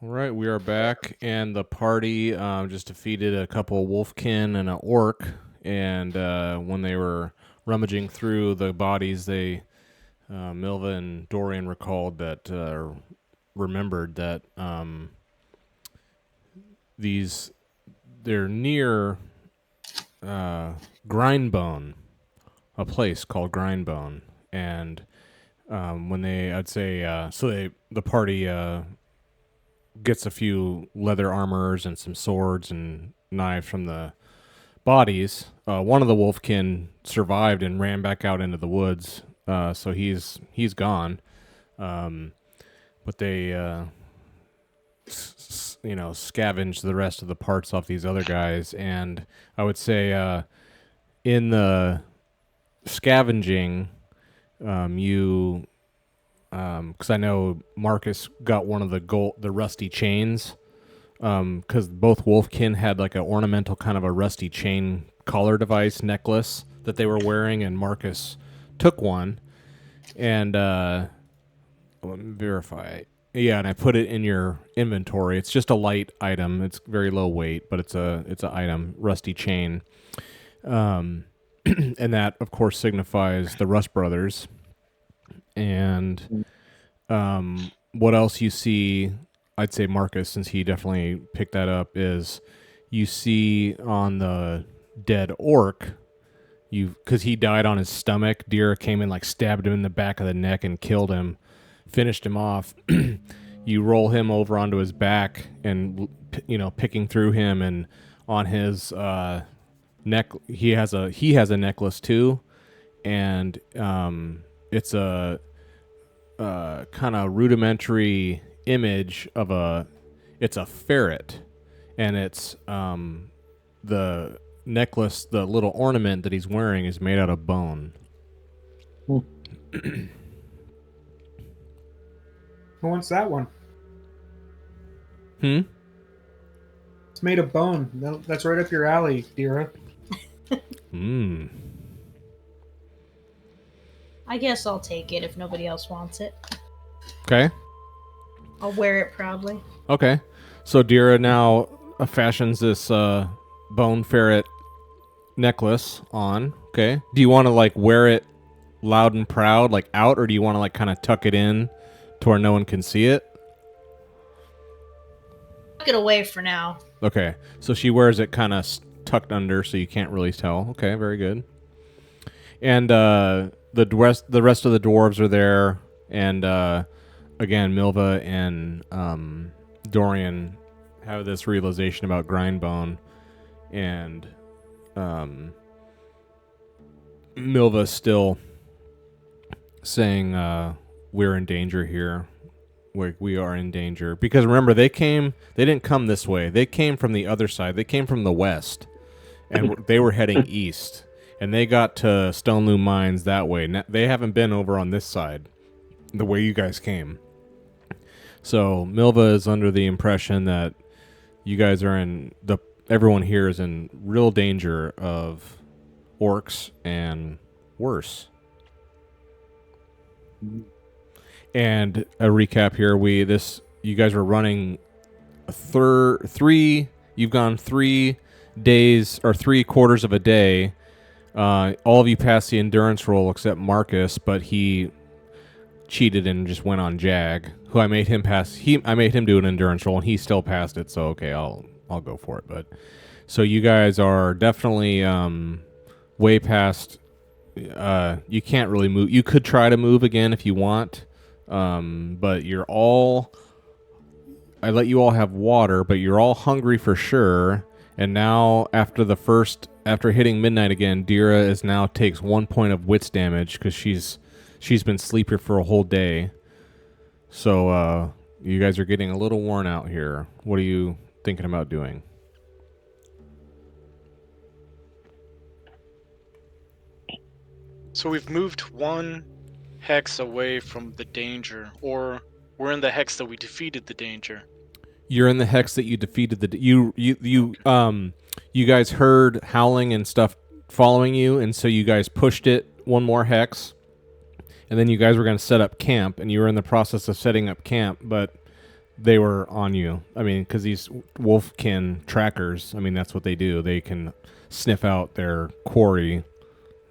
All right, we are back, and the party just defeated a couple wolfkin and an orc. And when they were rummaging through the bodies, Milva and Dorian recalled that, remembered that they're near Grindbone, a place called Grindbone, and the party gets a few leather armors and some swords and knives from the bodies. One of the wolfkin survived and ran back out into the woods, so he's gone. But they scavenged the rest of the parts off these other guys, and I would say in the scavenging, you because I know Marcus got one of the rusty chains, because both wolfkin had like an ornamental kind of a rusty chain collar device necklace that they were wearing, and Marcus took one, and let me verify. Yeah, and I put it in your inventory. It's just a light item. It's very low weight, but it's an item, rusty chain, and that of course signifies the Rust Brothers. And what else you see, I'd say Marcus, since he definitely picked that up, is you see on the dead orc, because he died on his stomach. Dira came in, like stabbed him in the back of the neck and killed him, finished him off. You roll him over onto his back and, picking through him, and on his neck, he has a necklace too, and it's a kind of rudimentary image of it's a ferret, and it's the necklace, the little ornament that he's wearing is made out of bone. Who wants that one? It's made of bone. That's right up your alley, Dira. I guess I'll take it if nobody else wants it. Okay. I'll wear it proudly. Okay. So Dira now fashions this bone ferret necklace on. Okay. Do you want to like wear it loud and proud, like out, or do you want to like kind of tuck it in to where no one can see it? Tuck it away for now. Okay. So she wears it kind of tucked under so you can't really tell. Okay, very good. And the rest of the dwarves are there, and again, Milva and Dorian have this realization about Grindbone, and Milva's still saying we're in danger here. We are in danger, because remember, they didn't come this way. They came from the other side. They came from the west, and they were heading east. And they got to Stone Loom Mines that way. They haven't been over on this side, the way you guys came. So Milva is under the impression that you guys are everyone here is in real danger of orcs and worse. And a recap here: you guys were running You've gone 3 days or 3/4 of a day. All of you passed the endurance roll except Marcus, but he cheated and just went on Jag, who I made him pass. I made him do an endurance roll, and he still passed it. So okay, I'll go for it. But so you guys are definitely way past. You can't really move. You could try to move again if you want, but you're all. I let you all have water, but you're all hungry for sure. And now, after hitting midnight again, Dira takes 1 point of wits damage because she's been sleeping for a whole day. So you guys are getting a little worn out here. What are you thinking about doing? So we've moved 1 hex away from the danger, or we're in the hex that we defeated the danger. You're in the hex that you defeated you guys heard howling and stuff following you, and so you guys pushed it 1 more hex, and then you guys were going to set up camp, and you were in the process of setting up camp, but they were on you. I mean, because these wolfkin trackers, I mean, that's what they do. They can sniff out their quarry.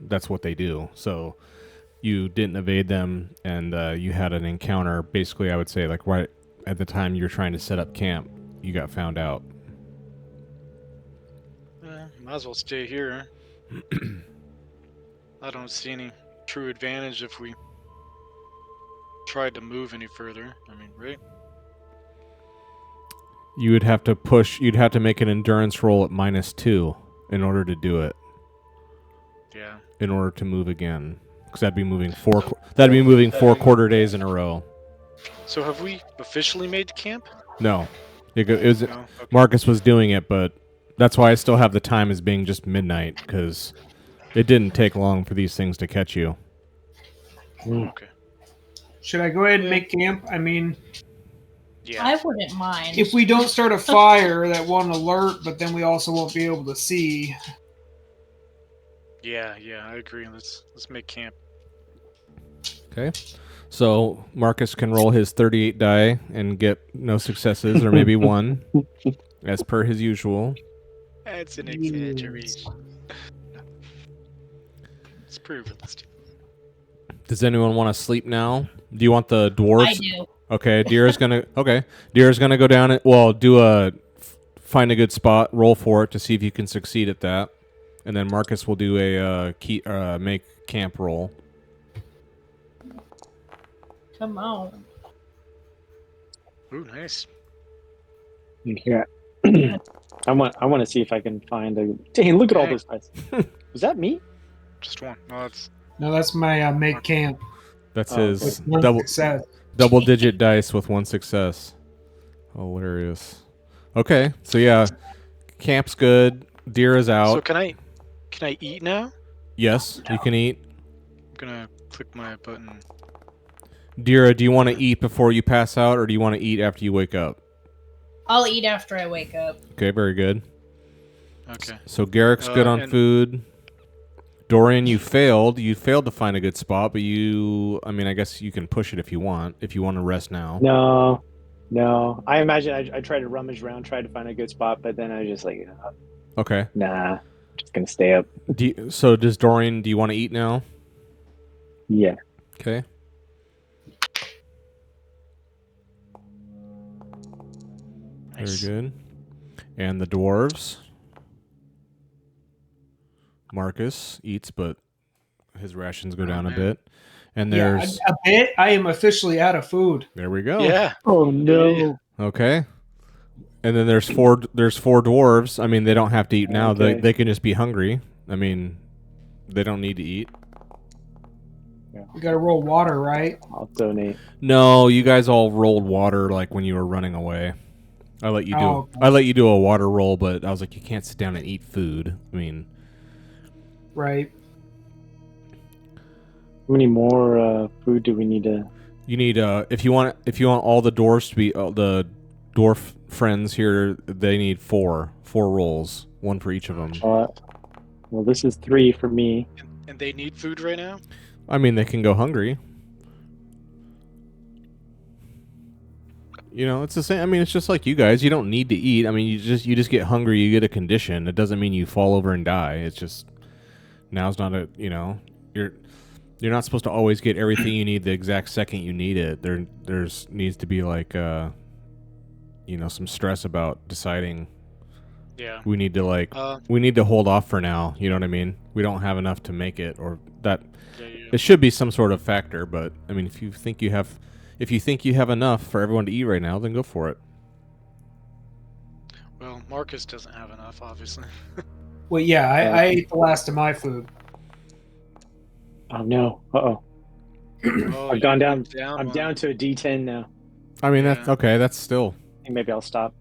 That's what they do. So you didn't evade them, and you had an encounter. Basically, I would say, like, right at the time you were trying to set up camp, you got found out. Might as well stay here. I don't see any true advantage if we tried to move any further. I mean, right? You would have to push. You'd have to make an endurance roll at -2 in order to do it. Yeah. In order to move again, because that'd be moving four. That'd be moving 4 quarter days in a row. So have we officially made camp? No, it was No. Okay. Marcus was doing it, but that's why I still have the time as being just midnight, because it didn't take long for these things to catch you. Okay. Should I go ahead and make camp? I mean, Yeah. I wouldn't mind. if we don't start a fire, that won't alert, but then we also won't be able to see. Yeah. I agree. Let's make camp. Okay, so Marcus can roll his 38 die and get no successes, or maybe one, as per his usual. That's an exaggeration. It's pretty realistic. Does anyone want to sleep now? Do you want the I dwarves? do. Okay, Deera's gonna go down and do a find a good spot, roll for it to see if you can succeed at that, and then Marcus will do a make camp roll. Come on. Ooh, nice. Yeah. I want to see if I can find a. Dang! Look at all those dice. Was that me? Just one. No, that's No, that's my make camp. That's Oh, his With one success. double digit dice with 1 success. Hilarious. Okay, so yeah, camp's good. Deera's out. So can I eat now? Yes, you can eat. I'm gonna click my button. Deera, do you want to eat before you pass out, or do you want to eat after you wake up? I'll eat after I wake up. Okay, very good. Okay. So Garrick's good on and- food. Dorian, you failed. You failed to find a good spot, but I mean, I guess you can push it if you want to rest now. No. I imagine I tried to rummage around, tried to find a good spot, but then I was just like, Okay. nah, just gonna stay up. So does Dorian, do you want to eat now? Yeah. Okay. Nice. Very good. And the dwarves. Marcus eats, but his rations go down a man. bit. And Yeah, there's a bit. I am officially out of food. there we go. Yeah. Oh no. Yeah. Okay. And then there's four dwarves. I mean, they don't have to eat now. Okay. They can just be hungry. I mean, they don't need to eat. We got to roll water, right? I'll donate. No, you guys all rolled water like when you were running away. I let you do Oh, okay. I let you do a water roll, but I was like, you can't sit down and eat food. I mean, Right. How many more food do we need to? you need if you want all the dwarves to be the dwarf friends here, they need four rolls, one for each of them. Well, this is 3 for me. And they need food right now? I mean, they can go hungry. You know, it's the same. I mean, it's just like you guys. You don't need to eat. I mean, you just get hungry. You get a condition. It doesn't mean you fall over and die. It's just now's not a you're not supposed to always get everything you need the exact second you need it. There's needs to be like some stress about deciding Yeah. we need to hold off for now. You know what I mean? We don't have enough to make it, or that Yeah. it should be some sort of factor. But I mean, if you think you have enough for everyone to eat right now, then go for it. Well, Marcus doesn't have enough, obviously. Well, yeah, I ate the last of my food. Oh no. Uh-oh. Oh, I've gone you down. went I'm one. down to a D10 now. I mean, that's Yeah. okay. That's still I think maybe I'll stop.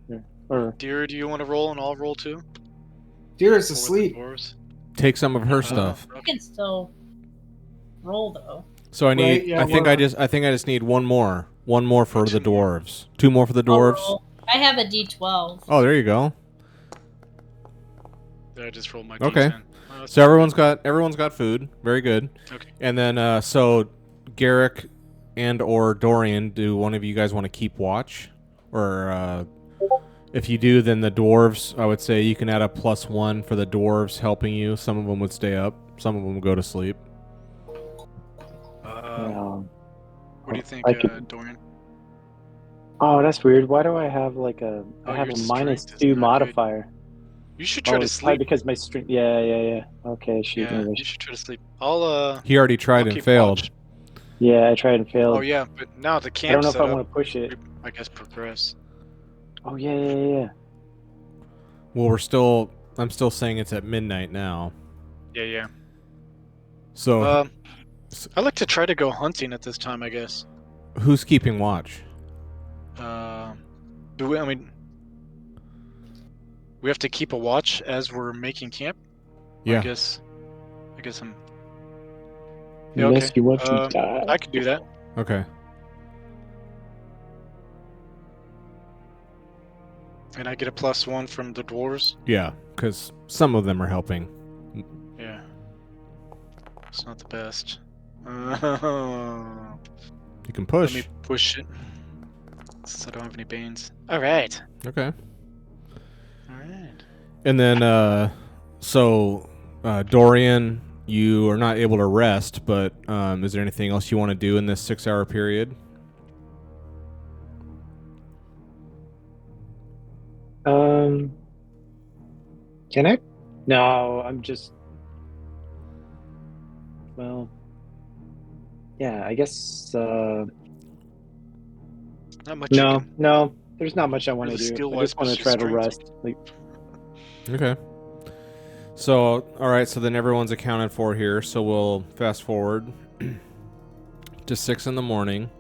Yeah. Or Deer, do you want to roll and I'll roll too? Dearest Or with the asleep. dwarves? take some of her stuff. I can still roll though. So I need. Right, yeah, I think well- I just need one more. One more for the Two more. dwarves. 2 more for the I'll dwarves. roll. I have a D12. Oh, there you go. I just rolled my Okay. D10. Oh, that's So not everyone's got food. Very good. Okay. And then so Garrick, and or Dorian, do one of you guys want to keep watch? Or if you do, then the dwarves, I would say you can add a +1 for the dwarves helping you. Some of them would stay up. Some of them would go to sleep. Yeah. What do you think, I could- Dorian? Oh, that's weird. Why do I have like a? Oh, I have your a strength is -2 not good. modifier. You should try Oh, to it's probably sleep. because my strength. Yeah. Okay, shoot. Yeah, Maybe I you should- should try to sleep. I'll He already tried I'll and keep failed. watch. Yeah, I tried and failed. Oh yeah, but now the I camp don't know if I setup, want to push it. I guess, progress. Oh yeah. Well, I'm still saying it's at midnight now. Yeah. So I like to try to go hunting at this time, I guess. who's keeping watch? Do we? I mean, we have to keep a watch as we're making camp. Yeah. I guess I'm. Yeah, Unless okay. you want to die. I could do that. Okay. And I get a +1 from the dwarves. Yeah, because some of them are helping. Yeah. It's not the best. You can Let push. me push it. Since I don't have any banes. Alright. Okay. Alright. And then, Dorian, you are not able to rest, but is there anything else you want to do in this 6-hour period? Can I? No, I'm just. Well. Yeah, I guess. Not much. you can- No. There's not much I want to Really do. I skill-wise, just want to push try your to strength. rest. Like, Okay. So, all right, so then everyone's accounted for here. So we'll fast forward to 6 in the morning.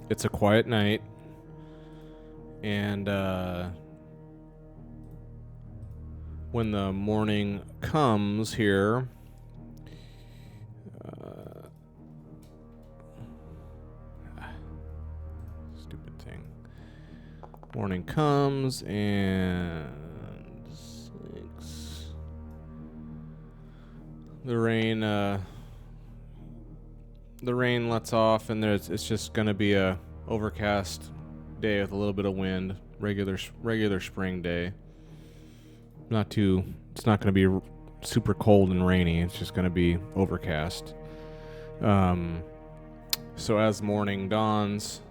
It's a quiet night. And when the morning comes here, stupid thing. Morning comes and 6. The rain lets off, and it's just gonna be a overcast day with a little bit of wind. Regular spring day. It's not gonna be super cold and rainy. It's just gonna be overcast. So as morning dawns,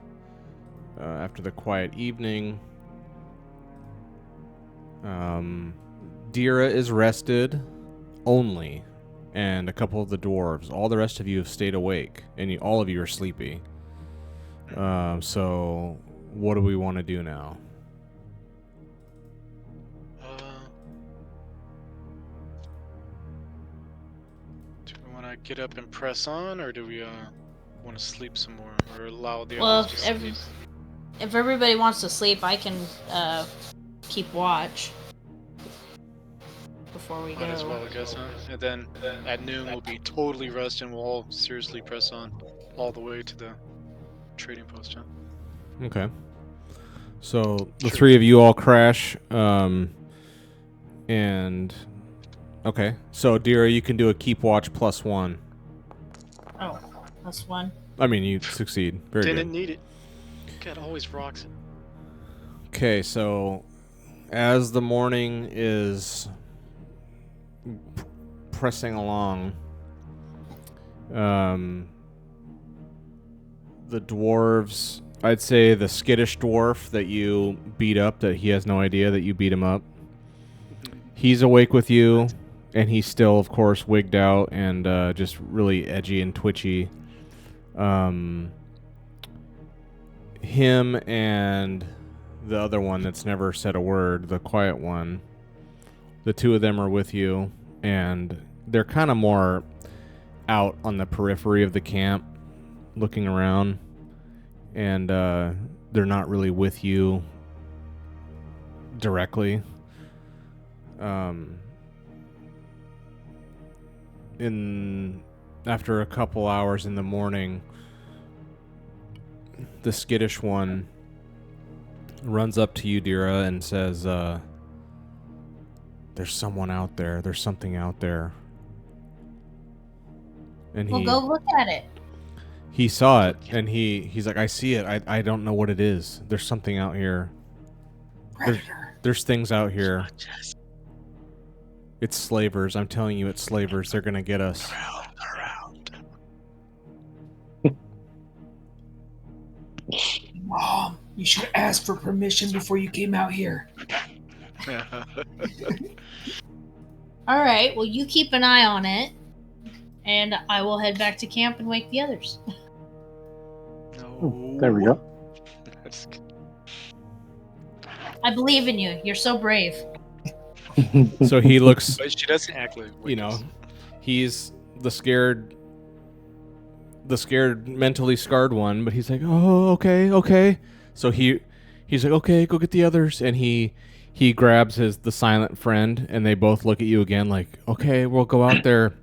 after the quiet evening, Dira is rested only, and a couple of the dwarves. All the rest of you have stayed awake, and all of you are sleepy. So what do we want to do now? Do we want to get up and press on, or do we want to sleep some more, or allow the Well, others to sleep? if everybody wants to sleep, I can keep watch before we Might go. as well, I guess, huh? And then at noon we'll be totally rested, and we'll all seriously press on all the way to the trading post, huh? Okay. So the three of you all crash, and okay. So Dira, you can do a keep watch +1. Oh, that's one. I mean, you succeed. Very Didn't good. need it. God always rocks it. Okay, so as the morning is pressing along, the dwarves, I'd say the skittish dwarf that you beat up, that he has no idea that you beat him up, he's awake with you, and he's still, of course, wigged out and just really edgy and twitchy. Him and the other one that's never said a word, the quiet one, the two of them are with you, and they're kind of more out on the periphery of the camp, looking around, and they're not really with you directly. After a couple hours in the morning, the skittish one runs up to you, Dira, and says, there's someone out there. There's something out there. And We'll go look at it. He saw it, and he's like, I see it. I don't know what it is. There's something out here. Predator. There's things out here. Not just It's slavers. I'm telling you, it's slavers. They're gonna get us. around. Mom, you should ask for permission before you came out here. All right. Well, you keep an eye on it, and I will head back to camp and wake the others. No. There we go. That's good. I believe in you. You're so brave. So he looks, But she doesn't act like you know, he's the scared, mentally scarred one, but he's like, oh, okay. So he's like, okay, go get the others, and he grabs the silent friend, and they both look at you again, like, okay, we'll go out there,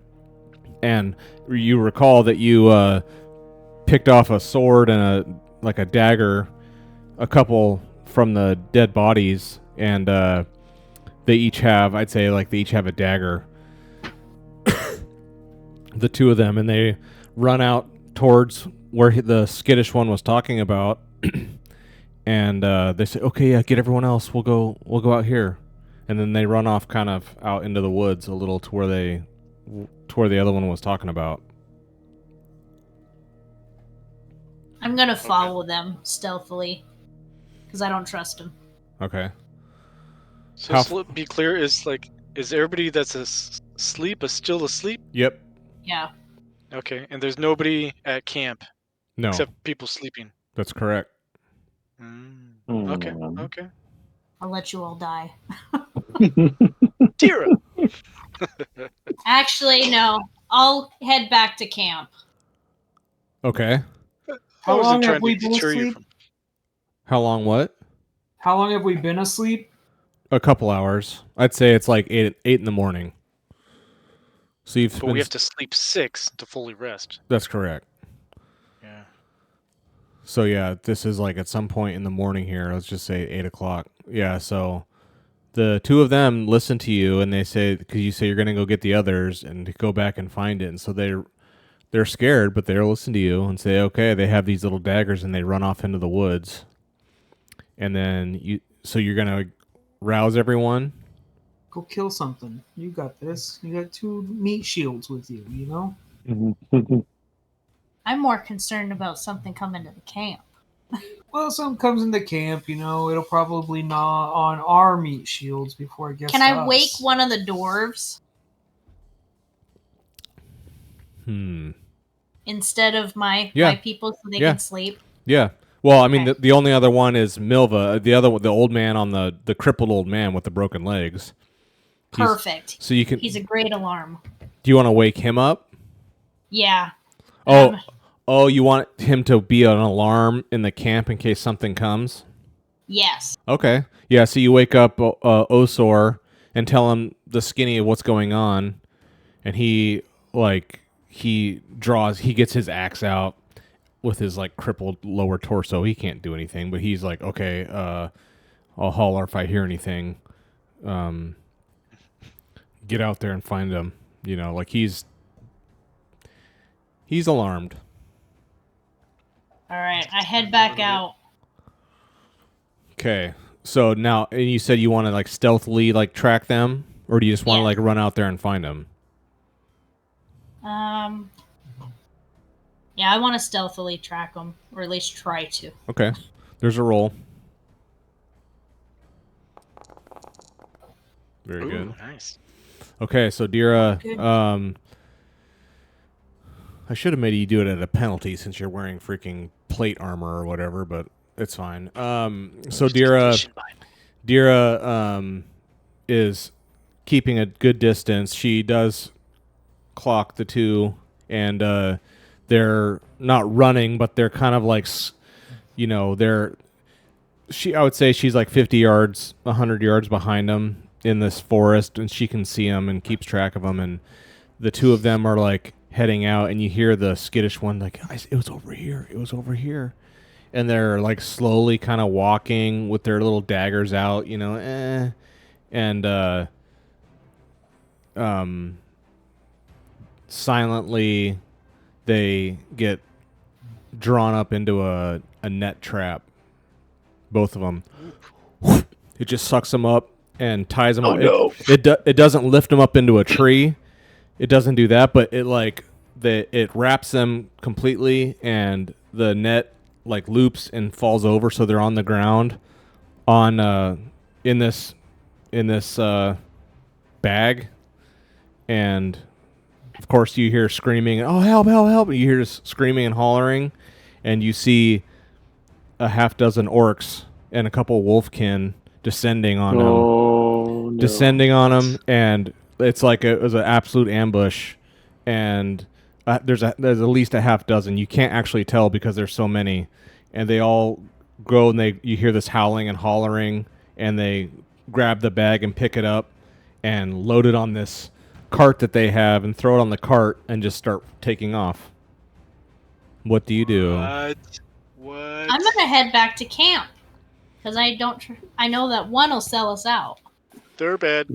and you recall that you picked off a sword and a dagger, a couple from the dead bodies, and they each have, I'd say, like they each have a dagger. The two of them, and they run out towards where the skittish one was talking about, and they say, "Okay, yeah, get everyone else. We'll go out here," and then they run off, kind of out into the woods a little to where the other one was talking about. I'm gonna follow them stealthily because I don't trust them. Okay. So How- so be clear, is everybody that's asleep still asleep? Yep. Yeah. Okay, and there's nobody at camp No, except people sleeping. that's correct. Okay, Hmm. okay. I'll let you all die. Tira! Actually, no. I'll head back to camp. Okay. How I wasn't long have trying we to been deter you asleep? from... How long? What? How long have we been asleep? A couple hours. I'd say it's like eight in the morning. So you've But been. we have to sleep 6 to fully rest. That's correct. Yeah. So yeah, this is like at some point in the morning here. Let's just say 8 o'clock. Yeah. So the two of them listen to you, and they say, because you say you're gonna go get the others and go back and find it, and so they're scared, but they'll listen to you and say, okay. They have these little daggers, and they run off into the woods. And then you're gonna rouse everyone. Go kill something. You got this. You got 2 meat shields with you, you know? I'm more concerned about something coming to the camp. Well, something comes into camp, you know, it'll probably gnaw on our meat shields before it gets Can to I us. wake one of the dwarves instead of my people so they Yeah. can sleep? Yeah. Well, I mean, Okay. the only other one is Milva. The old man on the crippled old man with the broken legs. Perfect. So you can. He's a great alarm. Do you want to wake him up? Yeah. Oh, you want him to be an alarm in the camp in case something comes? Yes. Okay. Yeah, so you wake up Osor and tell him the skinny of what's going on, and he gets his axe out with his like crippled lower torso. He can't do anything, but he's like, okay, I'll holler if I hear anything. Get out there and find him. You know, like he's alarmed. All right. I head back out. Okay. So now, and you said you want to like stealthily like track them, or do you just want to Yeah. like run out there and find them? Yeah, I want to stealthily track them, or at least try to. Okay. There's a roll. Very Ooh, good. nice. Okay, so Dira, Good. I should have made you do it at a penalty since you're wearing freaking plate armor or whatever, but it's fine. So Dira is keeping a good distance. She does clock the two, and they're not running, but they're kind of like, you know, I would say she's like 50 yards, 100 yards behind them in this forest, and she can see them and keeps track of them. And the two of them are like heading out, and you hear the skittish one like, it was over here. And they're like slowly kind of walking with their little daggers out, you know, and silently they get drawn up into a net trap. Both of them. It just sucks them up and ties them up. no. It doesn't lift them up into a tree. It doesn't do that, but it wraps them completely, and the net like loops and falls over, so they're on the ground in this bag, and of course you hear screaming, "Oh, help, help, help." You hear screaming and hollering, and you see a half dozen orcs and a couple wolfkin descending on them. Oh, no. Descending on them, and it's like it was an absolute ambush, and there's at least a half dozen. You can't actually tell because there's so many, and they all go and you hear this howling and hollering, and they grab the bag and pick it up and load it on this cart that they have and throw it on the cart and just start taking off. What do you do? What? I'm gonna head back to camp because I know that one will sell us out. They're bad.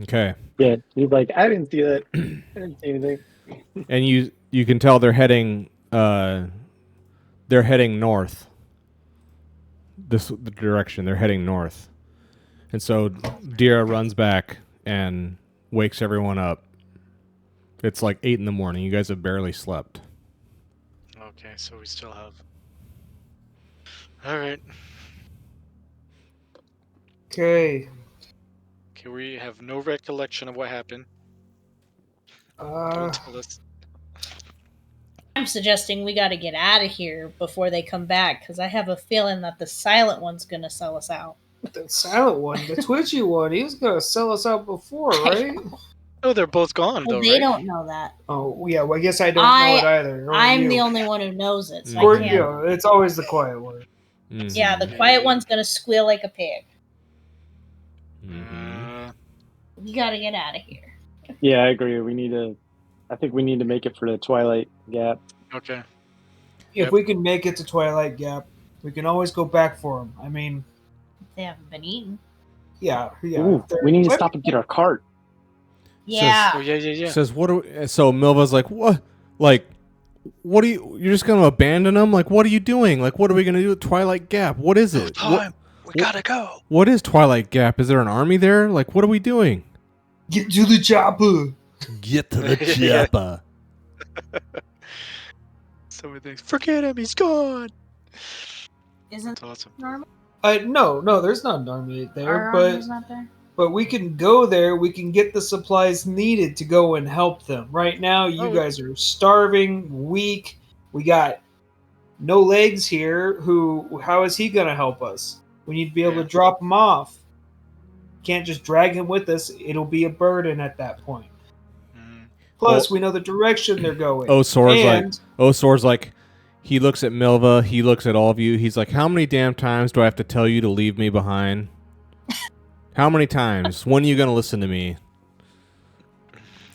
Okay. Yeah, he's like, I didn't see that. I didn't see anything. And you can tell they're heading north. The direction they're heading north. And so Dira runs back and wakes everyone up. It's like 8 a.m. You guys have barely slept. Okay, so we still have. All right. Okay. Okay, we have no recollection of what happened. Don't tell us. I'm suggesting we got to get out of here before they come back because I have a feeling that the silent one's gonna sell us out. The silent one, the twitchy one, he was gonna sell us out before, right? Oh, they're both gone, Well, though, they right? don't know that. Oh, yeah, well, I guess I don't know it either. Or I'm you. the only one who knows it, so Or, I can't. you know, it's always the quiet one. Mhm. Yeah, the quiet one's gonna squeal like a pig. Mhm. We gotta get out of here. Yeah, I agree. I think we need to make it for the Twilight Gap. Okay. If Yep. we can make it to Twilight Gap, we can always go back for them. I mean, They haven't been eaten. yeah. Ooh, we need to stop and get our cart. Yeah. Oh, yeah. Says what? So Milva's like, what? Like, what are you? You're just gonna abandon them? Like, what are you doing? Like, what are we gonna do at Twilight Gap? What is it? Time. We gotta go. What is Twilight Gap? Is there an army there? Like, what are we doing? Get to the chopper. Get to the Yeah. chopper. Somebody thinks, forget him, he's gone. Isn't That's awesome. normal? No, there's not an army there, Our but army's not there. but we can go there. We can get the supplies needed to go and help them. Right now, you guys are starving, weak. We got no legs here. How is he gonna help us? We need to be able to drop him off. Can't just drag him with us. It'll be a burden at that point. Plus, we know the direction they're going. Osor's like, he looks at Milva, he looks at all of you. He's like, how many damn times do I have to tell you to leave me behind? How many times? When are you gonna listen to me?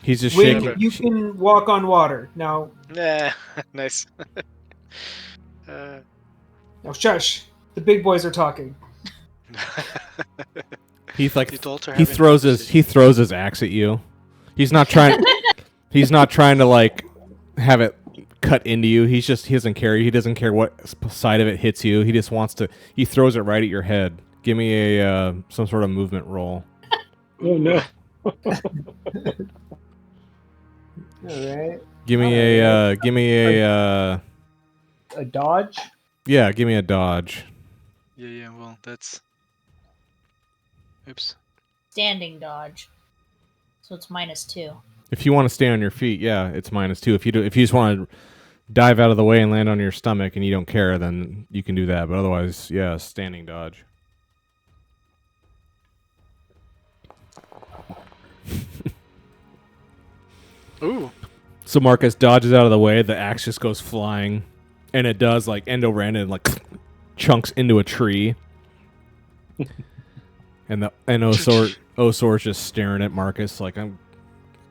He's just shaking. You can walk on water now. Nah, nice. Now, shush. The big boys are talking. He's like, The adults are he having throws his axe at you. He's not trying. He's not trying to like have it cut into you. He doesn't care. He doesn't care what side of it hits you. He just wants to. He throws it right at your head. Give me a some sort of movement roll. Oh no! All right. Give me a dodge. Yeah, give me a dodge. Yeah. Well, that's. Oops. Standing dodge. So it's -2. If you want to stay on your feet, yeah, it's -2. If you just want to dive out of the way and land on your stomach and you don't care, then you can do that. But otherwise, yeah, standing dodge. Ooh. So Marcus dodges out of the way. The axe just goes flying, and it does like end over end and like chunks into a tree. and Osor's just staring at Marcus like,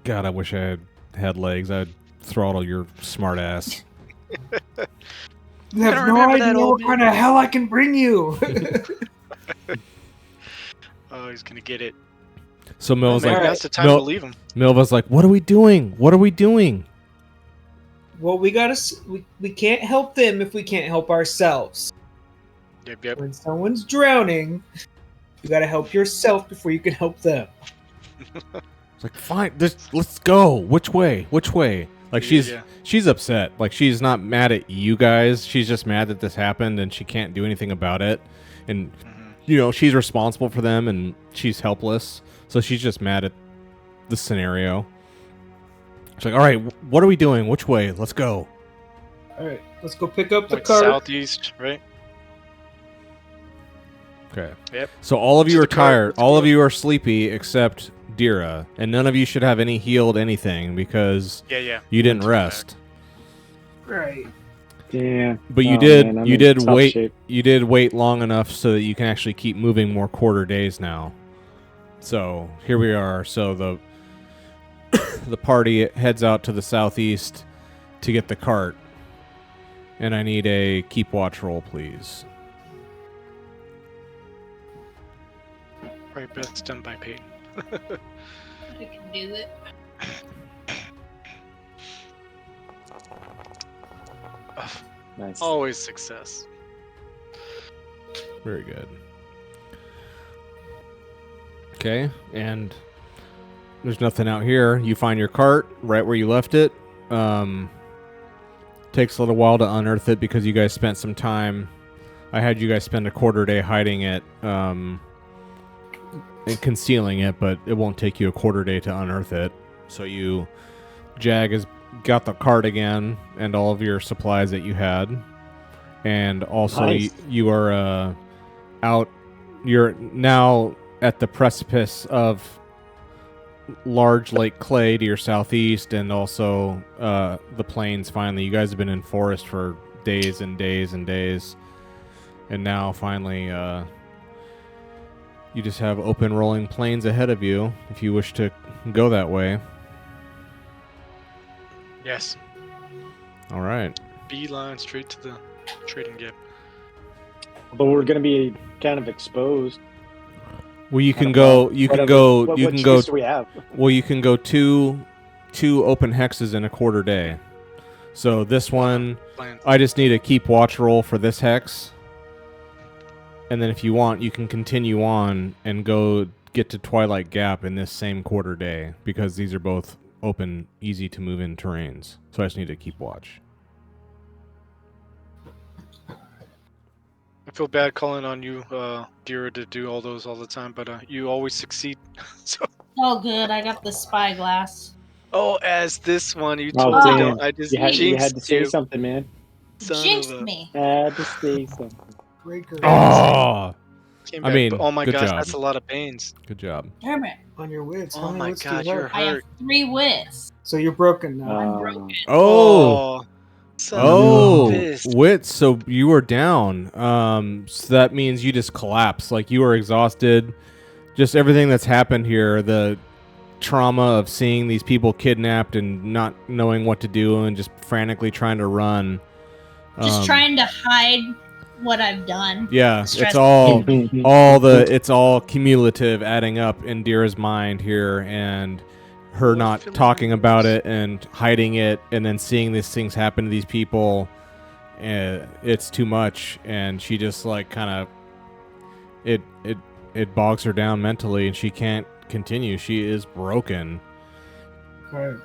God, I wish I had legs. I'd throttle your smart ass. You have no idea what kind of hell I can bring you. Oh, he's gonna get it. So Milva's like, That's the time to leave him. Milva's like, what are we doing? What are we doing? Well, we can't help them if we can't help ourselves. Yep. When someone's drowning, you gotta help yourself before you can help them. It's like, fine, let's go. Which way? Like Yeah. she's upset. Like she's not mad at you guys. She's just mad that this happened and she can't do anything about it. And she's responsible for them and she's helpless. So she's just mad at the scenario. She's like, all right, what are we doing? Which way? Let's go. All right, let's go pick up the Like cart. southeast, right? Okay. Yep. So all of you To are the cart, tired. let's All go. of you are sleepy except Dira. And none of you should have any healed anything because Yeah. you didn't Took it rest. Right. Yeah. But you Oh, did man, I'm you in did tough wait shape. you did wait long enough so that you can actually keep moving more quarter days now. So here we are. So the the party heads out to the southeast to get the cart. And I need a keep watch roll, please. Right, best done by Peyton. I can do it. Nice. Always success. Very good. Okay, and there's nothing out here. You find your cart right where you left it. Takes a little while to unearth it because you guys spent some time. I had you guys spend a quarter day hiding it and concealing it, but it won't take you a quarter day to unearth it. So Jag has got the cart again and all of your supplies that you had. And also Nice. you are out. You're now at the precipice of large Lake Clay to your southeast, and also the plains. Finally, you guys have been in forest for days and days and days, and now finally you just have open rolling plains ahead of you if you wish to go that way. Yes. All right. Beeline straight to the trading gap. But we're going to be kind of exposed. Well, you I can don't go. know. You can Whatever- go. What, You what can go. choice do we have? Well, you can go two open hexes in a quarter day. So this one, Plan. I just need a keep watch roll for this hex. And then if you want, you can continue on and go get to Twilight Gap in this same quarter day, because these are both open, easy to move in terrains. So I just need to keep watch. I feel bad calling on you, Dira, to do all those all the time, but you always succeed. So, Oh, good. I got the spyglass. as this one, you Oh, totally damn. don't. I just You had jinxed to say you. something, man. Son Jinxed of a... me. Had to say something. Breaker Oh, Came I back, mean, but oh my good gosh, job. that's a lot of pains. good job. Damn it. on your wits. How Oh many my wits do god, you you're have? I have hurt. 3 wits. So you're broken now. I'm broken. Oh, Son of a oh, fist. wits. So you were down. So that means you just collapsed. Like you were exhausted. Just everything that's happened here, the trauma of seeing these people kidnapped and not knowing what to do and just frantically trying to run. Just trying to hide what I've done. Yeah, Stress. it's all it's all cumulative, adding up in Dira's mind here, and her What not feelings? talking about it and hiding it, and then seeing these things happen to these people. It's too much, and she just like kind of it bogs her down mentally, and she can't continue. She is broken. Okay.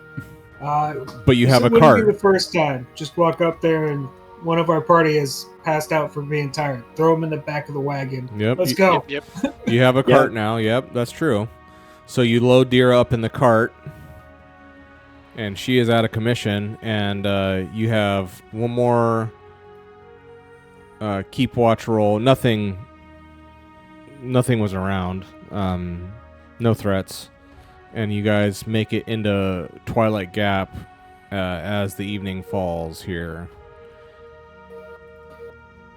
But you have a This wouldn't be cart. the first time. Just walk up there and one of our party has passed out from being tired. Throw him in the back of the wagon. Yep. Let's you, go. Yep. you have a Yeah. cart now. Yep, that's true. So you load Dira up in the cart, and she is out of commission, and you have one more keep watch roll. Nothing was around. No threats. And you guys make it into Twilight Gap as the evening falls here.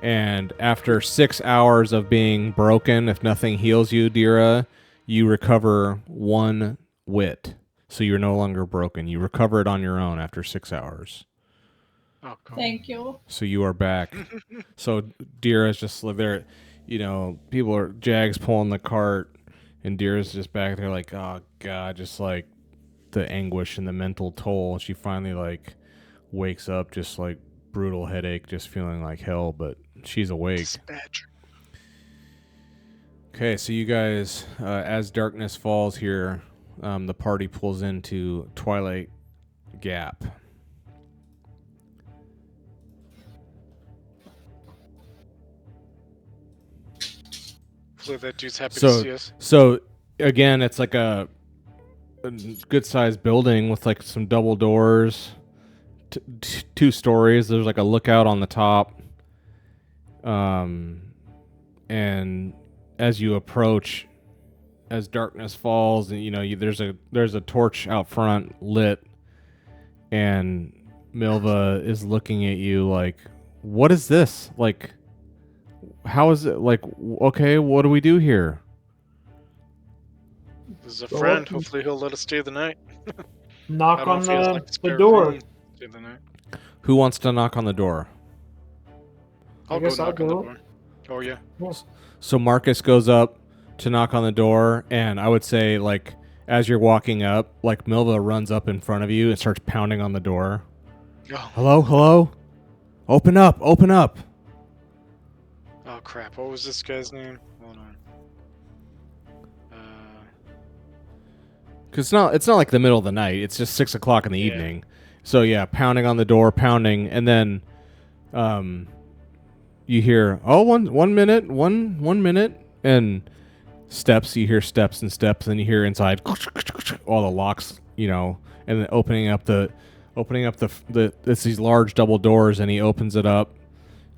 And after 6 hours of being broken, if nothing heals you, Dira, you recover 1 wit. So you're no longer broken. You recover it on your own after 6 hours. Oh, cool. Thank you. So you are back. So Dira's just there. You know, people are Jag's pulling the cart, and Dira's just back there like, oh god, just like the anguish and the mental toll. She finally like wakes up just like brutal headache, just feeling like hell, but she's awake. Dispatch. Okay, so you guys, as darkness falls here, the party pulls into Twilight Gap. Hopefully that dude's happy to see us. So again, it's like a good sized building with like some double doors, 2 stories. There's like a lookout on the top. And as you approach, as darkness falls, and there's a torch out front lit, and Milva is looking at you like, what is this? Like, how is it? Like, okay, what do we do here? This is a friend. Hopefully he'll let us stay the night. Knock on the spare door. room, stay the night. Who wants to knock on the door? I guess I'll knock on the go. door. Oh yeah. So Marcus goes up to knock on the door, and I would say, like, as you're walking up, like, Milva runs up in front of you and starts pounding on the door. Oh. Hello? Open up! Oh crap! What was this guy's name? Hold on. Because it's not like the middle of the night. It's just 6 o'clock in the evening. So yeah, pounding on the door, and then you hear, oh, one minute, and steps. You hear steps and steps, and you hear inside all the locks, and then opening up the it's these large double doors, and he opens it up,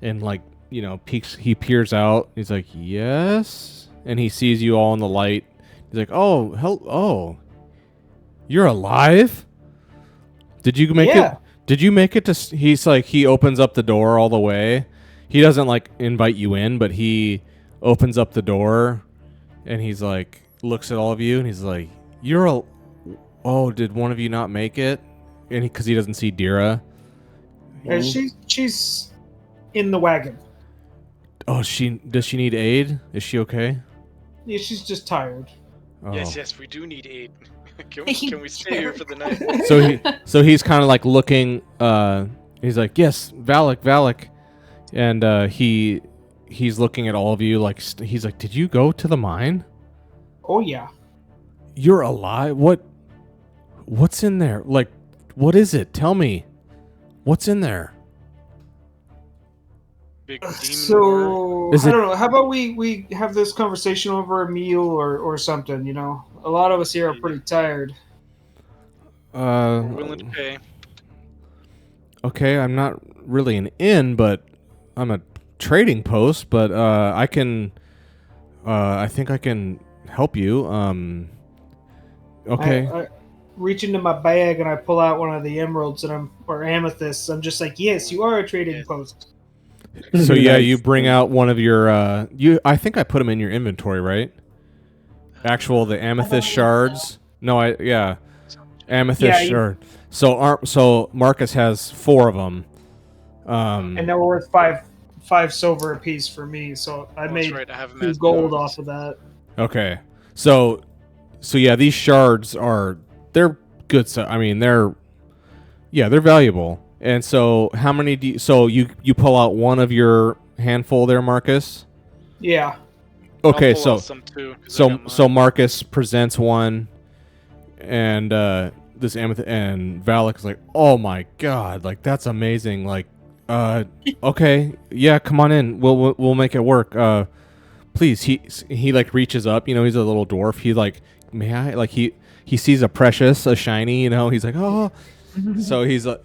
and like, he peers out. He's like, yes, and he sees you all in the light. He's like, oh, you're alive? Did you make it? Did you make it to? He's like, he opens up the door all the way. He doesn't like invite you in, but he opens up the door, and he's like, looks at all of you, and he's like, oh, did one of you not make it? And because he doesn't see Dira. Yeah, she's in the wagon. Oh, does she need aid? Is she okay? Yeah, she's just tired. Oh. Yes, we do need aid. Can we stay here for the night? So he's kind of like looking. He's like, yes, Valak, and he's looking at all of you. Like, he's like, did you go to the mine? Oh yeah. You're alive? What's in there? Like, what is it? Tell me. What's in there? Big demon. So I don't know. How about we have this conversation over a meal or something? A lot of us here are pretty tired. We're willing to pay. Okay, I'm not really an inn, but I'm a trading post. But I can. I think I can help you. Okay. I reach into my bag and I pull out one of the emeralds or amethysts. I'm just like, yes, you are a trading post. So yeah, you bring out one of your. I think I put them in your inventory, right? The amethyst shards. No, amethyst shard. So Marcus has 4 of them. And they were worth five silver apiece for me. So I made 2 gold off of that. Okay, so yeah, these shards they're good. So I mean, they're valuable. And so, how many do you... So, you pull out one of your handful there, Marcus? Yeah. Okay, so Marcus presents one, and this amethyst, and Valak's like, oh my god, like, that's amazing. Like, okay, yeah, come on in. We'll make it work. Please, he like reaches up, he's a little dwarf. He like, may I? Like, he sees a shiny, he's like, oh. So he's like,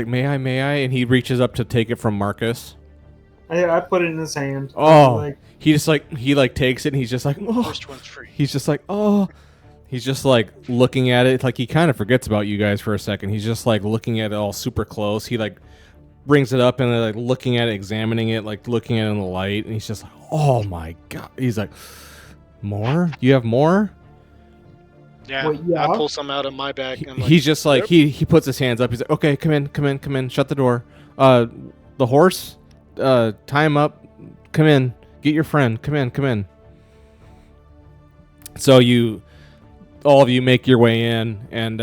may I? And he reaches up to take it from Marcus. I put it in his hand. Oh, he takes it, and he's just like, oh. First one's free. He's just like, oh. He's just like looking at it, like he kind of forgets about you guys for a second. He's just like looking at it all super close. He like brings it up and like looking at it, examining it, like looking at it in the light, and he's just like, oh my god. He's like, more? You have more? Yeah, I pull some out of my bag. And he's just like, yep. He puts his hands up. He's like, okay, come in, shut the door. The horse, tie him up. Come in, get your friend. Come in. So all of you make your way in and,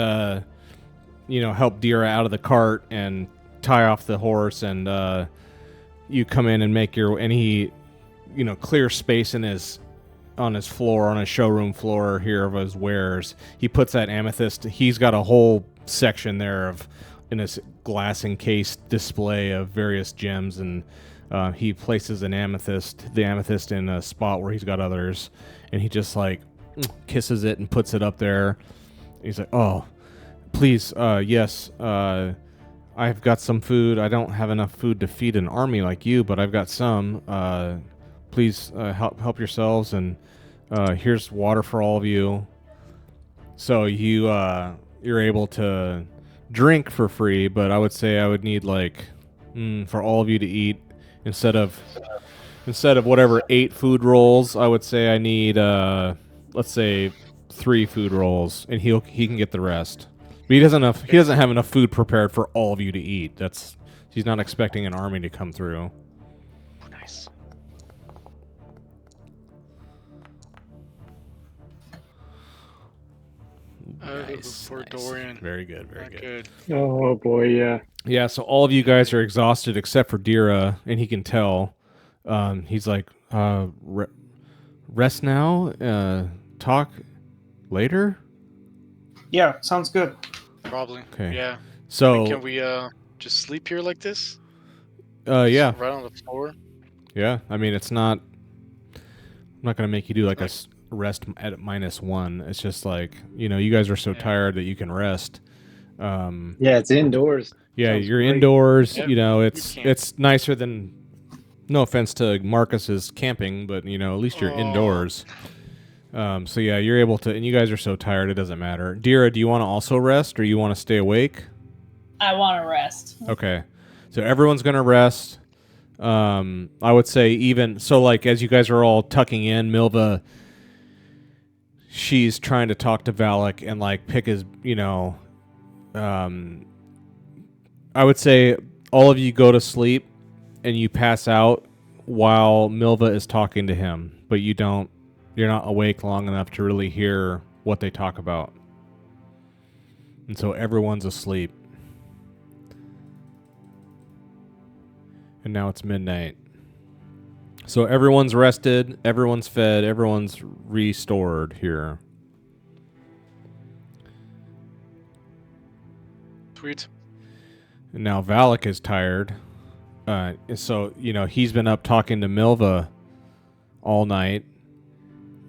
help Dira out of the cart and tie off the horse, and you come in and make your, and he, clear space on his floor, on his showroom floor here of his wares. He puts that amethyst. He's got a whole section there in his glass encased display of various gems, and he places the amethyst in a spot where he's got others, and he just like kisses it and puts it up there. He's like, "Oh, please, yes, I've got some food. I don't have enough food to feed an army like you, but I've got some. Please help yourselves, and here's water for all of you." So you're able to drink for free, but I would say I would need like for all of you to eat instead of whatever 8 food rolls. I would say I need let's say 3 food rolls, and he can get the rest. But he doesn't have enough food prepared for all of you to eat. He's not expecting an army to come through. Nice. For Dorian. Very good, very good. Oh boy, yeah. Yeah, so all of you guys are exhausted except for Dira, and he can tell. He's like, rest now? Talk later? Yeah, sounds good. Probably. Okay. Yeah. So Can we just sleep here like this? yeah. Right on the floor? Yeah, I mean, I'm not going to make you do like a rest at -1. It's just like, you guys are so tired that you can rest. Yeah, it's indoors. Yeah, Sounds you're great. indoors. Yep. It's nicer than, no offense to Marcus's camping, but at least you're indoors. So yeah, you're able to, and you guys are so tired it doesn't matter. Dira, do you want to also rest, or you want to stay awake? I want to rest. Okay, so everyone's gonna rest. I would say even so, like as you guys are all tucking in, Milva, she's trying to talk to Valak and like pick his, I would say all of you go to sleep and you pass out while Milva is talking to him, but you're not awake long enough to really hear what they talk about. And so everyone's asleep. And now it's midnight. So everyone's rested, everyone's fed, everyone's restored here. Sweet. And now Valak is tired. So, he's been up talking to Milva all night.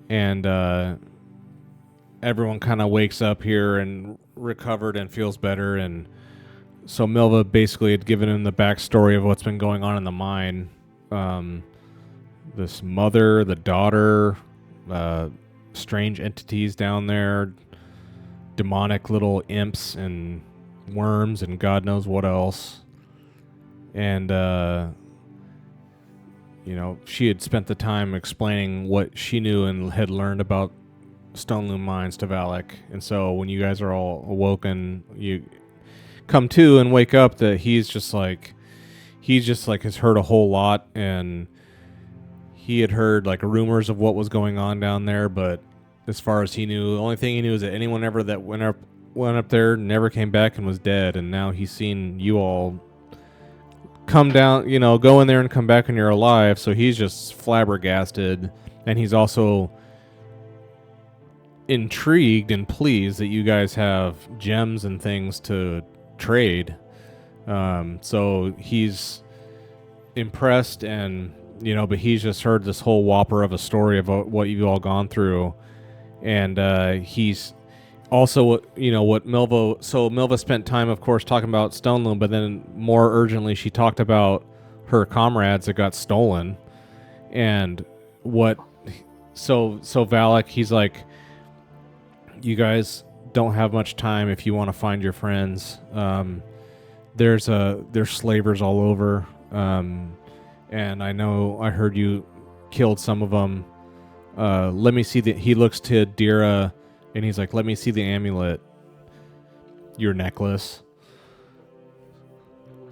And everyone kind of wakes up here and recovered and feels better. And so Milva basically had given him the backstory of what's been going on in the mine. This mother, the daughter, strange entities down there, demonic little imps and worms and God knows what else. And, she had spent the time explaining what she knew and had learned about Stone Loom Mines to Valak. And so when you guys are all awoken, you come to and wake up that he's just like has heard a whole lot, and he had heard like rumors of what was going on down there, but as far as he knew, the only thing he knew is that anyone ever that went up there never came back and was dead. And now he's seen you all come down, go in there and come back and you're alive. So he's just flabbergasted, and he's also intrigued and pleased that you guys have gems and things to trade. So he's impressed, and but he's just heard this whole whopper of a story about what you've all gone through. And he's also what Milva. So Milva spent time, of course, talking about Stone Loom, but then more urgently, she talked about her comrades that got stolen, and what. So Valak, he's like, you guys don't have much time if you want to find your friends. There's slavers all over, and I heard you killed some of them. Let me see he looks to Dira, and he's like, let me see the amulet, your necklace.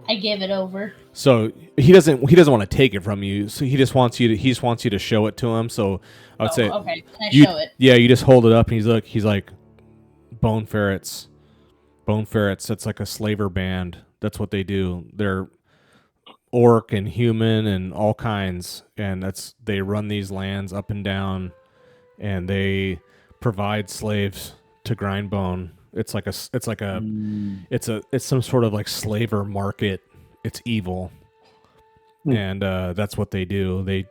I give it over. So he doesn't want to take it from you. So he just wants you to show it to him. So I would say, okay, can I show it? Yeah, you just hold it up, and he's like, bone ferrets. That's like a slaver band That's what they do. They're orc and human and all kinds, and they run these lands up and down, and they provide slaves to Grindbone. It's some sort of like slaver market. It's evil. And that's what they do. They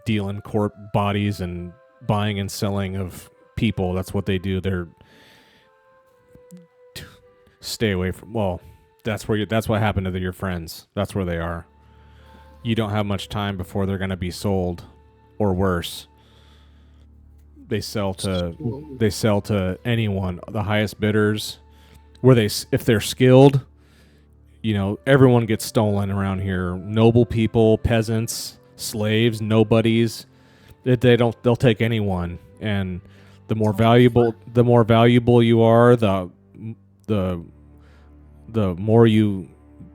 deal in corp bodies and buying and selling of people. That's what they do. Stay away from. Well, that's what happened to your friends. That's where they are. You don't have much time before they're going to be sold, or worse. They sell to anyone, the highest bidders. If they're skilled, everyone gets stolen around here. Noble people, peasants, slaves, nobodies. They'll take anyone. And the more valuable you are, the more you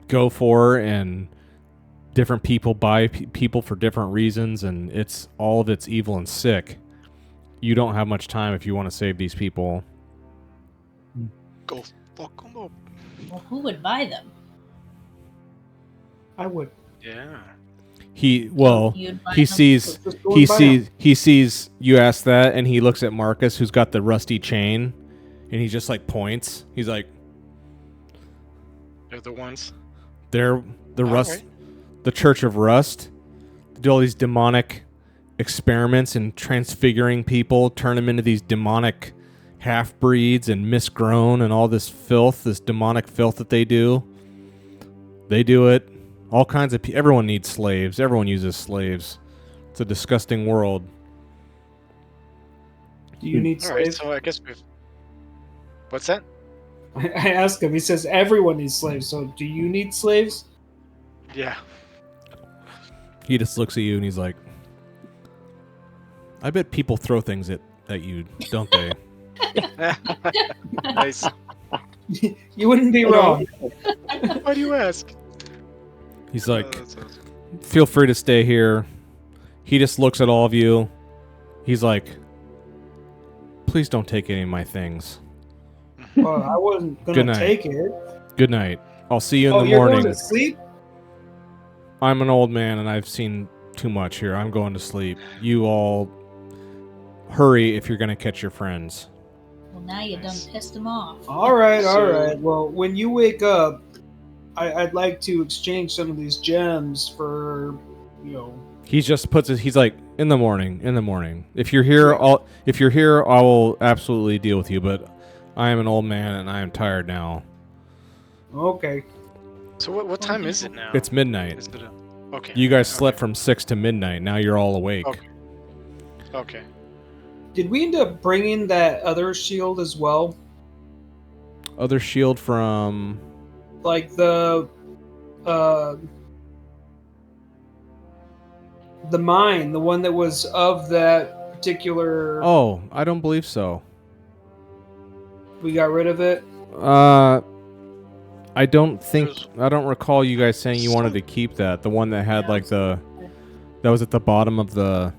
go for, and different people buy people for different reasons, and it's evil and sick. You don't have much time if you want to save these people. Go fuck them up. Well, who would buy them? I would. Yeah. He You'd buy them? sees you ask that, and he looks at Marcus, who's got the rusty chain, and he just like points. He's like, They're the ones. they're the Rust, right. the Church of Rust. They do all these demonic experiments and transfiguring people, turn them into these demonic half-breeds and misgrown and all this filth, this demonic filth that they do. They do it. All kinds of people. Everyone needs slaves. Everyone uses slaves. It's a disgusting world. Do you need All right, slaves? so I guess we've. What's that? I asked him. He says everyone needs slaves. So do you need slaves? Yeah. He just looks at you and he's like, I bet people throw things at you, don't they? Nice. You wouldn't be wrong. Why do you ask? He's like, That's awesome. feel free to stay here. He just looks at all of you. He's like, please don't take any of my things. Well, I wasn't Good gonna night. take it. Good night. I'll see you in Oh, the you're morning. going to sleep? I'm an old man and I've seen too much here. I'm going to sleep. You all hurry if you're going to catch your friends. Well, now you done pissed them off. All right, all So- right. Well, when you wake up, I'd like to exchange some of these gems for, He just puts it. He's like, in the morning. If you're here, I will absolutely deal with you. But I am an old man and I am tired now. Okay. So what time is it now? It's midnight. Is it okay. You guys Okay. slept from 6 to midnight. Now you're all awake. Okay. Okay. Did we end up bringing that other shield as well? Other shield from. Like the mine, the one that was of that particular. Oh, I don't believe so. We got rid of it. I don't recall you guys saying you wanted to keep that. The one that had that was at the bottom of the.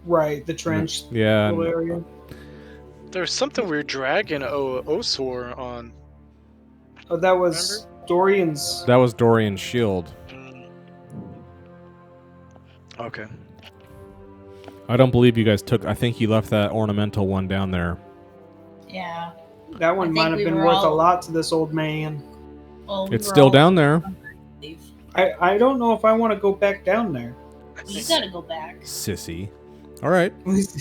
Right, the trench Yeah. little area. There's something we were dragging Osor on. Oh, that was Dorian's. That was Dorian's shield. Okay. I don't believe you guys took. I think you left that ornamental one down there. Yeah. That one I think might have we been were worth a all- lot to this old man. Well, we It's were still all- down there. I don't know if I want to go back down there. You gotta go back. Sissy. All right.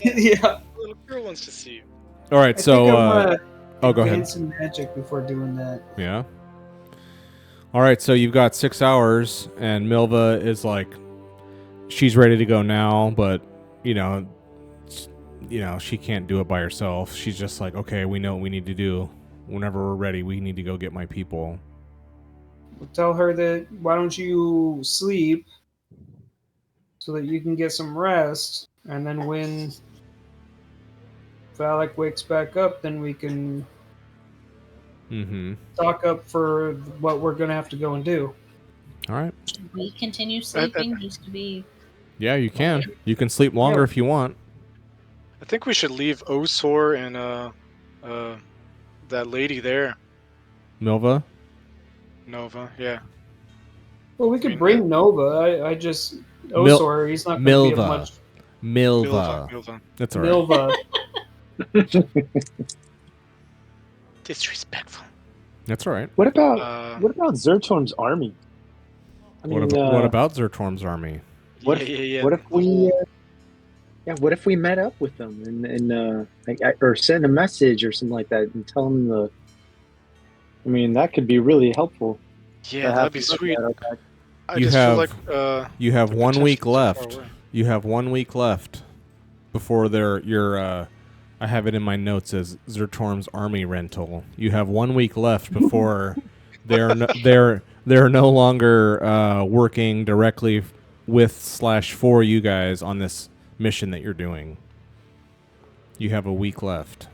Yeah. Little girl wants to see you. All right. I So. think I wanna Oh, go ahead. advance some magic before doing that. Yeah. All right. So you've got 6 hours, and Milva is like, she's ready to go now, but she can't do it by herself. She's just like, okay, we know what we need to do. Whenever we're ready, we need to go get my people. We'll tell her that why don't you sleep so that you can get some rest, and then when Valak wakes back up, then we can Mm-hmm. stock up for what we're gonna have to go and do. All right. Should we continue sleeping? Used to be. Yeah, you can. You can sleep longer Yeah. if you want. I think we should leave Osor and that lady there. Milva. Nova, yeah. Well, we I could mean, bring Nova. I just Mil- Osor. He's not going to be of Milva. much. Milva. Milva. That's all right. Milva. Disrespectful. That's all right. What about Zertorm's army? I mean, What about Zertorm's army? What Yeah. what if we? What if we met up with them and or send a message or something like that and tell them the? I mean, that could be really helpful. Yeah, that'd be sweet. I You just have- feel like You have the 1 week potential's so far left. away. You have 1 week left before I have it in my notes as Zertorm's army rental. You have 1 week left before they're no longer working directly with/for you guys on this mission that you're doing. You have a week left.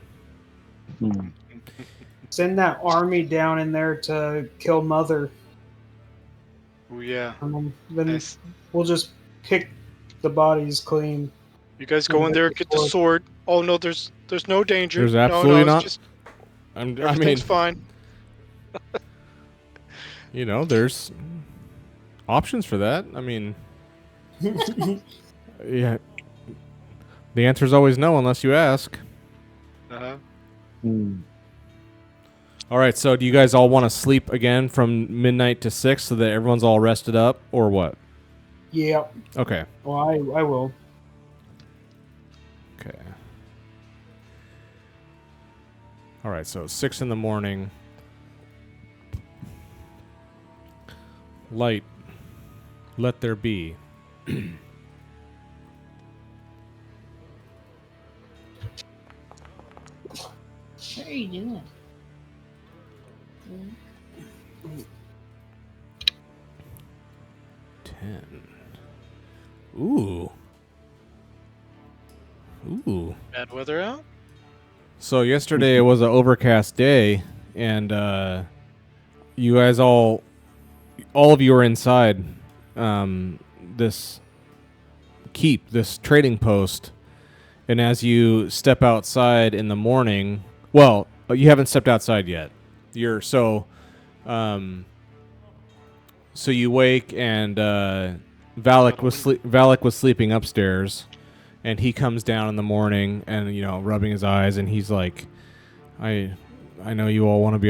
Send that army down in there to kill Mother. Oh yeah. Then Nice. we'll just pick the bodies clean. You guys go in there, get the sword. Oh no, there's no danger. There's absolutely no, not. It's just, I mean, everything's fine. there's options for that. I mean, yeah. The answer is always no unless you ask. Uh-huh. All right, so do you guys all want to sleep again from midnight to 6 so that everyone's all rested up, or what? Yeah. Okay. Well, I will. Okay. All right, so 6 in the morning. Light. Let there be. What are you doing? 10. Ooh. Bad weather out? So yesterday it was an overcast day, and you guys all of you are inside this keep, this trading post, and as you step outside in the morning, well, you haven't stepped outside yet. You're so you wake, and Valak was sleeping upstairs. And he comes down in the morning and, rubbing his eyes, and he's like, I know you all want to be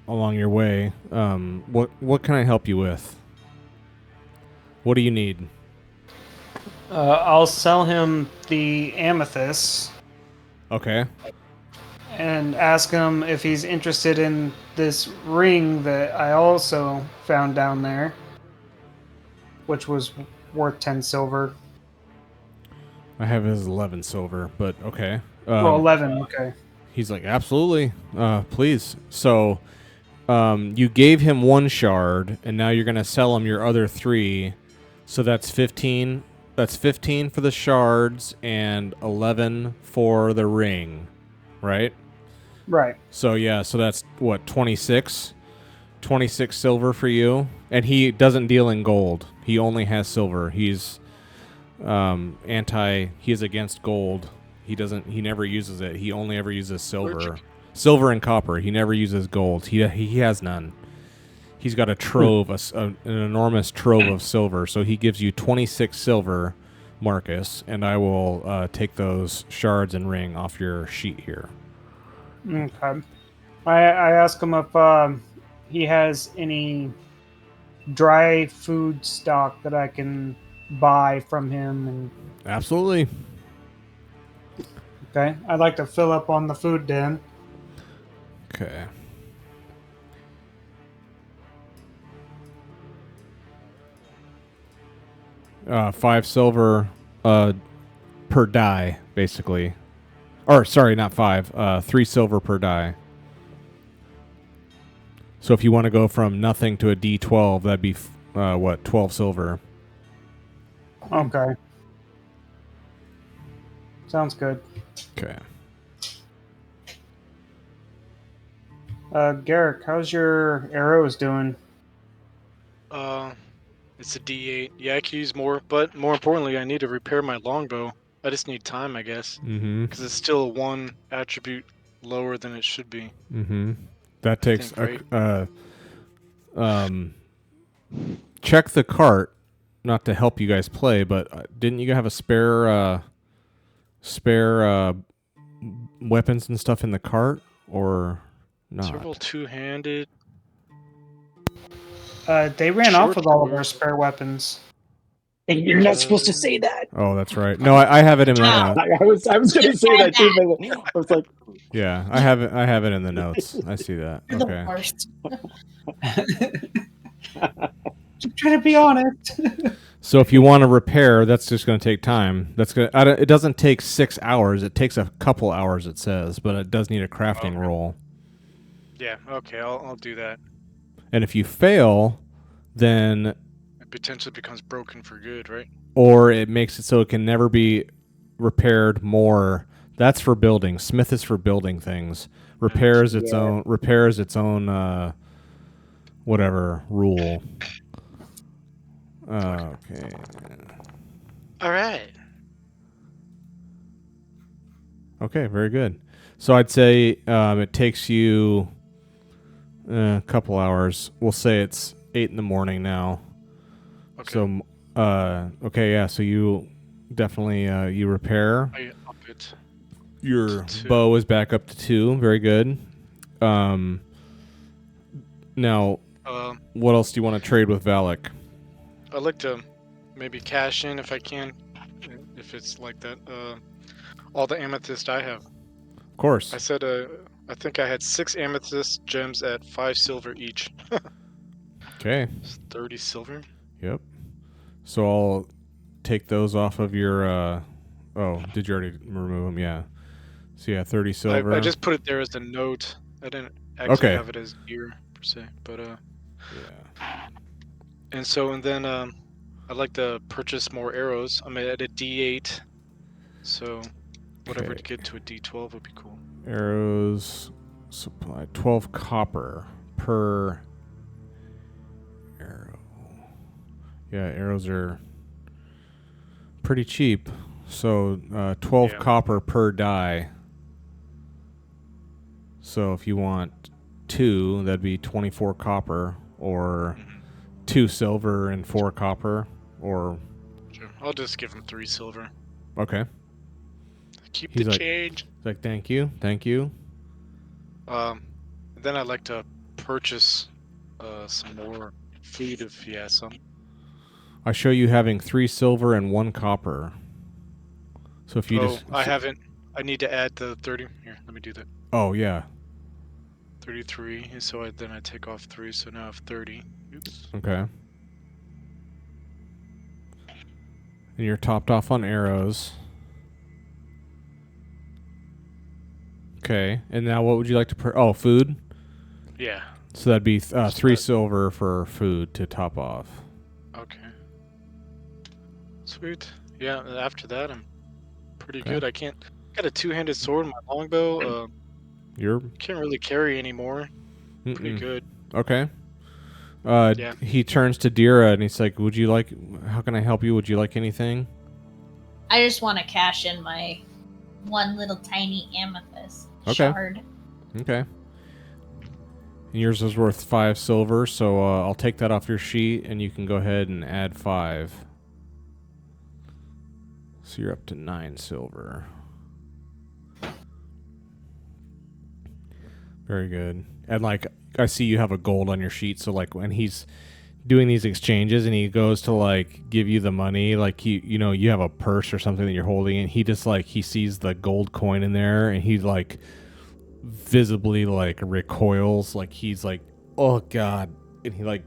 along your way. What can I help you with? What do you need? I'll sell him the amethyst Okay. and ask him if he's interested in this ring that I also found down there, which was worth 10 silver. I have his 11 silver, but okay. 11, okay. He's like, absolutely, please. So you gave him 1 shard, and now you're going to sell him your other 3. So that's 15. That's 15 for the shards and 11 for the ring, right? Right. So yeah, so that's what, 26? 26 silver for you. And he doesn't deal in gold. He only has silver. He's he's against gold. He never uses it. He only ever uses silver. Silver and copper. He never uses gold. He has none. He's got a trove, an enormous trove of silver. So he gives you 26 silver, Marcus, and I will take those shards and ring off your sheet here. Okay. I ask him if he has any dry food stock that I can buy from him. And Absolutely. okay, I'd like to fill up on the food den. Okay. $5 silver per die, basically. Or sorry, not 5. 3 silver per die. So if you want to go from nothing to a D12, that'd be 12 silver. Okay. Sounds good. Okay. Garrick, how's your arrows doing? It's a D8. Yeah, I could use more, but more importantly, I need to repair my longbow. I just need time, I guess, Mm-hmm. because it's still 1 attribute lower than it should be. Mm-hmm. That takes think, right? check the cart. Not to help you guys play, but didn't you have a spare weapons and stuff in the cart, or not? Several two-handed. They ran off with all of our Short spare weapons. Hey, you're not supposed to say that. Oh, that's right. No, I have it in my notes. I was going to say that too, but I was like, Yeah, I have it in the notes. I see that. You're the Okay. worst. Just trying to be honest. So if you want to repair, that's just going to take time. It doesn't take 6 hours. It takes a couple hours, it says, but it does need a crafting Okay. roll. Yeah, okay, I'll do that. And if you fail, then It potentially becomes broken for good, right? or it makes it so it can never be repaired more. That's for building. Smith is for building things. Repairs its own whatever rule. Okay. All right. Okay, very good. So I'd say it takes you a couple hours. We'll say it's 8 in the morning now. Okay. So, okay, yeah. So you definitely you repair. I up it. Your to 2. bow is back up to 2. Very good. Now, what else do you want to trade with Valak? I'd like to maybe cash in if I can, if it's like that. All the amethyst I have. Of course. I said I think I had 6 amethyst gems at 5 silver each. Okay. It's 30 silver. Yep. So I'll take those off of your. Oh, did you already remove them? Yeah. So yeah, 30 silver. I just put it there as a note. I didn't actually have it as gear per se, but Yeah. and then I'd like to purchase more arrows. I'm at a D8, so whatever Okay. to get to a D12 would be cool. Arrows supply 12 copper per arrow. Yeah, arrows are pretty cheap. So 12 Yeah. copper per die. So if you want 2, that'd be 24 copper, or 2 silver and 4 copper, or Sure. I'll just give him 3 silver. okay. Keep He's the like- change. It's like thank you. Then I'd like to purchase some more food if he has some. I show you having 3 silver and 1 copper. So if you just I haven't. I need to add the 30. Here, let me do that. Oh yeah. 33. And so then I take off 3, so now I have 30. Oops. Okay. And you're topped off on arrows. Okay. And now what would you like to oh, food? Yeah. So that'd be 3 silver for food to top off. Okay. Sweet. Yeah. After that, I'm pretty Okay. good. I got a 2-handed sword, my longbow. You're Can't really carry anymore. Pretty mm-mm. good. Okay. Yeah. He turns to Dira and he's like, how can I help you? Would you like anything? I just want to cash in my one little tiny amethyst Okay. shard. Okay. And yours is worth 5 silver, so I'll take that off your sheet and you can go ahead and add 5. So you're up to 9 silver. Very good. And like I see you have a gold on your sheet, so like when he's doing these exchanges and he goes to like give you the money, like you have a purse or something that you're holding, and he just like he sees the gold coin in there and he like visibly like recoils, like he's like, oh god, and he like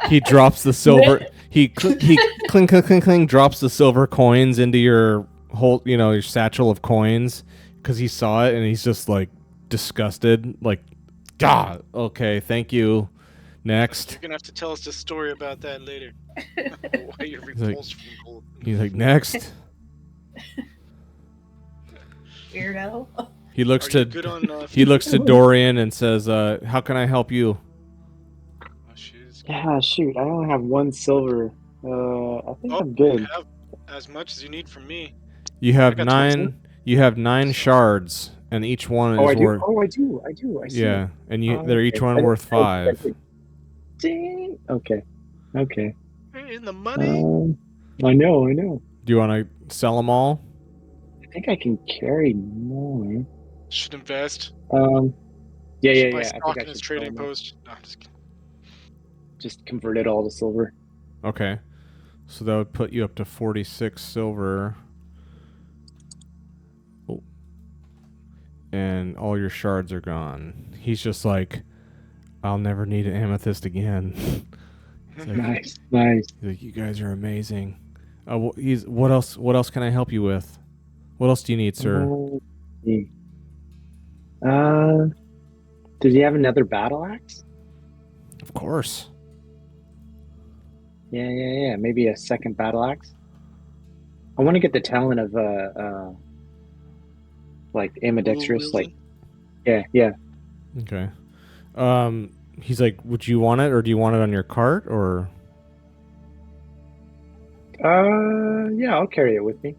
he drops the silver, he clink clink clink drops the silver coins into your whole your satchel of coins, because he saw it and he's just like disgusted, like, God, okay, thank you. Next. You're gonna have to tell us the story about that later. Why you're repulsed from gold. He's like, next. Weirdo. He looks Are you to good on, he looks to Dorian and says, how can I help you? Oh, shoot. yeah, shoot, I only have 1 silver. I think Oh, I'm good. You have as much as you need from me. You have I got 9 you have 9 shards, and each one Oh, is I do. worth. Oh, I do. I see. Yeah, and they're each Okay. one worth 5. Dang. Okay. Okay. In the money. I know. Do you want to sell them all? I think I can carry more. Should invest. Yeah. Buy I think stock I in his should trading sell them. post. No, I'm just kidding. Just convert it all to silver. Okay, so that would put you up to 46 silver. Oh. And all your shards are gone. He's just like, I'll never need an amethyst again. He's like, Nice. he's like, you guys are amazing. What else? What else can I help you with? What else do you need, sir? Does he have another battle axe? Of course. Yeah. Maybe a second battle axe. I want to get the talent of like ambidextrous. Like, yeah. Okay. He's like, would you want it, or do you want it on your cart, or? Yeah, I'll carry it with me.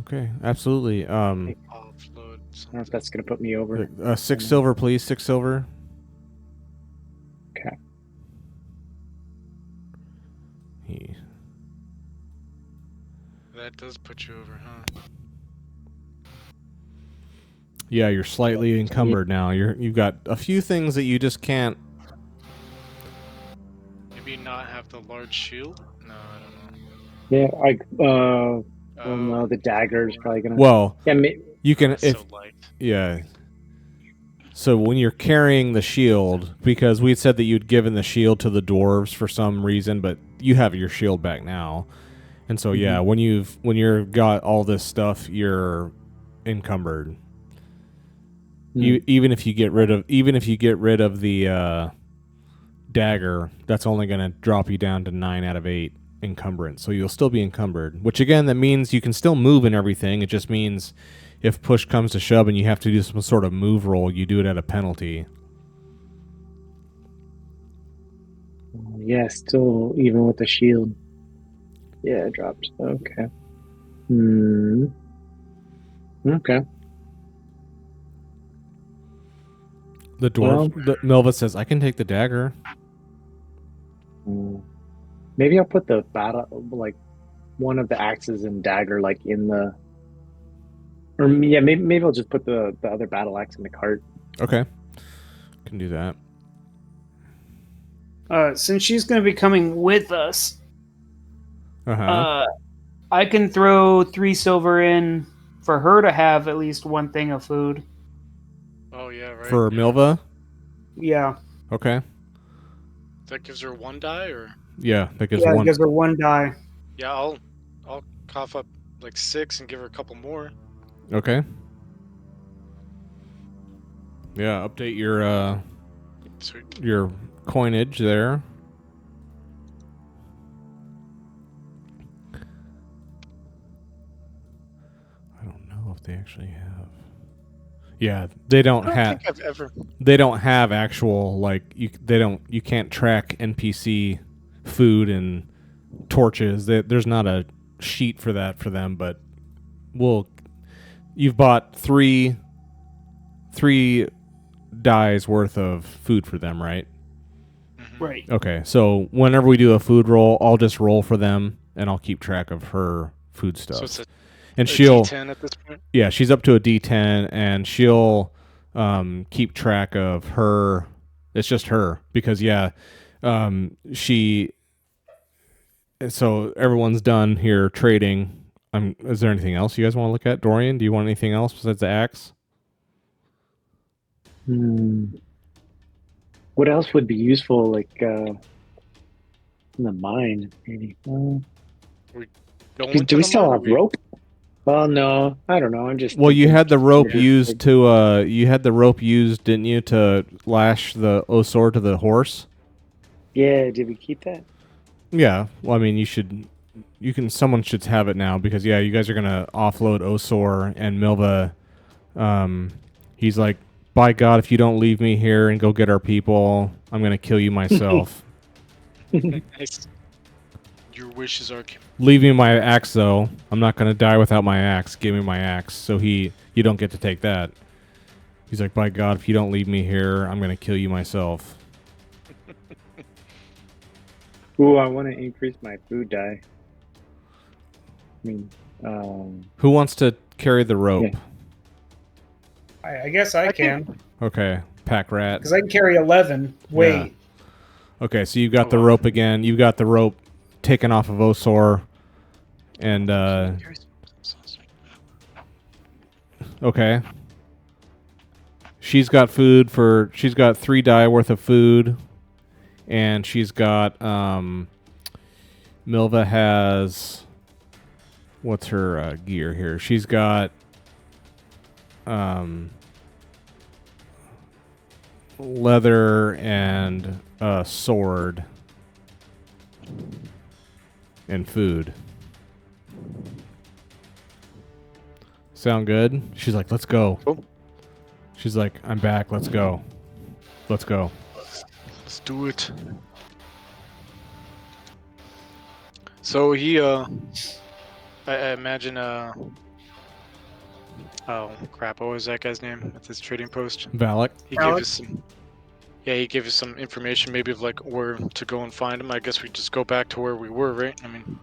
Okay, absolutely. Offload I don't know something. if that's gonna put me over. 6 silver, please. 6 silver. Okay. That does put you over, huh? Yeah, you're slightly encumbered now. You've got a few things that you just can't. Maybe not have the large shield? No, I don't know. Yeah, well, no, the dagger is probably gonna. Well, Yeah, you can That's if so light. yeah. So when you're carrying the shield, because we had said that you'd given the shield to the dwarves for some reason, but you have your shield back now, and so yeah, when you've got all this stuff, you're encumbered. Even if you get rid of the dagger, that's only going to drop you down to 9 out of 8 encumbrance. So you'll still be encumbered, which again, that means you can still move and everything. It just means if push comes to shove and you have to do some sort of move roll, you do it at a penalty. Yeah, still even with the shield. Yeah, it drops. Okay. Okay. The dwarf, Milva says, I can take the dagger. Maybe I'll put the battle, like one of the axes and dagger, like in the. Or yeah, maybe I'll just put the other battle axe in the cart. Okay, can do that. Since she's going to be coming with us, Uh-huh. I can throw 3 silver in for her to have at least one thing of food. Oh, yeah, right. For yeah. Milva? Yeah. Okay. That gives her 1 die, or? Yeah, that gives Yeah, one. it gives her 1 die. Yeah, I'll cough up like 6 and give her a couple more. Okay. Yeah, update Sweet. your coinage there. I don't know if they actually have. Yeah, they don't I have. don't think I've ever. They don't have actual you can't track NPC food and torches. There's not a sheet for that for them, but you've bought three dies worth of food for them, right? Right. Okay, so whenever we do a food roll, I'll just roll for them and I'll keep track of her food stuff. So it's and a she'll D10 at this point? Yeah, she's up to a D10 and she'll keep track of her. It's just her because so everyone's done here trading. Is there anything else you guys want to look at? Dorian, do you want anything else besides the axe? What else would be useful, like in the mine? Maybe. Do we still have rope? Well, no, I don't know. I'm just. Well, you had the rope Yeah. used to. You had the rope used, didn't you, to lash the Osor to the horse? Yeah. Did we keep that? Yeah. Well, I mean, you should. Someone should have it now because you guys are gonna offload Osor and Milva. He's like, by God, if you don't leave me here and go get our people, I'm gonna kill you myself. Nice. Your wishes are. Leave me my axe, though. I'm not gonna die without my axe. Give me my axe. So you don't get to take that. He's like, by God, if you don't leave me here, I'm gonna kill you myself. Ooh, I want to increase my food die. I mean, Who wants to carry the rope? Yeah. I guess I can, Okay, pack rat. because I can carry 11. Wait. Okay, so you've got the rope again. You've got the rope taken off of Osor. And, okay. She's got she's got 3 die worth of food. And she's got, Milva has, what's her gear here? She's got, leather and a sword and food. Sound good? She's like, let's go. Cool. She's like, I'm back. Let's go. Let's go. Let's do it. So he, I imagine, oh crap, what was that guy's name at this trading post? Valak. He gave us some, he gave us some information maybe of like where to go and find him. I guess we just go back to where we were, right? I mean,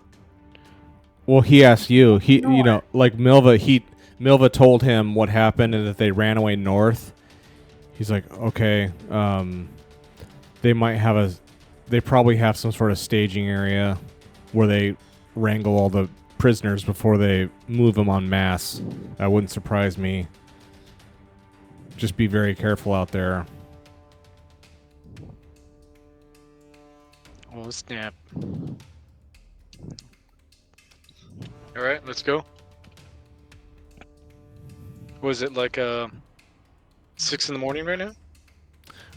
well, he asked you. You know, like Milva told him what happened and that they ran away north. He's like, okay, they probably have some sort of staging area where they wrangle all the prisoners before they move them en masse. That wouldn't surprise me. Just be very careful out there. oh snap. All right, let's go. Was it like 6 in the morning right now?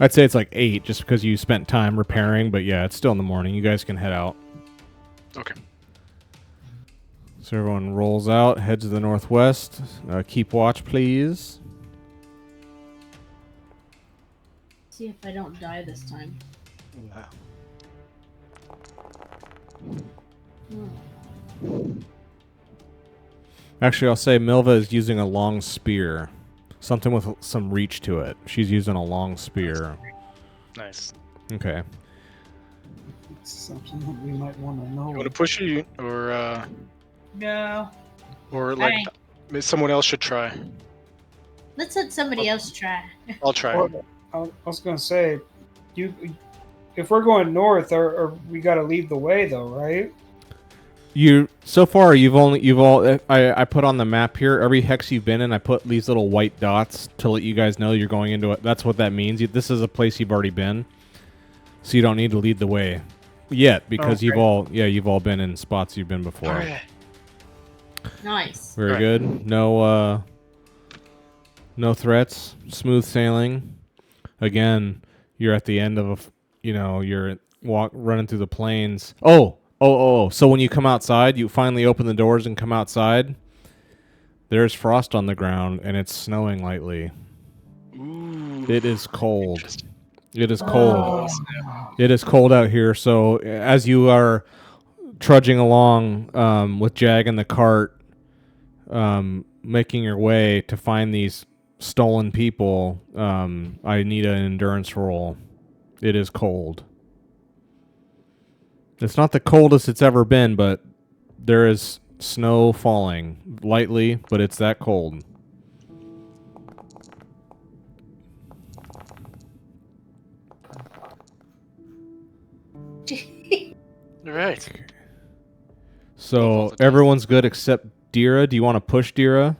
I'd say it's like 8 just because you spent time repairing, but yeah, it's still in the morning. You guys can head out. Okay. So everyone rolls out, head to the northwest. Keep watch, please. See if I don't die this time. Actually, I'll say Milva is using a long spear. Something with some reach to it. She's using a long spear. Nice. Okay. It's something that we might want to know. You want to push it, or No. like maybe someone else should try? Let's let somebody else try. I'll try. Well, I was going to say, if we're going north, or we got to leave the way though, right? So far I put on the map here every hex you've been in. I put these little white dots to let you guys know you're going into it. That's what that means. This is a place you've already been, so you don't need to lead the way yet because you've all been in spots you've been before. Alright. Nice. Very good. No threats. Smooth sailing. Again, you're at the end of you're running through the plains. Oh. So when you come outside, you finally open the doors and come outside. There's frost on the ground and it's snowing lightly. Ooh. It is cold. Interesting. It is cold. It is cold out here. So as you are trudging along with Jag in the cart, making your way to find these stolen people, I need an endurance roll. It is cold. It's not the coldest it's ever been, but there is snow falling lightly, but it's that cold. All right. So everyone's good except Dira. Do you want to push Dira?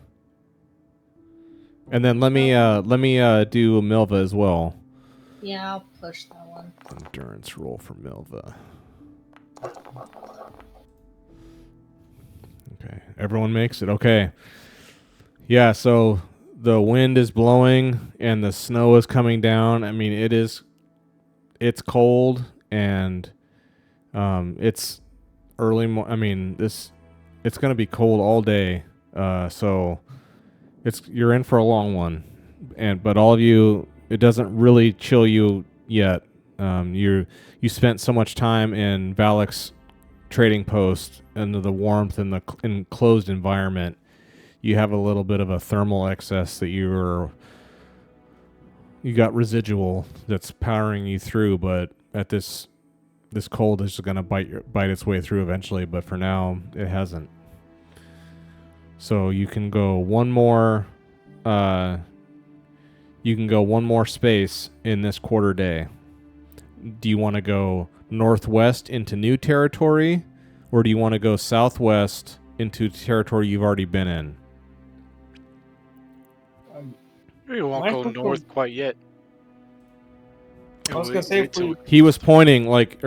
And then let me do Milva as well. Yeah, I'll push that one. Endurance roll for Milva. Okay, everyone makes it. Okay. Yeah, so the wind is blowing and the snow is coming down. I mean, it's cold and it's early. It's going to be cold all day. So you're in for a long one. But all of you, it doesn't really chill you yet. You spent so much time in Valak's trading post into the warmth and the enclosed environment, you have a little bit of a thermal excess that you got residual that's powering you through, but at this cold is going to bite its way through eventually, but for now it hasn't. So you can go one more space in this quarter day. Do you want to go northwest into new territory, or do you want to go southwest into territory you've already been in? We won't go north quite yet. I was gonna say if we, He was pointing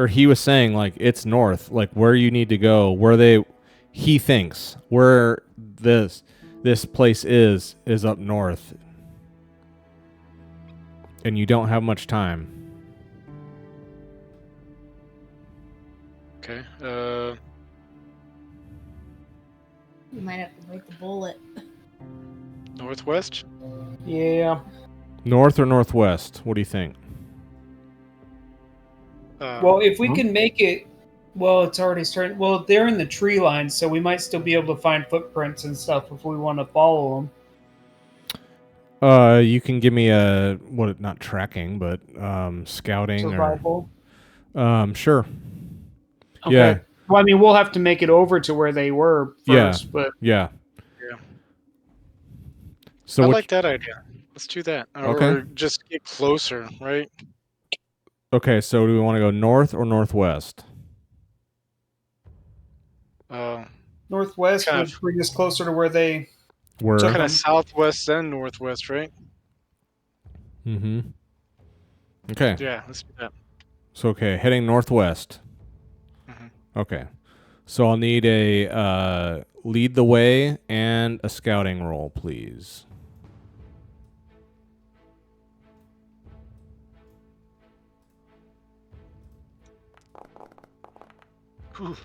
he was saying it's north, where you need to go, he thinks where this place is up north, and you don't have much time. Okay. You might have to bite the bullet. Northwest? yeah. North or northwest? What do you think? Well, if we can make it, well, it's already starting. Well, they're in the tree line, so we might still be able to find footprints and stuff if we want to follow them. You can give me not tracking, but scouting Survival. or sure. Okay. Yeah. Well, I mean, we'll have to make it over to where they were first, but Yeah. Yeah. So I like that idea. Let's do that. Okay. Or just get closer, right? Okay, so do we want to go north or northwest? Northwest kind would bring us closer to where they. Where? Kind of southwest and northwest, right? Mm-hmm. Okay. Yeah, let's do that. So heading northwest. Mhm. Okay. So I'll need a lead the way and a scouting roll, please. Whew.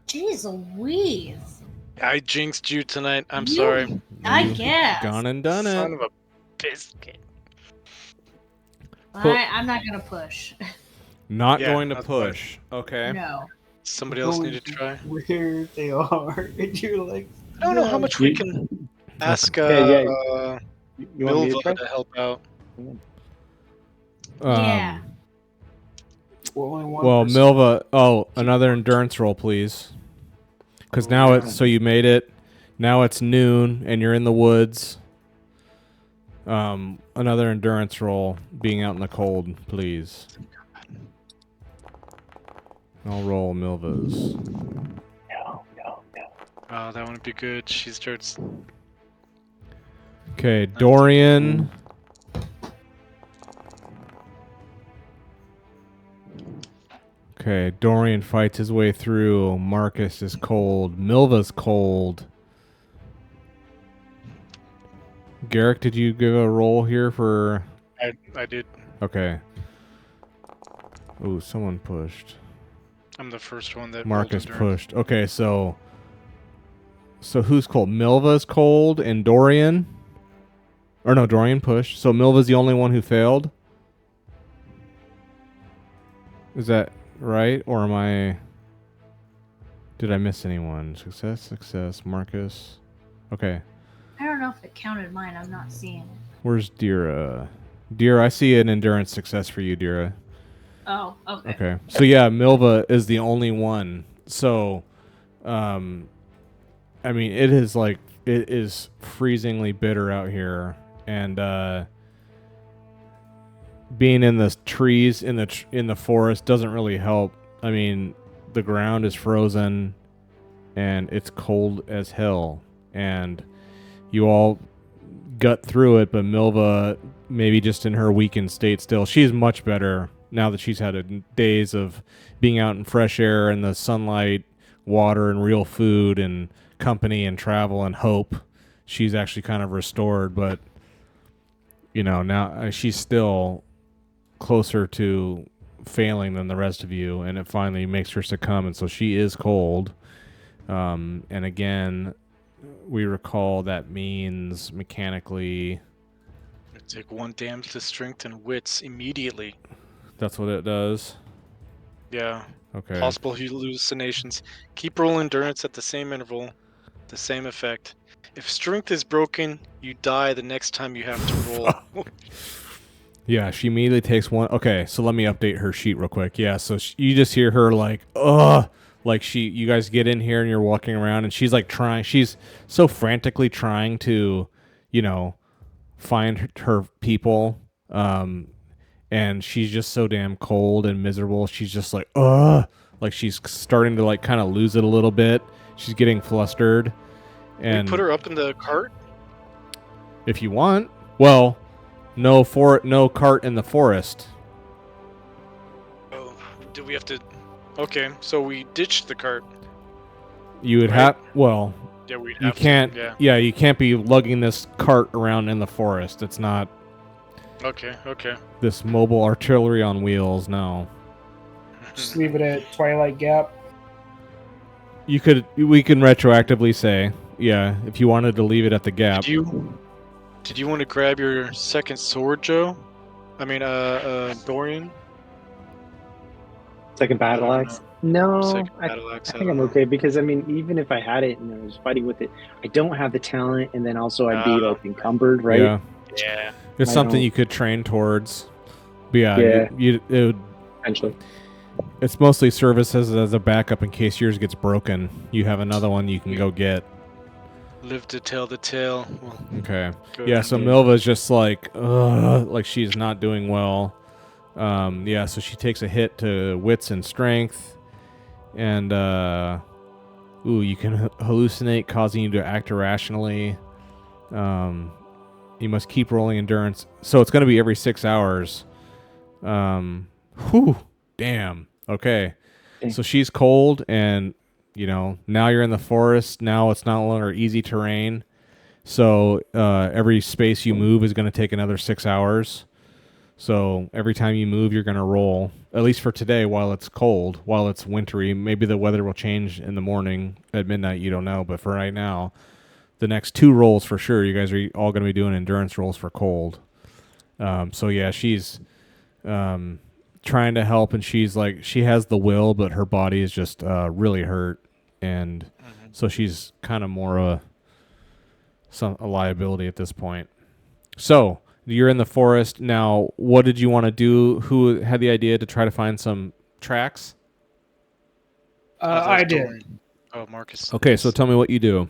Jeez Louise. I jinxed you tonight. I'm You- sorry. I You've guess. Gone and done Son it. of a biscuit. I'm not gonna push. Not Yeah, going to that's push. Okay. No. Somebody else need to try. Where they are, and you're like, I don't know how much we can ask You want me to Milva try? to help out. Yeah. only one. Well, person. Milva. Oh, another endurance roll, please. Because now so you made it. Now it's noon, and you're in the woods. Another endurance roll, being out in the cold, please. I'll roll Milva's. No. Oh, that would be good. She starts. Okay, Dorian. Okay, Dorian fights his way through. Marcus is cold. Milva's cold. Garrick, did you give a roll here for... I did. Okay. Ooh, someone pushed. I'm the first one that Marcus rolled endurance. pushed. Okay, so who's cold? Milva's cold and Dorian? Or no, Dorian pushed. So Milva's the only one who failed? Is that right? Or am I... Did I miss anyone? Success, Marcus. Okay. I don't know if it counted mine. I'm not seeing it. Where's Dira? Dira, I see an endurance success for you, Dira. Oh, okay. Okay. So yeah, Milva is the only one. So, I mean, it is freezingly bitter out here, and being in the trees in the forest doesn't really help. I mean, the ground is frozen, and it's cold as hell, and you all gut through it. But Milva, maybe just in her weakened state still, she's much better now that she's had days of being out in fresh air and the sunlight, water, and real food and company and travel and hope. She's actually kind of restored, but now she's still closer to failing than the rest of you, and it finally makes her succumb, and so she is cold. And again, we recall that means mechanically. Take 1 damage to strength and wits immediately. That's what it does. Yeah. Okay. Possible hallucinations. Keep rolling endurance at the same interval. The same effect. If strength is broken, you die the next time you have to roll. Yeah, she immediately takes 1. Okay, so let me update her sheet real quick. Yeah, so you just hear her like, ugh. Like you guys get in here and you're walking around and she's like she's so frantically trying to, find her people. And she's just so damn cold and miserable. She's just like, ugh. Like she's starting to like kind of lose it a little bit. She's getting flustered. Can And we put her up in the cart? if you want, well, no cart in the forest. Oh, do we have to? Okay, so we ditched the cart. You would Right. have, well, Yeah, we'd you have can't, to. Yeah. you can't be lugging this cart around in the forest. It's not Okay. this mobile artillery on wheels. No. Just leave it at Twilight Gap. We can retroactively say, yeah, if you wanted to leave it at the gap. Did you want to grab your second sword, Joe? I mean, Dorian. Second battle I don't axe? No, Second I battle axe. think I'm okay because I mean, even if I had it and I was fighting with it, I don't have the talent, and then also I'd be like encumbered, right? Yeah. Yeah. It's I something don't- you could train towards. But yeah, Yeah. it would, Potentially. it's mostly services as a backup in case yours gets broken. You have another one you can go get. Live to tell the tale. Well, Okay. go Yeah, ahead. so Milva's just like, ugh, like she's not doing well. Yeah, so she takes a hit to wits and strength. And, you can hallucinate, causing you to act irrationally. You must keep rolling endurance. So it's going to be every 6 hours. Whew, damn. Okay. Dang. So she's cold, and, now you're in the forest. Now it's no longer easy terrain. So every space you move is going to take another 6 hours. So every time you move, you're going to roll, at least for today, while it's cold, while it's wintry. Maybe the weather will change in the morning at midnight. You don't know. But for right now, the next 2 rolls for sure, you guys are all going to be doing endurance rolls for cold. So yeah, she's trying to help, and she's like, she has the will, but her body is just really hurt. And so she's kind of more a liability at this point. So you're in the forest now. What did you want to do? Who had the idea to try to find some tracks? I did. Dorian. Oh, Marcus. Okay, so tell me what you do.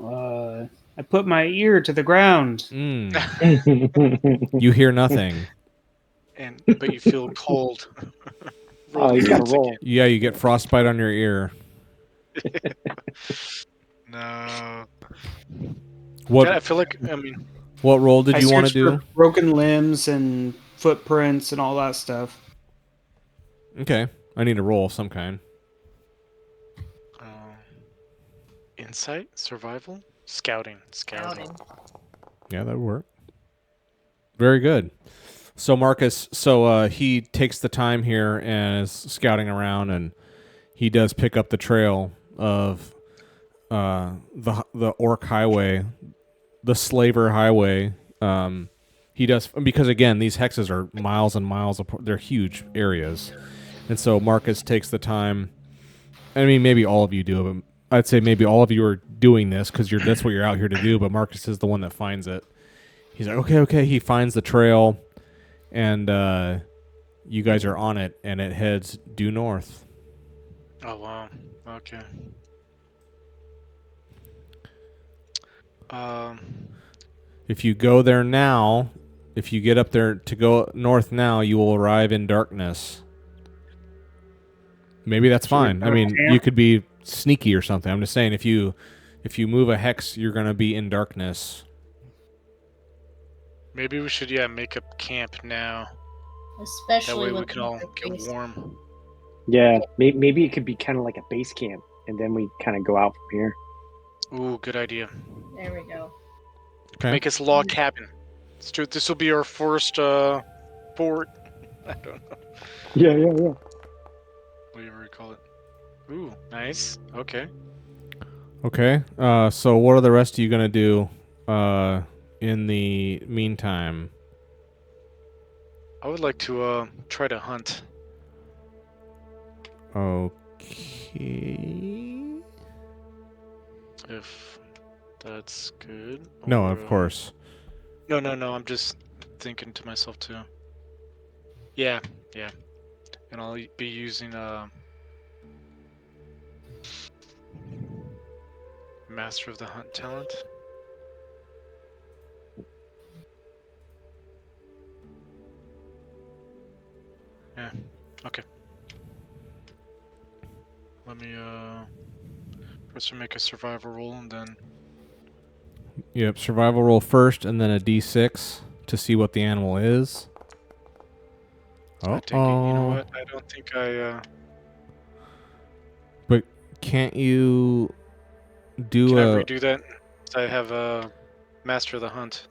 I put my ear to the ground. You hear nothing. But you feel cold. Oh, you gotta Rolls roll. again. Yeah, you get frostbite on your ear. No. What Yeah, I feel like, I mean, what role did I you want to searched do? for broken limbs and footprints and all that stuff. Okay, I need a roll of some kind. insight, survival, scouting. Yeah, that would work. Very good. So Marcus, he takes the time here and is scouting around, and he does pick up the trail of the Orc Highway, the Slaver Highway. He does, because again, these hexes are miles and miles apart. They're huge areas, and so Marcus takes the time. I mean, maybe all of you do, but I'd say maybe all of you are doing this because that's what you're out here to do. But Marcus is the one that finds it. He's like, okay. He finds the trail, and you guys are on it, and it heads due north. Oh wow. Okay. If you go there now, if you get up there to go north now, you will arrive in darkness. Maybe that's fine. I mean, you could be sneaky or something. I'm just saying, if you move a hex, you're gonna be in darkness. Maybe we should make up camp now. That Especially way we with can all the get base. warm. Yeah, maybe it could be kind of like a base camp, and then we kind of go out from here. Ooh, good idea. There we go. Okay. Make us a log cabin. Let's do it. This will be our first fort. I don't know. Yeah. Whatever you call it. Ooh, nice. Okay. Okay. So what are the rest of you gonna do in the meantime? I would like to try to hunt. Okay. If that's good. No, Or, of course. No. I'm just thinking to myself too. Yeah. And I'll be using Master of the Hunt talent. Yeah. Okay. Let me first make a survival roll and then. Yep. Survival roll first, and then a d6 to see what the animal is. I think you know what? I don't think I. But can't you do Can I a? redo that? I have a Master of the Hunt.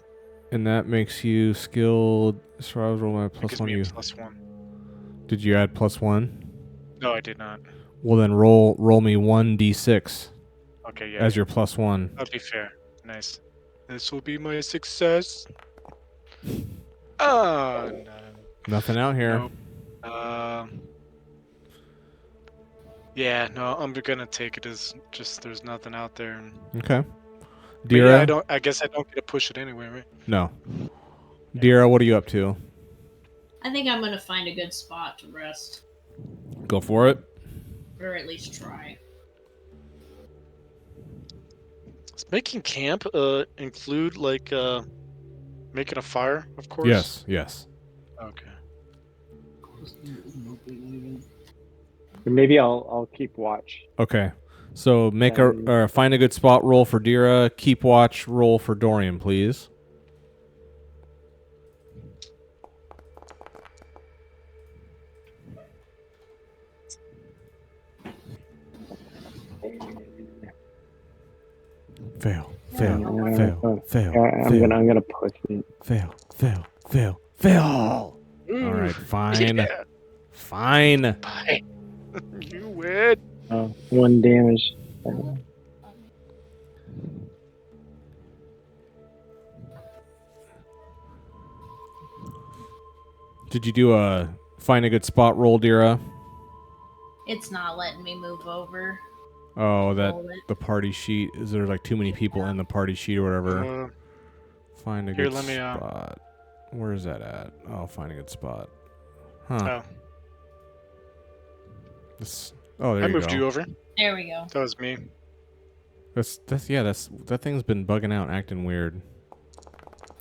And that makes you skilled. Survival roll my It plus gives one. me a You +1. did you add +1? No, I did not. Well, then roll me 1d6 Okay, yeah. as your +1. That'll be fair. Nice. This will be my success. No. Nothing out here. Nope. Yeah, no, I'm gonna take it as just there's nothing out there. Okay. But yeah, Dira? I guess I don't get to push it anyway, right? No. Dira, what are you up to? I think I'm gonna find a good spot to rest, Go for it. or at least try. Does making camp include like making a fire, of course? Yes. Okay. Maybe I'll keep watch. Okay. So find a good spot roll for Dira. Keep watch roll for Dorian, please. Fail. I'm gonna push it. Fail. All right, fine. Yeah. Fine. Bye. You win. 1 damage. Did you do a find a good spot roll, Dira? It's not letting me move over. Oh, that Roll it. the party sheet. Is there like too many people in the party sheet or whatever? Find a Here, good let me, spot. Where is that at? Oh, find a good spot. Huh. Oh, Oh, there I you moved go. you over. There we go. That was me. That thing's been bugging out, acting weird.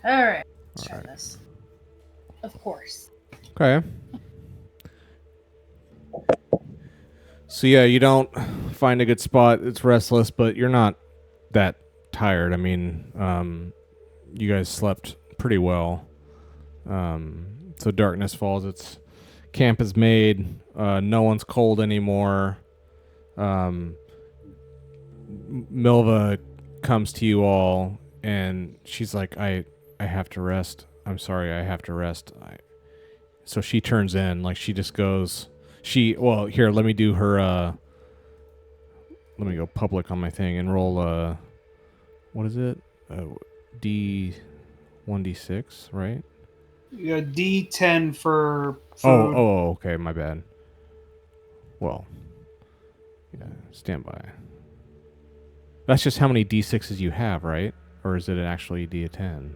All right, let's try Alright. this. Of course. Okay. So yeah, you don't find a good spot. It's restless, but you're not that tired. I mean, you guys slept pretty well. So darkness falls. It's camp is made. No one's cold anymore. Milva comes to you all, and she's like, "I have to rest. I'm sorry, I have to rest." So she turns in, like she just goes. Well, here, let me do her. Let me go public on my thing and roll. What is it? D1d6, right? Yeah, D10 for food. Oh, okay, my bad. Well, yeah, stand by. That's just how many d6s you have, right? Or is it actually d10?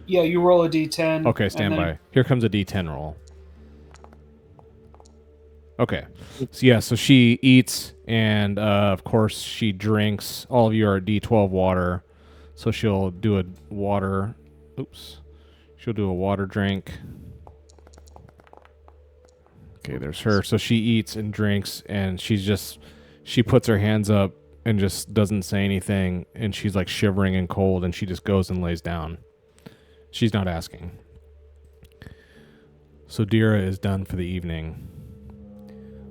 Yeah, you roll a D10. Okay, stand and then- by. Here comes a d10 roll. Okay. So yeah, so she eats, and of course she drinks. All of you are at D12 water, so she'll do a water. Oops. She'll do a water drink. Okay, there's her. So she eats and drinks, and she puts her hands up and just doesn't say anything, and she's like shivering and cold, and she just goes and lays down. She's not asking. So Dira is done for the evening.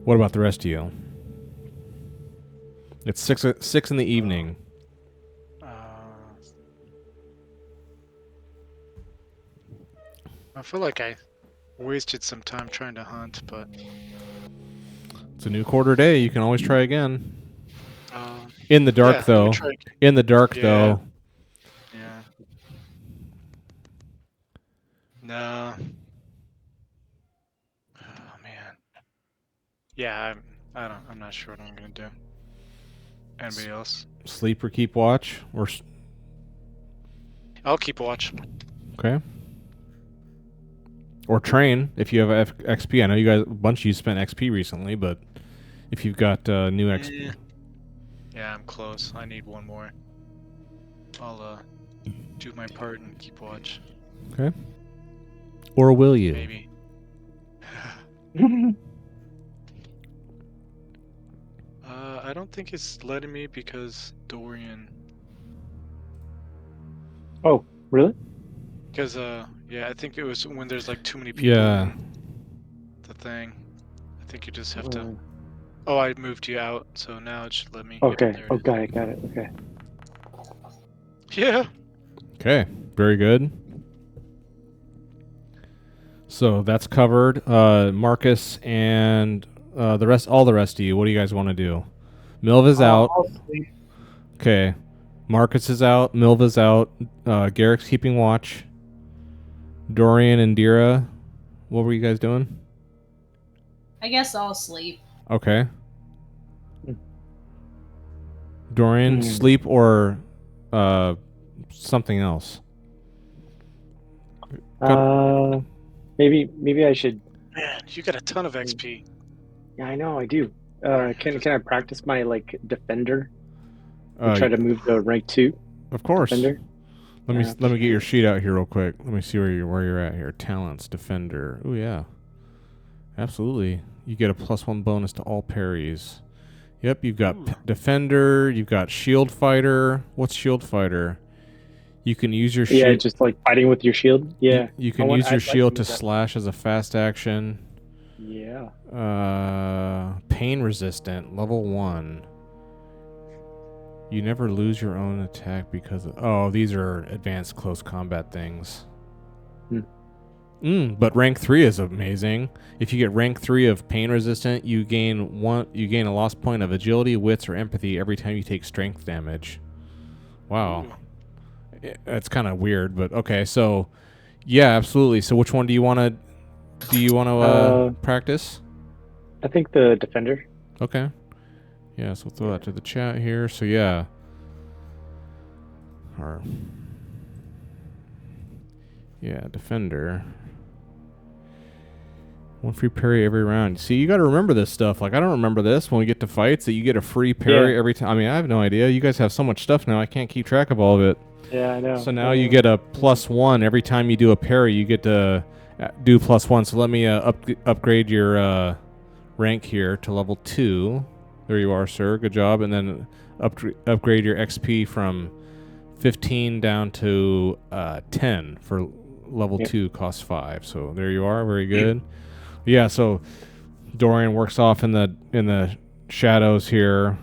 What about the rest of you? It's six in the evening. I feel like I wasted some time trying to hunt, but It's a new quarter day. You can always try again. In the dark, Yeah, let me though. try. In the dark, Yeah. though. Yeah. No. Oh man. Yeah, I'm not sure what I'm gonna do. Anybody else? Sleep or keep watch? I'll keep watch. Okay. Or train if you have XP. I know you guys, a bunch of you spent XP recently, but if you've got new XP. Yeah, I'm close. I need one more. I'll do my part and keep watch. Okay. Or will you? Maybe. I don't think it's letting me because Dorian. Oh, really? Because yeah, I think it was when there's like too many people Yeah. in the thing. I think you just have to. Oh, I moved you out, so now it should let me. Yep, Okay. there it Oh, is. got it. Okay. Yeah. Okay. Very good. So that's covered. Marcus and all the rest of you. What do you guys want to do? Milva's out. I'll sleep. Okay. Marcus is out. Milva's out. Garrick's keeping watch. Dorian and Dira, what were you guys doing? I guess I'll sleep. Okay. Dorian, sleep or something else? Maybe I should. Man, you got a ton of XP. Yeah, I know I do. Can I practice my defender? And try to move to rank 2. Of course. Defender. Let me get your sheet out here real quick. Let me see where you're at here. Talents, defender. Oh yeah. Absolutely. You get a +1 bonus to all parries. Yep, you've got defender, you've got shield fighter. What's shield fighter? You can use your shield. Yeah, just like fighting with your shield. Yeah. You can use your shield to slash as a fast action. Yeah. Pain resistant, level 1. You never lose your own attack because of... Oh, these are advanced close combat things. But rank 3 is amazing. If you get rank 3 of pain resistant, you gain a loss point of agility, wits, or empathy every time you take strength damage. Wow. That's kind of weird, but okay. So, yeah, absolutely. So, which one do you want to practice? I think the defender. Okay. Yeah, so we'll throw that to the chat here. So, yeah. Defender. 1 free parry every round. See, you got to remember this stuff. Like, I don't remember this when we get to fights, that you get a free parry every time. I mean, I have no idea. You guys have so much stuff now, I can't keep track of all of it. Yeah, I know. So now you get a +1 every time you do a parry. You get to do +1. So let me upgrade your rank here to level 2. There you are, sir. Good job. And then upgrade your XP from 15 down to 10 for level 2 costs 5. So there you are. Very good. Yeah. So Dorian works off in the shadows here.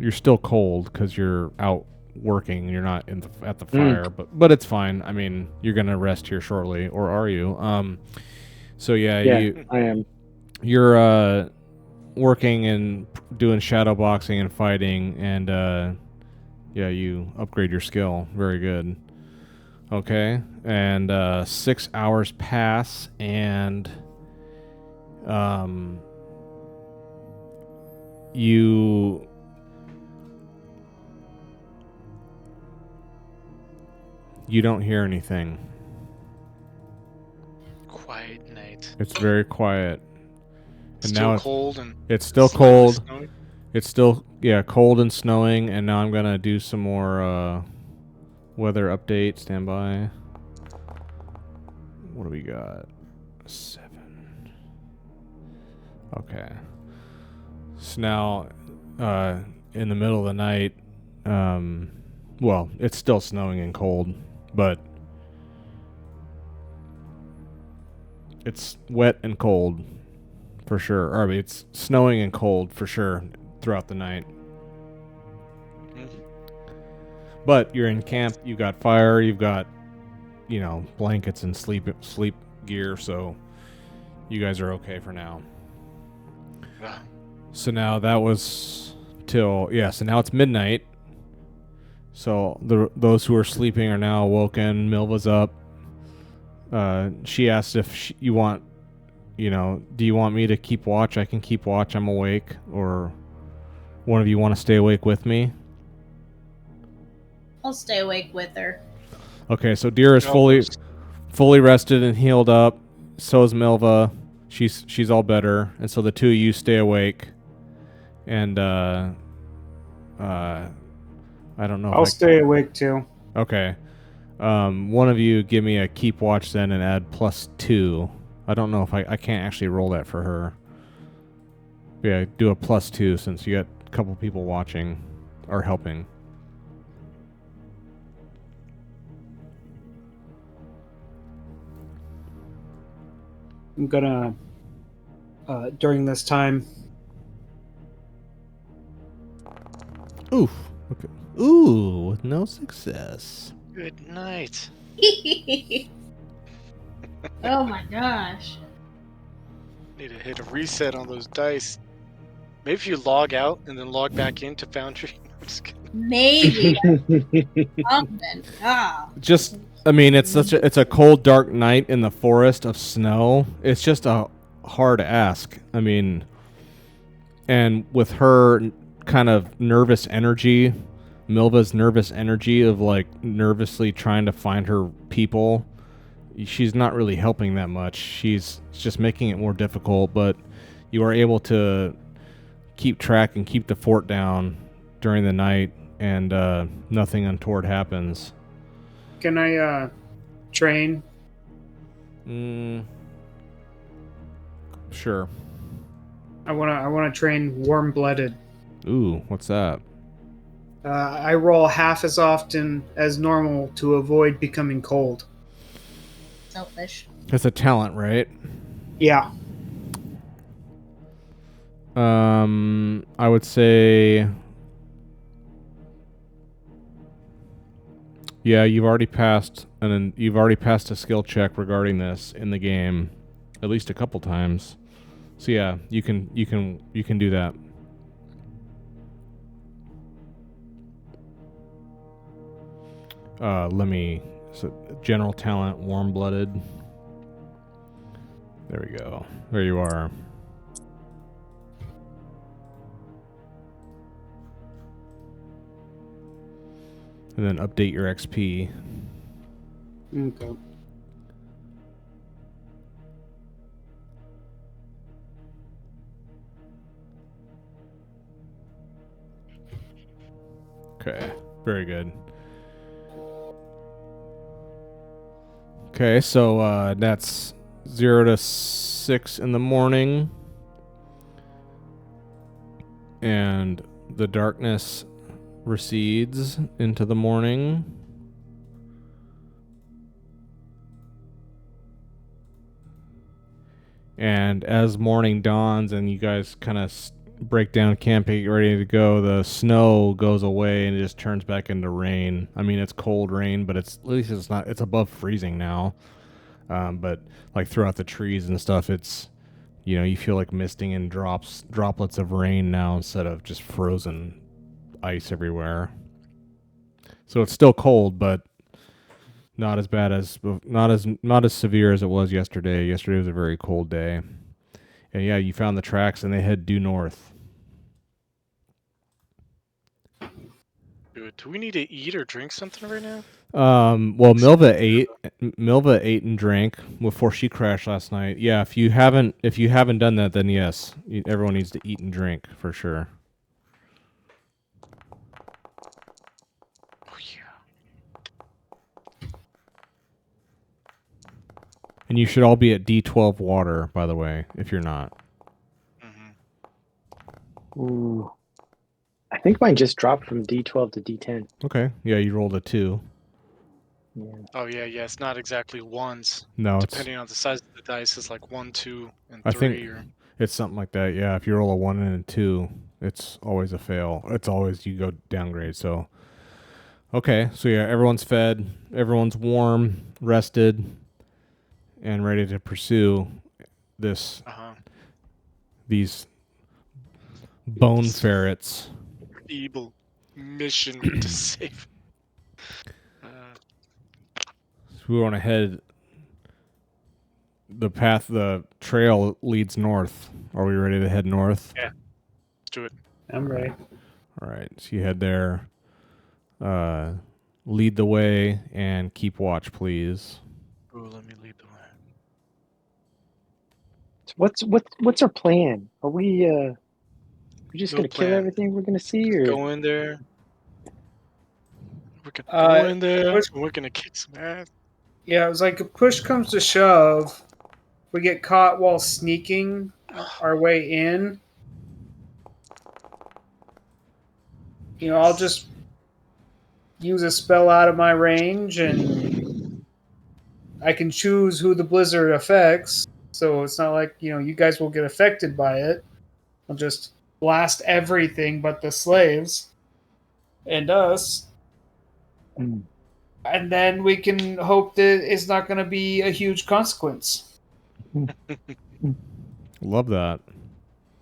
You're still cold because you're out working. You're not at the fire, but it's fine. I mean, you're gonna rest here shortly, or are you? So yeah, I am. You're working and doing shadow boxing and fighting, and you upgrade your skill. Very good. Okay, and 6 hours pass, and you don't hear anything. Quiet night. It's very quiet. And Still now cold and it's still slightly cold. snowing? It's still cold and snowing, and now I'm gonna do some more weather update. Stand by. What do we got? 7. Okay. So now, in the middle of the night, well, it's still snowing and cold, but it's wet and cold for sure. Or I mean, it's snowing and cold for sure throughout the night. But you're in camp. You've got fire. You've got, blankets and sleep gear. So you guys are okay for now. Ugh. So now that was till so now it's midnight. So those who are sleeping are now awoken. Milva's up. She asked if you want, do you want me to keep watch? I can keep watch. I'm awake. Or one of you want to stay awake with me? I'll stay awake with her. Okay, so Deer is Almost. fully rested and healed up. So is Milva. She's all better, and so the two of you stay awake. And I don't know. I'll stay awake too. Okay. One of you give me a keep watch then and add +2. I don't know if I can't actually roll that for her. Yeah, do a +2 since you got a couple people watching or helping. I'm gonna during this time. Oof. Okay. Ooh, with no success. Good night. Oh my gosh. Need to hit a reset on those dice. Maybe if you log out and then log back into Foundry. I'm just kidding. Maybe something. Ah. Just, I mean, it's a cold, dark night in the forest of snow. It's just a hard ask. I mean, and with her kind of nervous energy, Milva's nervous energy of like nervously trying to find her people, she's not really helping that much. She's just making it more difficult, but you are able to keep track and keep the fort down during the night, and nothing untoward happens. Can I train? Sure. I wanna train warm-blooded. Ooh, what's that? I roll half as often as normal to avoid becoming cold. Selfish. It's a talent, right? Yeah. I would say, yeah, you've already passed a skill check regarding this in the game, at least a couple times. So yeah, you can do that. General talent, warm-blooded. There we go. There you are. And then update your XP. Okay. Okay, very good. Okay, so that's 0 to 6 in the morning. And the darkness recedes into the morning. And as morning dawns and you guys kind of break down camp, get ready to go, the snow goes away and it just turns back into rain. I mean, it's cold rain, but at least it's above freezing now. But like throughout the trees and stuff, it's, you feel like misting and droplets of rain now instead of just frozen ice everywhere. So it's still cold, but not as bad as not as severe as it was yesterday. Yesterday was a very cold day. And yeah, you found the tracks and they head due north. Do we need to eat or drink something right now? Well, Milva ate and drank before she crashed last night. Yeah, if you haven't done that, then yes, everyone needs to eat and drink for sure. Oh yeah. And you should all be at D12 water, by the way, if you're not. Mm-hmm. Ooh. I think mine just dropped from D12 to D10. Okay. Yeah, you rolled a 2. Yeah. Oh yeah. It's not exactly ones. No, Depending on the size of the dice, it's like 1, 2, and 3. I think it's something like that. Yeah, if you roll a 1 and a 2, it's always a fail. It's always you go downgrade. So, okay. So yeah, everyone's fed, everyone's warm, rested, and ready to pursue these bone ferrets. Evil mission to save. So we want to head. The trail leads north. Are we ready to head north? Yeah. Let's do it. I'm ready. All right. So you head there. Lead the way and keep watch, please. Oh, let me lead the way. What's our plan? Are we just No gonna kill plan. everything we're gonna see, or Go in there. We're gonna go in there. push- We're gonna kick some ass. Yeah, it was like if push comes to shove, if we get caught while sneaking our way in, I'll just use a spell out of my range and I can choose who the blizzard affects. So it's not like, you guys will get affected by it. I'll just blast everything but the slaves and us. Mm. And then we can hope that it's not going to be a huge consequence. Love that.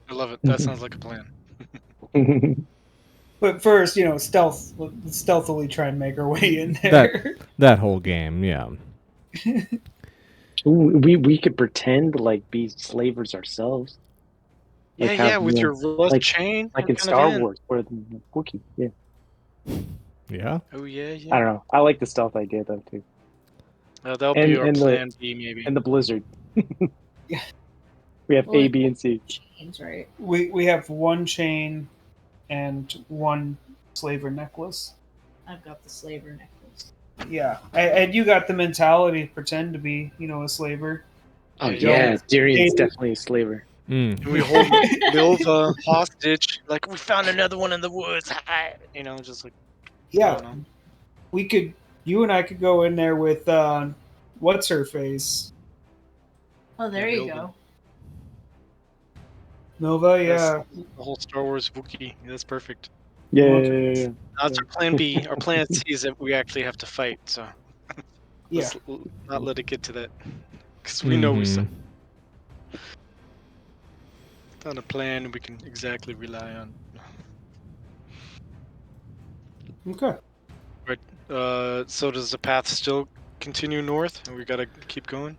I love it. That sounds like a plan. But first, stealthily try and make our way in there. That whole game, yeah. Ooh, we could pretend to like be slavers ourselves. Yeah, Like yeah, have, with you your know, rust like- chain. like we're in kind of Star in. Wars, or the Wookiee. Yeah, Yeah. Oh yeah, I yeah. don't know. I like the stealth idea though too, That'll be And- our and the- plan B, maybe. and the blizzard. Yeah. We have Well, A, B, and C. Chains, right? We have one chain and one slaver necklace. I've got the slaver necklace. Yeah, and you got the mentality to pretend to be, a slaver. Oh Yeah, yeah, Darian's Hey. definitely a slaver. Mm. And we hold Milva hostage. Like, we found another one in the woods. Just like, I Yeah, don't know. you and I could go in there with what's her face, Oh, there Yeah, you Milva. go. Nova. Yeah, That's the whole Star Wars Wookiee. That's perfect. Yeah. That's our plan B. Our plan C is that we actually have to fight. So yeah. let's not let it get to that, because we know we Mhm. suck. It's not a plan we can exactly rely on. Okay. So does the path still continue north, and we gotta keep going?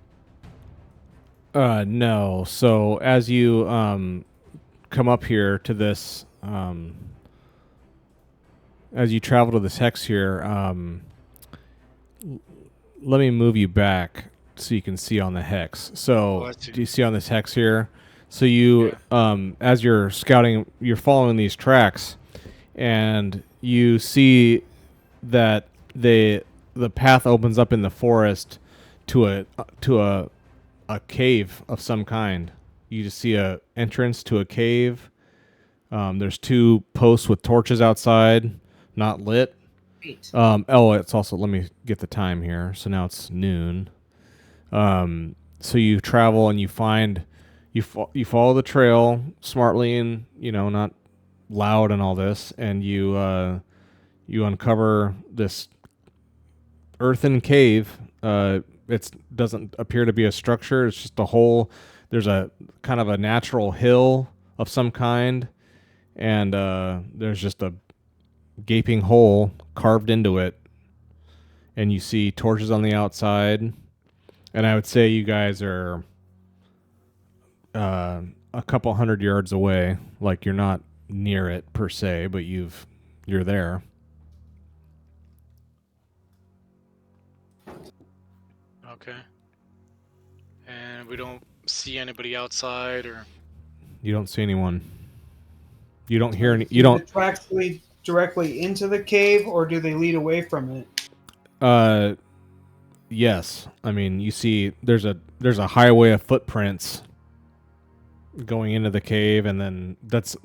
No. So as you come up here to this, as you travel to this hex here, let me move you back so you can see on the hex. So I see. do you see on this hex here? So you, as you're scouting, you're following these tracks, and you see that the path opens up in the forest to a cave of some kind. You just see a entrance to a cave. There's two posts with torches outside, not lit. Great. It's also, let me get the time here. So now it's noon. So you travel and you find, you follow the trail smartly and, not loud and all this. And you uncover this earthen cave. It doesn't appear to be a structure. It's just a hole. There's a kind of a natural hill of some kind. And there's just a gaping hole carved into it, and you see torches on the outside. And I would say you guys are a couple 100 yards away. Like, you're not near it per se, but you're there. Okay. And we don't see anybody outside, or You don't see anyone. You don't hear any. Do You don't. the tracks lead directly into the cave, or do they lead away from it? Yes. I mean, you see, there's a highway of footprints going into the cave, and then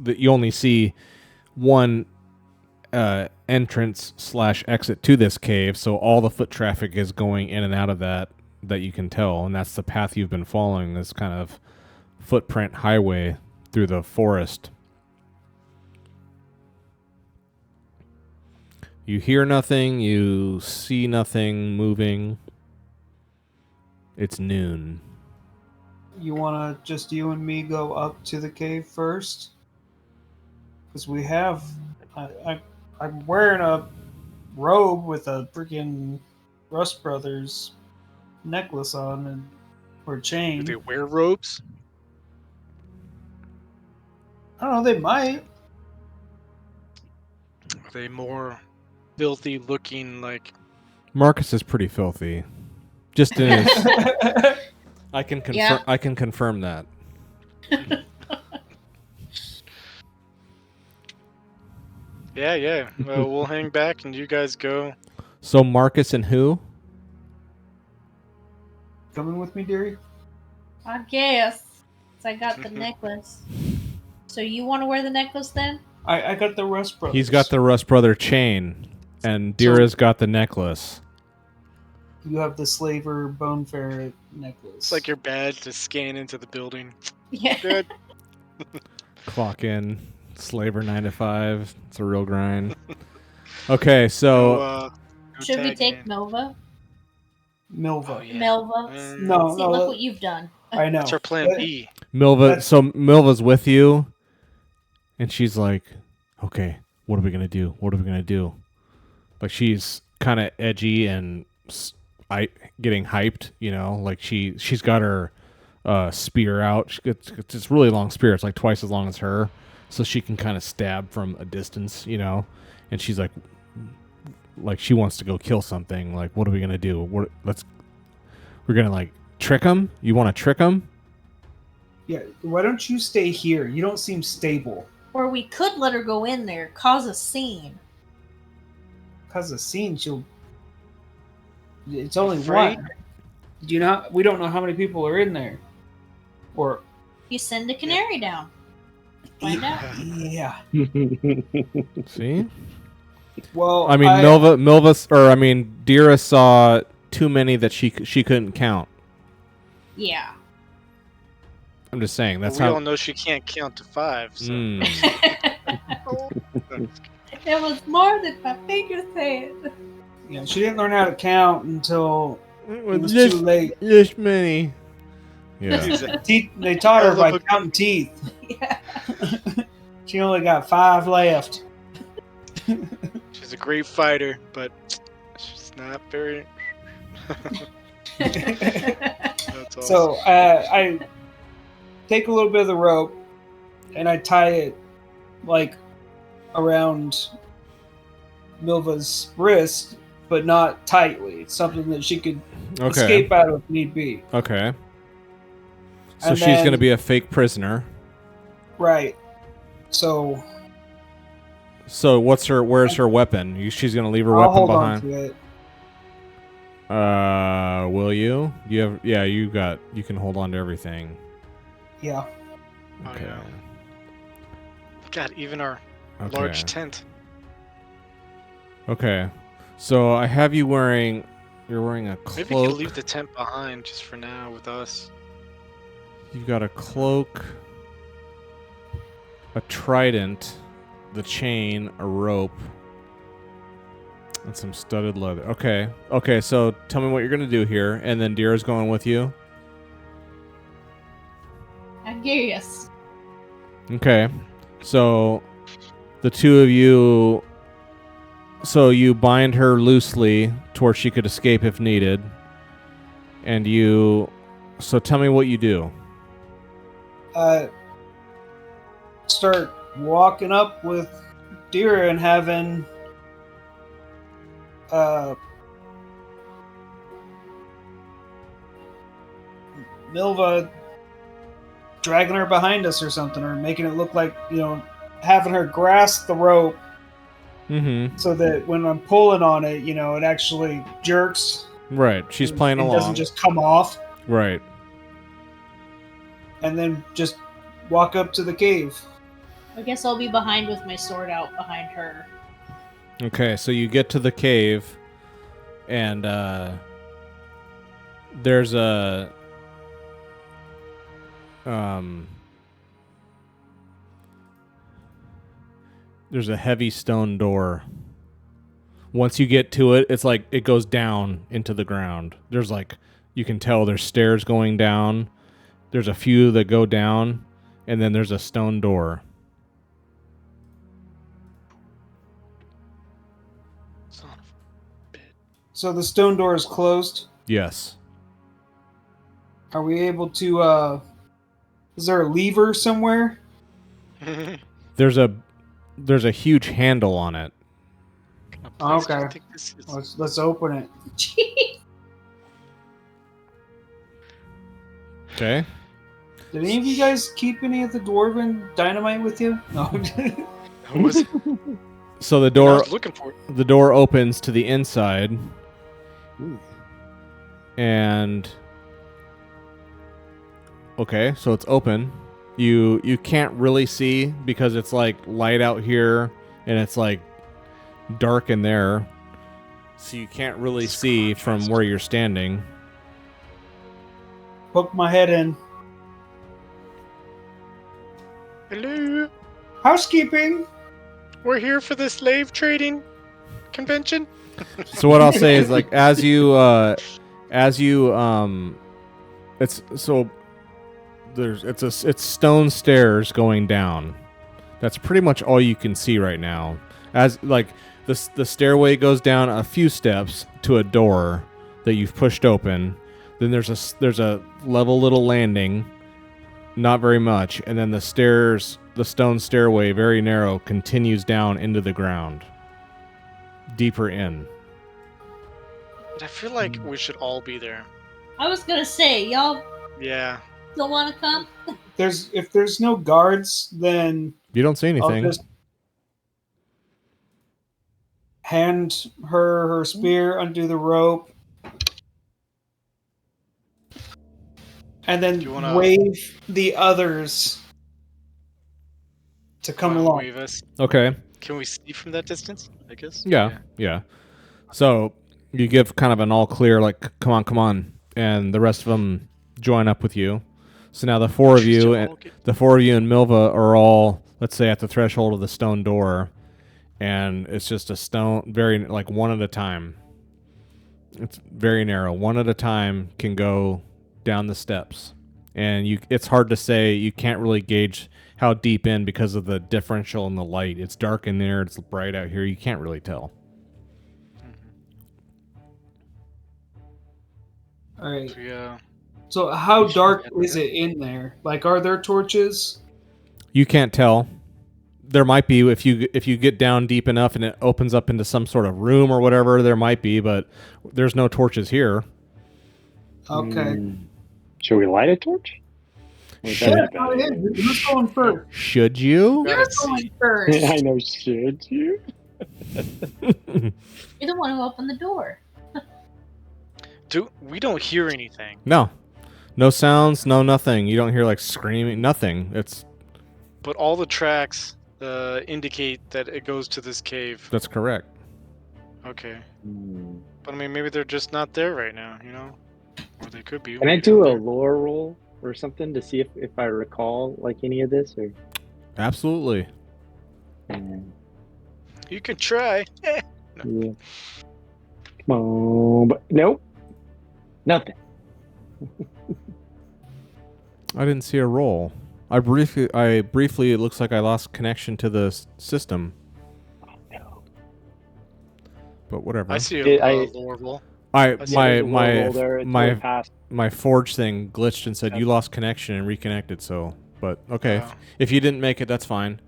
you only see one entrance / exit to this cave. So all the foot traffic is going in and out of that you can tell, and that's the path you've been following. This kind of footprint highway through the forest. You hear nothing, you see nothing moving. It's noon. You want to just you and me go up to the cave first? Because we have, I'm wearing a robe with a freaking Rust Brothers necklace on and or Do chain. they wear robes? I don't know. They might. Are they more filthy looking, like Marcus is pretty filthy. Just in his, I can confirm. Yeah. I can confirm that. yeah. Well, we'll hang back and you guys go. So Marcus and who? Coming with me, dearie? I guess. 'Cause I got the necklace. So you want to wear the necklace then? I got the Rust Brothers. He's got the Rust Brother chain, and Dira's got the necklace. You have the Slaver Bone Ferret necklace. It's like your badge to scan into the building. Yeah. Good. Clock in, slaver 9 to 5. It's a real grind. Okay, so Go Should we tag take in. Milva? Milva. Oh, yeah. Melva. No, See, look what you've done. I know. That's our plan B. Milva. So Milva's with you, and she's like, "Okay, what are we gonna do? What are we gonna do?" Like she's kind of edgy and getting hyped, you know. Like she's got her spear out. It's this really long spear. It's like twice as long as her, so she can kind of stab from a distance, you know. And she's like she wants to go kill something. Like, what are we gonna do? We're gonna like trick him. You want to trick him? Yeah. Why don't you stay here? You don't seem stable. Or we could let her go in there, cause a scene. Cause the scene, she'll. It's only Afraid? one. Do you know? We don't know how many people are in there. Or You send a canary down. Find out. yeah. See? Well, I mean, Dira saw too many that she couldn't count. Yeah. I'm just saying that's we how. all know she can't count to 5. So. Mm. It was more than my fingers said. Yeah, she didn't learn how to count until it was This- too late. This many. Yeah. They taught her I by love counting teeth. Yeah. She only got 5 left. She's a great fighter, but she's not very. That's all. So I take a little bit of the rope and I tie it like around Milva's wrist, but not tightly. It's something that she could Okay. escape out of if need be. Okay. So And she's then- gonna be a fake prisoner. Right. So So where's her weapon? She's gonna leave her I'll weapon hold on behind. to it. Will you? You can hold on to everything. Yeah. Oh, Okay. yeah. God, even our Okay. large tent. Okay. So I have you wearing. You're wearing a cloak. Maybe we could leave the tent behind just for now with us. You've got a cloak, a trident, the chain, a rope, and some studded leather. Okay. Okay, so tell me what you're going to do here, and then Dira's going with you. I guess. Okay. So the two of you. So you bind her loosely to where she could escape if needed. And you. So tell me what you do. Start walking up with Dira and having Milva dragging her behind us or something, or making it look like, having her grasp the rope Mm-hmm. so that when I'm pulling on it, it actually jerks. Right. She's playing It along. doesn't just come off. Right. And then just walk up to the cave. I guess I'll be behind with my sword out behind her. Okay, so you get to the cave, and there's a there's a heavy stone door. Once you get to it, it's like it goes down into the ground. There's like you can tell there's stairs going down. There's a few that go down, and then there's a stone door. So the stone door is closed. Yes. Are we able to? Is there a lever somewhere? There's a huge handle on it. Okay. This is? Let's open it. Okay. Did any of you guys keep any of the dwarven dynamite with you? No. Who was it? So the I door was looking for it. the door opens to the inside. Ooh. And okay, so it's open. You can't really see because it's like light out here and it's like dark in there. So you can't really It's see from contrast. where you're standing. Poke my head in. Hello. Housekeeping. We're here for the slave trading convention. So what I'll say is like as you it's stone stairs going down. That's pretty much all you can see right now. As like the stairway goes down a few steps to a door that you've pushed open. Then there's a level little landing, not very much, and then the stone stairway, very narrow, continues down into the ground, deeper in. But I feel like we should all be there. I was gonna say, y'all Yeah. don't want to come? If there's no guards, then You don't see I'll anything. just hand her spear, undo the rope, and then Do you wanna- wave the others to come Wanna along. wave us? Okay. Can we see from that distance? I guess. Yeah. So you give kind of an all clear, like, come on, and the rest of them join up with you. So now the four of you and Milva are all, let's say, at the threshold of the stone door, and it's just a stone, very like one at a time. It's very narrow. One at a time can go down the steps, and it's hard to say. You can't really gauge how deep in because of the differential in the light. It's dark in there. It's bright out here. You can't really tell. All right. Yeah. So how We should dark get is there. it in there? Like, are there torches? You can't tell. There might be if you get down deep enough and it opens up into some sort of room or whatever. There might be, but there's no torches here. Okay. Should we light a torch? Or is that Yeah, a bad go ahead. idea? Who's going first? Should you? You're going first. I know. Should you? You're the one who opened the door. We don't hear anything. No sounds, no nothing. You don't hear like screaming, nothing. It's But all the tracks indicate that it goes to this cave. that's correct. Okay. Hmm. But I mean, maybe they're just not there right now, you know? Or they could be. Can I way do down a there. lore roll or something to see if I recall like any of this or? Absolutely. You can try. Yeah. Come on, but nope, nothing. I didn't see a roll. I briefly. It looks like I lost connection to the system, Oh no. but whatever. I see Did a I- lore roll. I I see my There's a lore my roll there. It's my way past. my forge thing glitched and said you lost connection and reconnected. So, but okay, Oh. if you didn't make it, that's fine.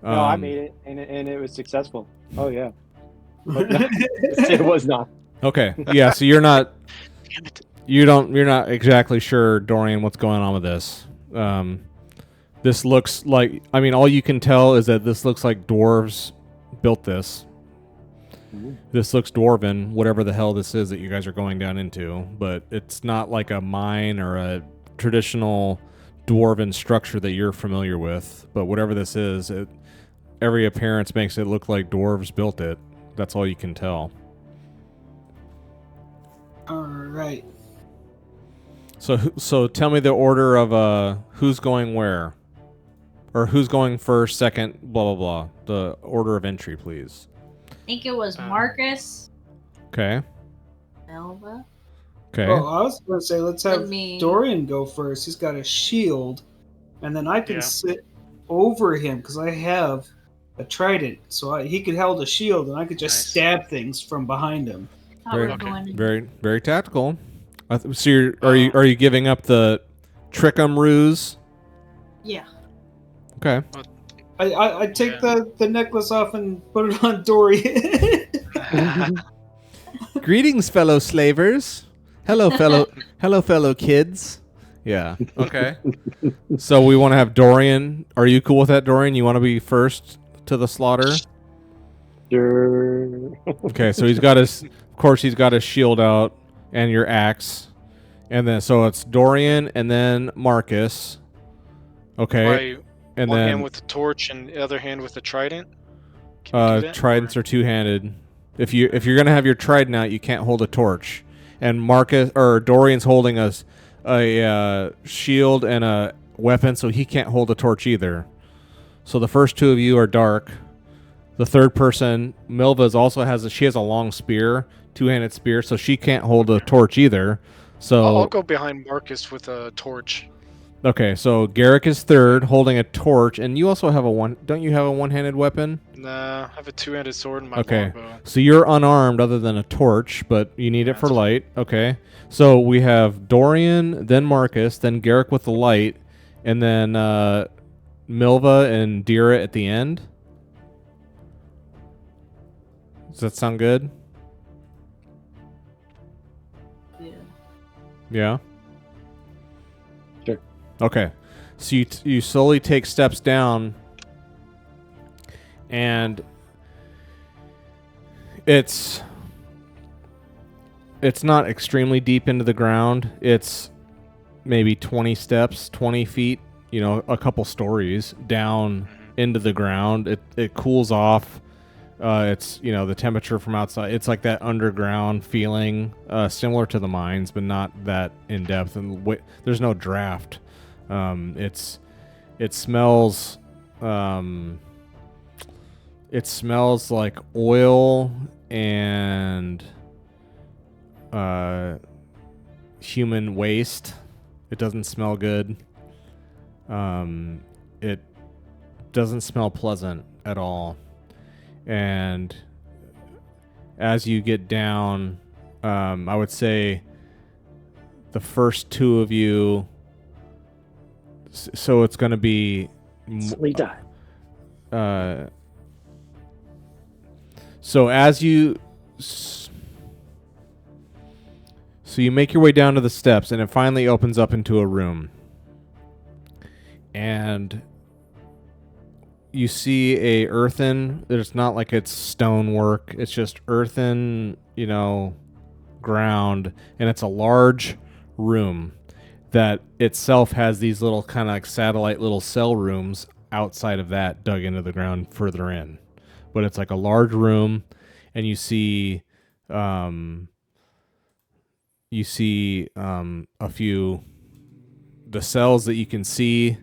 No, I Um, made it, and it was successful. Oh yeah, but no, it was not. Okay, yeah. So you're not. Damn it. You're not exactly sure, Dorian, what's going on with this. This looks like, I mean, all you can tell is that this looks like dwarves built this. Ooh. This looks dwarven, whatever the hell this is that you guys are going down into, but it's not like a mine or a traditional dwarven structure that you're familiar with. But whatever this is, every appearance makes it look like dwarves built it. That's all you can tell. All right. So tell me the order of who's going where, or who's going first, second, blah blah blah. The order of entry, please. I think it was Marcus, Okay. Melva, Okay. Oh, I was going to say let's have and me. Dorian go first. He's got a shield, and then I can Yeah. sit over him because I have a trident. So he could hold a shield, and I could just Nice. stab things from behind him. Thought we Very, were Okay. going in. very tactical. So are you giving up the trick 'em ruse? Yeah. Okay. I take Yeah. the necklace off and put it on Dorian. Greetings, fellow slavers. Hello, fellow kids. Yeah. Okay. So we want to have Dorian. Are you cool with that, Dorian? You want to be first to the slaughter? Sure. Okay. So he's got his shield out and your axe, and then so it's Dorian and then Marcus. Okay. By And one then hand with the torch and the other hand with the trident. Can you do that? tridents are two-handed. If you're gonna have your trident out, you can't hold a torch. And Marcus or Dorian's holding a shield and a weapon, so he can't hold a torch either. So the first two of you are dark. The third person, Milva's also has a long spear, two-handed spear, so she can't hold a torch either. So I'll go behind Marcus with a torch. okay, so Garrick is third, holding a torch, and you also have don't you have a one-handed weapon? Nah, I have a two-handed sword and my Okay, longbow. so you're unarmed other than a torch, but you need it for That's light. Okay, so we have Dorian, then Marcus, then Garrick with the light, and then Milva and Dira at the end. Does that sound good? Yeah. Yeah. Sure. Okay, so you slowly take steps down, and it's not extremely deep into the ground. It's maybe 20 steps, 20 feet, a couple stories down into the ground. It cools off. It's, the temperature from outside. It's like that underground feeling, similar to the mines, but not that in depth. And there's no draft. It smells like oil and human waste. It doesn't smell good. It doesn't smell pleasant at all. And as you get down, I would say the first two of you, so it's going to be Silly die. so as you so you make your way down to the steps, and it finally opens up into a room, and you see a earthen. It's not like it's stonework. It's just earthen, ground, and it's a large room that itself has these little kind of like satellite little cell rooms outside of that, dug into the ground further in. But it's like a large room, and you see a few. The cells that you can see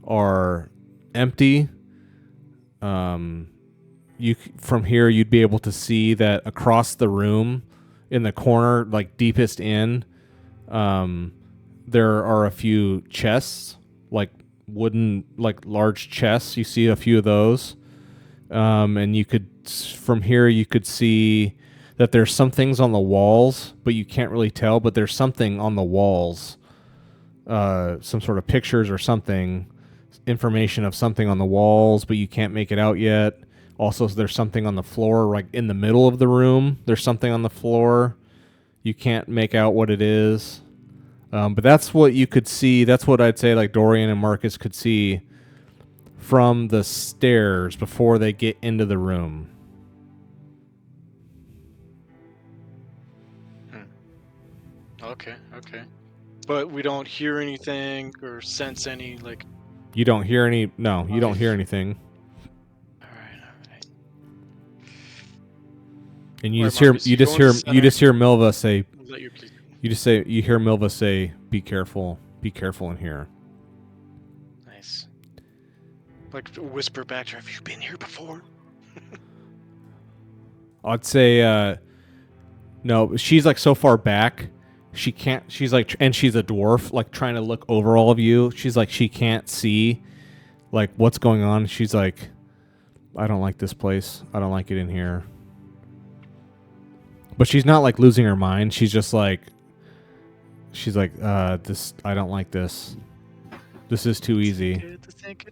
are empty. From here you'd be able to see that across the room, in the corner, like deepest in, there are a few chests, like wooden, like large chests. You see a few of those. And from here you could see that there's some things on the walls, but you can't really tell, but there's something on the walls, some sort of pictures or something, information of something on the walls, but you can't make it out yet. Also, there's something on the floor, like in the middle of the room. There's something on the floor. You can't make out what it is. But that's what you could see. That's what I'd say like Dorian and Marcus could see from the stairs before they get into the room. Okay. But we don't hear anything or sense any, like... You don't hear any... No, you don't hear anything. Alright. And you Alright, just hear Marcus, you you just go hear in the center. you just hear Milva say, Let your please. you hear Milva say, be careful in here. Nice. Like, whisper back to her, have you been here before? I'd say no, she's like so far back she can't. She's like, and she's a dwarf, like trying to look over all of you. She's like, she can't see like what's going on. She's like, I don't like this place. I don't like it in here. But she's not like losing her mind. She's like, this. I don't like this. This is too easy.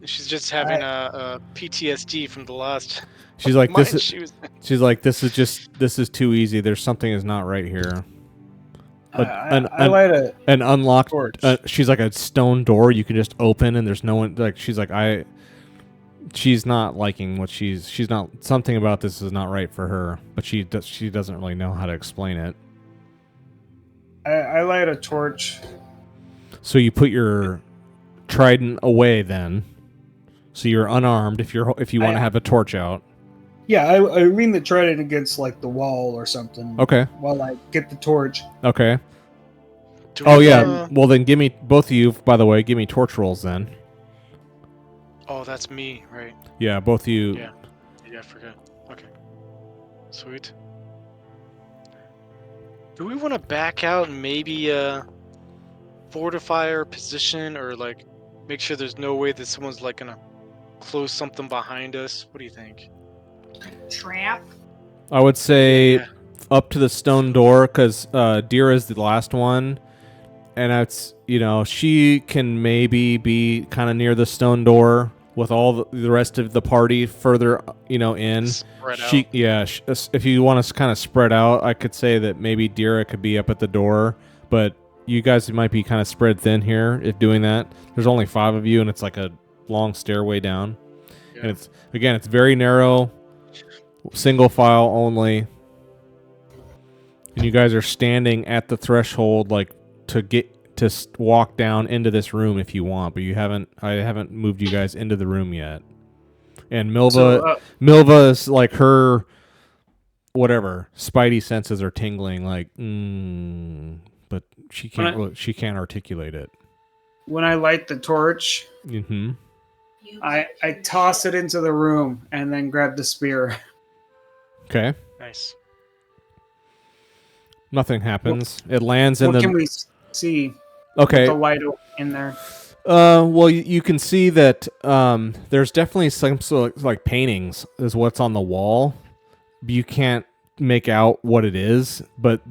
She's just having a PTSD from the last. She's like, mine this is. she was- She's like, this is too easy. There's something is not right here. I light a An unlocked. torch. She's like a stone door you can just open, and there's no one. Like she's like she's not liking what she's not. Something about this is not right for her, but she doesn't really know how to explain it. I light a torch. So you put your trident away then. So you're unarmed if you want to have a torch out. Yeah, I lean the trident against like the wall or something. Okay. While I get the torch. Okay. Do Oh we, yeah. Well then, give me both of you. By the way, give me torch rolls then. Oh, that's me, right? Yeah, both of you. Yeah. Yeah, I forgot. Okay. Sweet. Do we want to back out and maybe fortify our position, or like make sure there's no way that someone's like gonna close something behind us? What do you think? Trap. I would say Yeah. up to the stone door because Dira is the last one, and that's she can maybe be kind of near the stone door with all the rest of the party further in. Spread out. If you want to kind of spread out, I could say that maybe Dira could be up at the door, but you guys might be kind of spread thin here if doing that. There's only 5 of you, and it's like a long stairway down, Yeah. and it's very narrow. Single file only, and you guys are standing at the threshold, like to get to walk down into this room if you want, but I haven't moved you guys into the room yet. And Milva is like her whatever spidey senses are tingling, like but she can't articulate it. When I light the torch, Mm-hmm. I toss it into the room and then grab the spear. Okay. Nice. Nothing happens. It lands in What the. can we see? Okay. The light in there. Well, you can see that there's definitely some sort of like paintings is what's on the wall. You can't make out what it is, but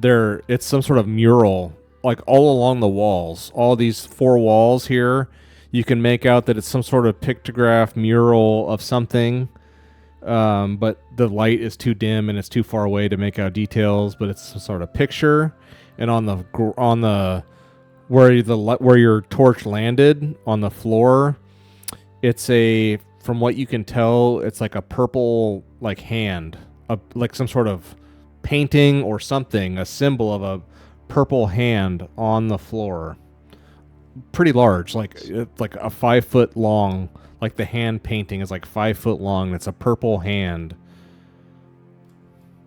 it's some sort of mural like all along the walls. All these 4 walls here, you can make out that it's some sort of pictograph mural of something. But the light is too dim and it's too far away to make out details, but it's some sort of picture. And on the where your torch landed on the floor, it's from what you can tell, it's like a purple like hand, like some sort of painting or something, a symbol of a purple hand on the floor. Pretty large, like a 5 foot long. Like the hand painting is like 5 foot long. And it's a purple hand.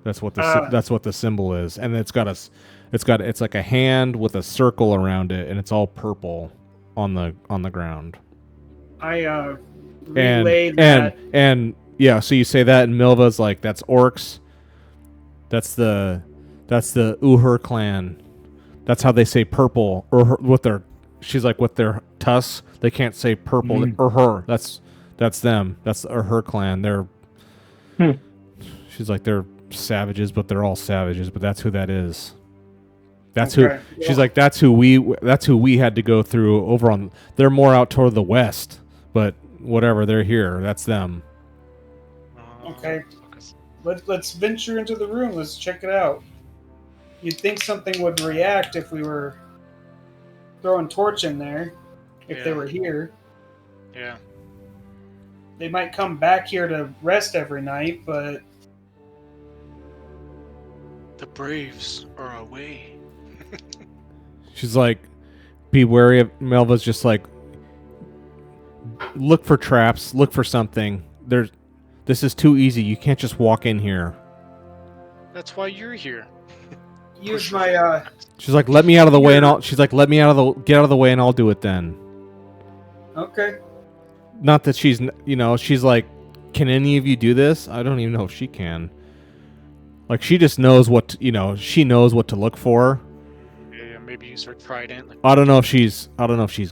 That's what the symbol is, and it's like a hand with a circle around it, and it's all purple on the ground. I relayed that. And yeah, so you say that, and Milva's like, that's orcs. That's the Uhur clan. That's how they say purple, or with their. She's like, with their tusks, they can't say purple or her. That's them. That's her clan. They're. She's like, they're savages, but they're all savages. But that's who that is. That's Okay. who. She's like, that's who we had to go through over on. They're more out toward the west, but whatever. They're here. That's them. Okay. Let's venture into the room. Let's check it out. You'd think something would react if we were throwing torch in there. If they Yeah. were here, Yeah. they might come back here to rest every night, but The Braves are away. She's like, be wary of. Melva's just like, look for traps. Look for something. This is too easy. You can't just walk in here. That's why you're here. use Push my She's like, let me out of the way, and she's like, get out of the way, and I'll do it then. Okay. Not that she's like, can any of you do this? I don't even know if she can. Like, she just knows she knows what to look for. Yeah, maybe use her trident. Like, I don't know if she's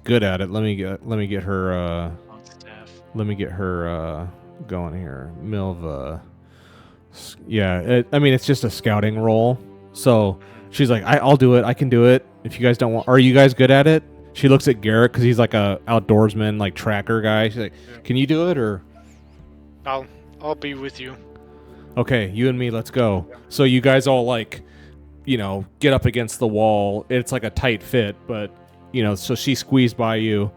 good at it. Let me get her on staff. going here. Milva. Yeah, it's just a scouting roll. So she's like, I'll do it. I can do it. If you guys don't want, are you guys good at it? She looks at Garrett because he's like a outdoorsman, like tracker guy. She's like, can you do it or? I'll be with you. Okay, you and me, let's go. So you guys all like, get up against the wall. It's like a tight fit, but so she squeezed by you,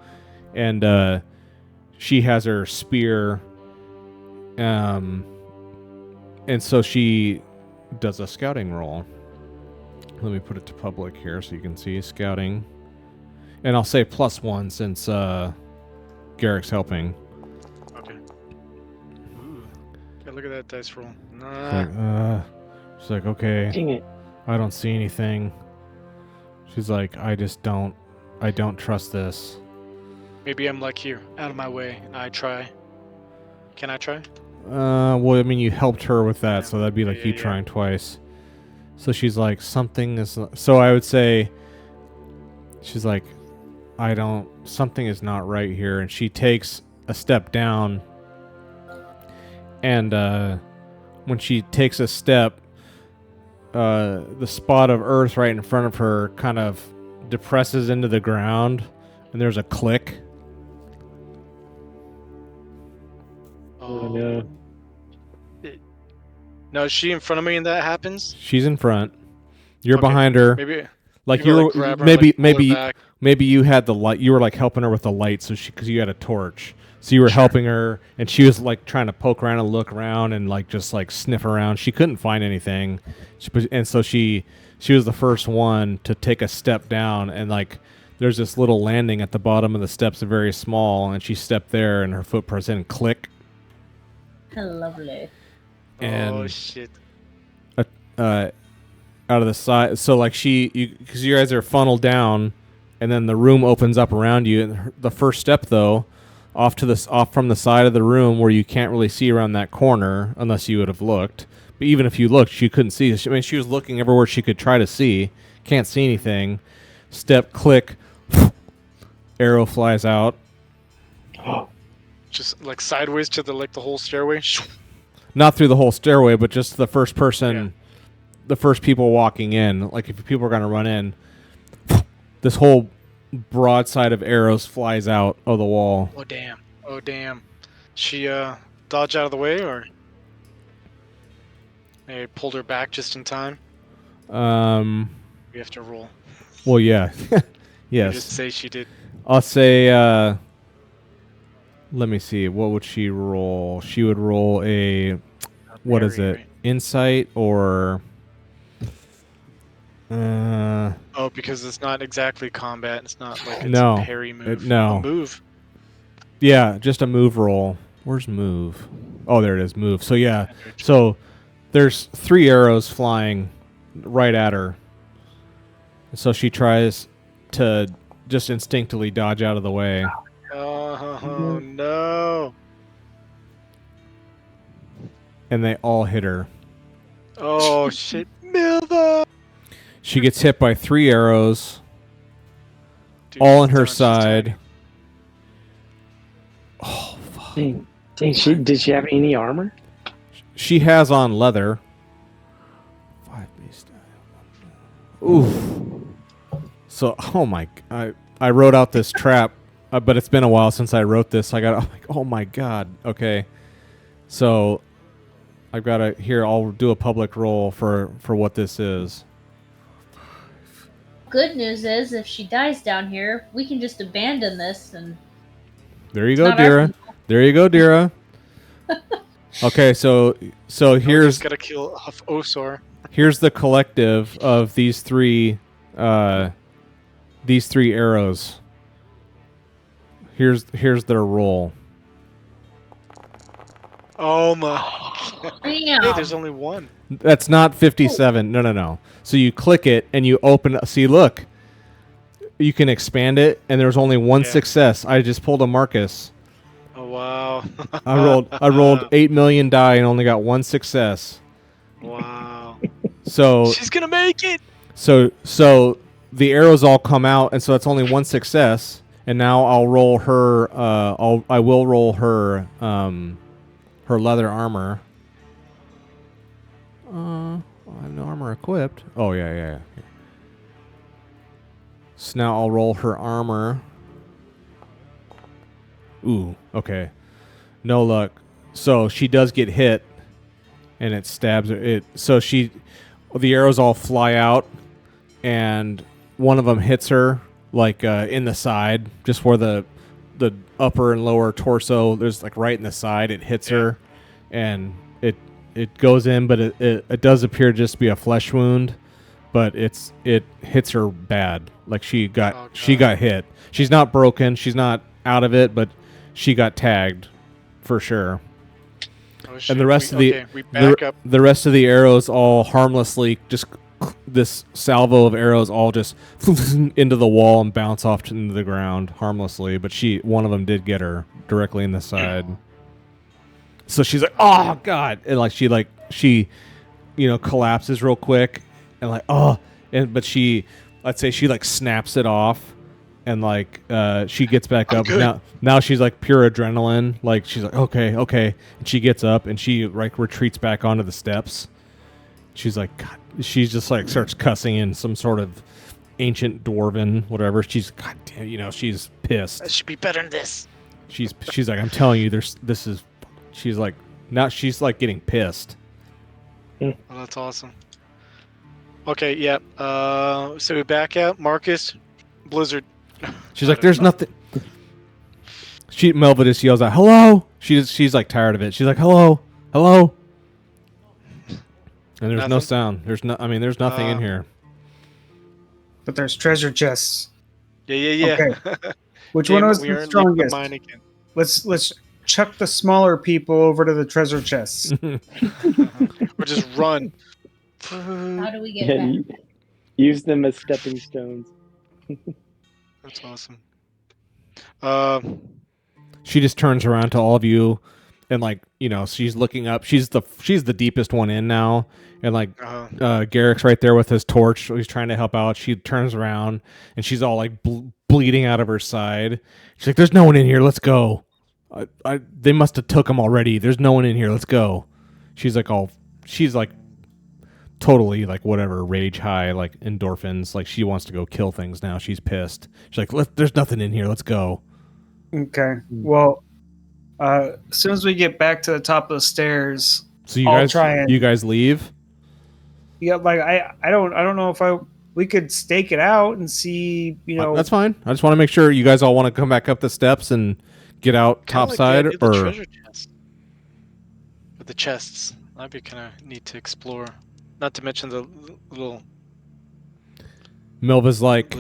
and she has her spear, and so she does a scouting roll. Let me put it to public here so you can see scouting, and I'll say +1 since Garrick's helping. Okay. Ooh. Yeah, look at that dice roll. She's like, okay. Dang it. I don't see anything. She's like, I don't trust this. Maybe I'm like here, out of my way, and I try. Can I try? Well, I mean, you helped her with that, so that'd be like you Yeah. trying twice. So she's like, something is. So I would say, she's like, something is not right here. And she takes a step down. And when she takes a step, the spot of earth right in front of her kind of depresses into the ground. And there's a click. Oh, no. No, is she in front of me and that happens? She's in front. You're Okay. behind her. Maybe Like you you're like, grab her, maybe like, pull her maybe back. maybe you had the light. You were like helping her with the light, so because you had a torch, so you were Sure. helping her, and she was like trying to poke around and look around and like just like sniff around. She couldn't find anything, and so she was the first one to take a step down, and like there's this little landing at the bottom of the steps, very small, and she stepped there, and her foot pressed in, click, Lovely. and Oh shit. out of the side. So like because you guys are funneled down, and then the room opens up around you. And the first step though, off from the side of the room where you can't really see around that corner unless you would have looked. But even if you looked, she couldn't see. I mean, she was looking everywhere she could try to see. Can't see anything. Step, click, arrow flies out. Just like sideways to the whole stairway. Not through the whole stairway, but just the first person. Yeah. The first people walking in, like if people are going to run in, this whole broadside of arrows flies out of the wall. Oh damn. Oh damn. She dodged out of the way, or they pulled her back just in time? We have to roll. Well, yeah. You just Yes. say she did. I'll say, let me see. What would she roll? She would roll a, what is Parry, it? right? Insight or... Oh, because it's not exactly combat. It's not like it's No, a parry move. no. A move. yeah, just a move roll. Where's move? Oh, there it is, move. So yeah, Yeah, so there's 3 arrows flying right at her. So she tries to just instinctively dodge out of the way. Oh no. And they all hit her. Oh shit. Milva. She gets hit by 3 arrows, Dude, all on she's her done, she's side. done. Oh, fuck. Dang, did she have any armor? She has on leather. 5 base die. Oof. So, oh my, I wrote out this trap, but it's been a while since I wrote this. I'm like, oh my god. Okay. So, I've got to, here, I'll do a public roll for what this is. Good news is, if she dies down here, we can just abandon this and. There you It's go, not our Dira. There you go, Dira. Okay, so Oh, here's just gotta kill Osor. here's the collective of these three arrows. Here's their roll. Oh my. Hey, Damn. there's only one. That's not 57. No. So you click it and you open. See, look. You can expand it, and there's only one Yeah. success. I just pulled a Marcus. Oh wow. I rolled 8 million die and only got one success. Wow. So She's gonna make it. So the arrows all come out, and so that's only one success. And now I'll roll her. I will roll her. Her leather armor. I I have no armor equipped. Oh, yeah. So now I'll roll her armor. Ooh, okay. No luck. So she does get hit, and it stabs her. The arrows all fly out, and one of them hits her like in the side, just where the upper and lower torso. There's like right in the side. It hits her, and it goes in, but it does appear just to be a flesh wound, but it hits her bad. Like she got hit. She's not broken. She's not out of it, but she got tagged for sure. Oh, And the rest we back up. the rest of the arrows all harmlessly, just this salvo of arrows all just into the wall and bounce off into the ground harmlessly. But one of them did get her directly in the side. So she's like, "Oh God!" And she collapses real quick, and but let's say she like snaps it off, and she gets back up. Now she's like pure adrenaline. Like she's like, okay, and she gets up and she like retreats back onto the steps. She's like, God, she's just like starts cussing in some sort of ancient dwarven whatever. She's God damn, she's pissed. I should be better than this. She's like, I'm telling you, this is. She's like, now she's like getting pissed. Oh, that's awesome. Okay, yeah. So we back out. Marcus, Blizzard. She's like, there's nothing. Melva just yells out, hello. She's like tired of it. She's like, hello. And there's no Nothing? sound. There's nothing in here. But there's treasure chests. Yeah. Okay. Which one was the strongest? Let's chuck the smaller people over to the treasure chests. Or just run. How do we get back? Use them as stepping stones. That's awesome. She just turns around to all of you, and she's looking up. She's the deepest one in now, and Garrick's right there with his torch. He's trying to help out. She turns around and she's all like bleeding out of her side. She's like, "There's no one in here. Let's go. They must have took him already. There's no one in here. Let's go." She's like totally like whatever, rage high, like endorphins. Like she wants to go kill things now. She's pissed. She's like, there's nothing in here. Let's go. Okay. Well, as soon as we get back to the top of the stairs, So you guys leave? Yeah, like I don't know if we could stake it out and see, That's fine. I just want to make sure you guys all want to come back up the steps and get out topside, the treasure chest. With the chests, that'd be kind of neat to explore. Not to mention the little. Milva's like,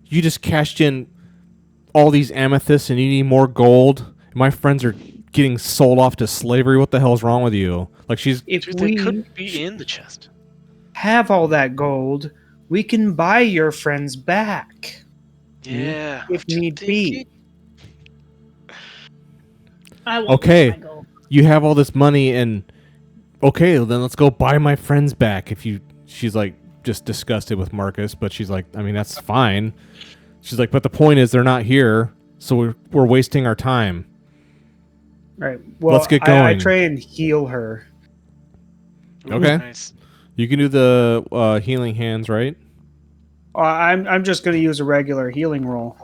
you just cashed in all these amethysts and you need more gold. My friends are getting sold off to slavery. What the hell's wrong with you? Like if they couldn't be in the chest. Have all that gold, we can buy your friends back. Yeah, if need be. I won't Okay, lose my gold. you have all this money, and okay, then let's go buy my friends back. She's like just disgusted with Marcus, but she's like, I mean, that's fine. She's like, but the point is they're not here, so we're wasting our time. Right. Well, let's get going. I try and heal her. Okay. Nice. You can do the healing hands, right? I'm just going to use a regular healing roll.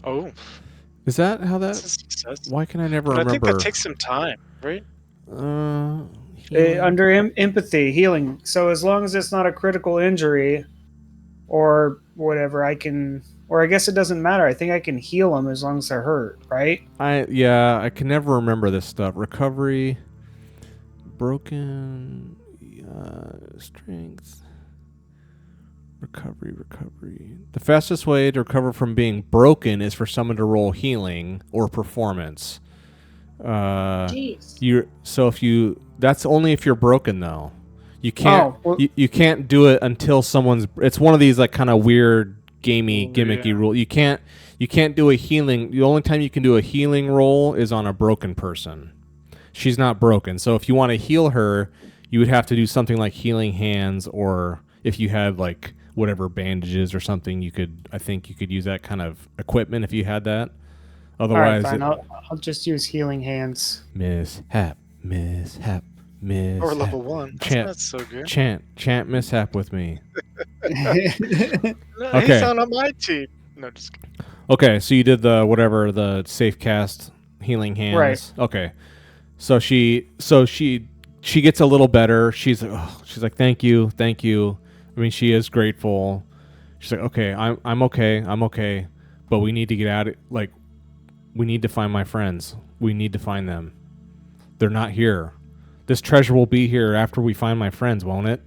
Oh. Is that how that? That's a success. Why can I never But remember? I think that takes some time, right? Under empathy, healing. So as long as it's not a critical injury or whatever, I can... Or I guess it doesn't matter. I think I can heal them as long as they're hurt, right? I can never remember this stuff. Recovery, broken, strength, recovery. The fastest way to recover from being broken is for someone to roll healing or performance. Jeez. That's only if you're broken though. You can't. Oh, well, you can't do it until someone's. It's one of these like kind of weird, gimmicky rule. You can't do a healing. The only time you can do a healing roll is on a broken person. She's not broken, so if you want to heal her, you would have to do something like healing hands, or if you had like whatever bandages or something, I think you could use that kind of equipment if you had that. Otherwise, all right, fine. I'll just use healing hands. Mishap. Mishap. Or level 1. That's Chant. not so good. Chant mishap with me. No, Okay. he's not on my team. No, just kidding. Okay, so you did the safe cast healing hands. Right. Okay. So she gets a little better. She's like thank you. I mean, she is grateful. She's like, okay, I'm okay, but we need to get out. Like, we need to find my friends. We need to find them. They're not here. This treasure will be here after we find my friends, won't it?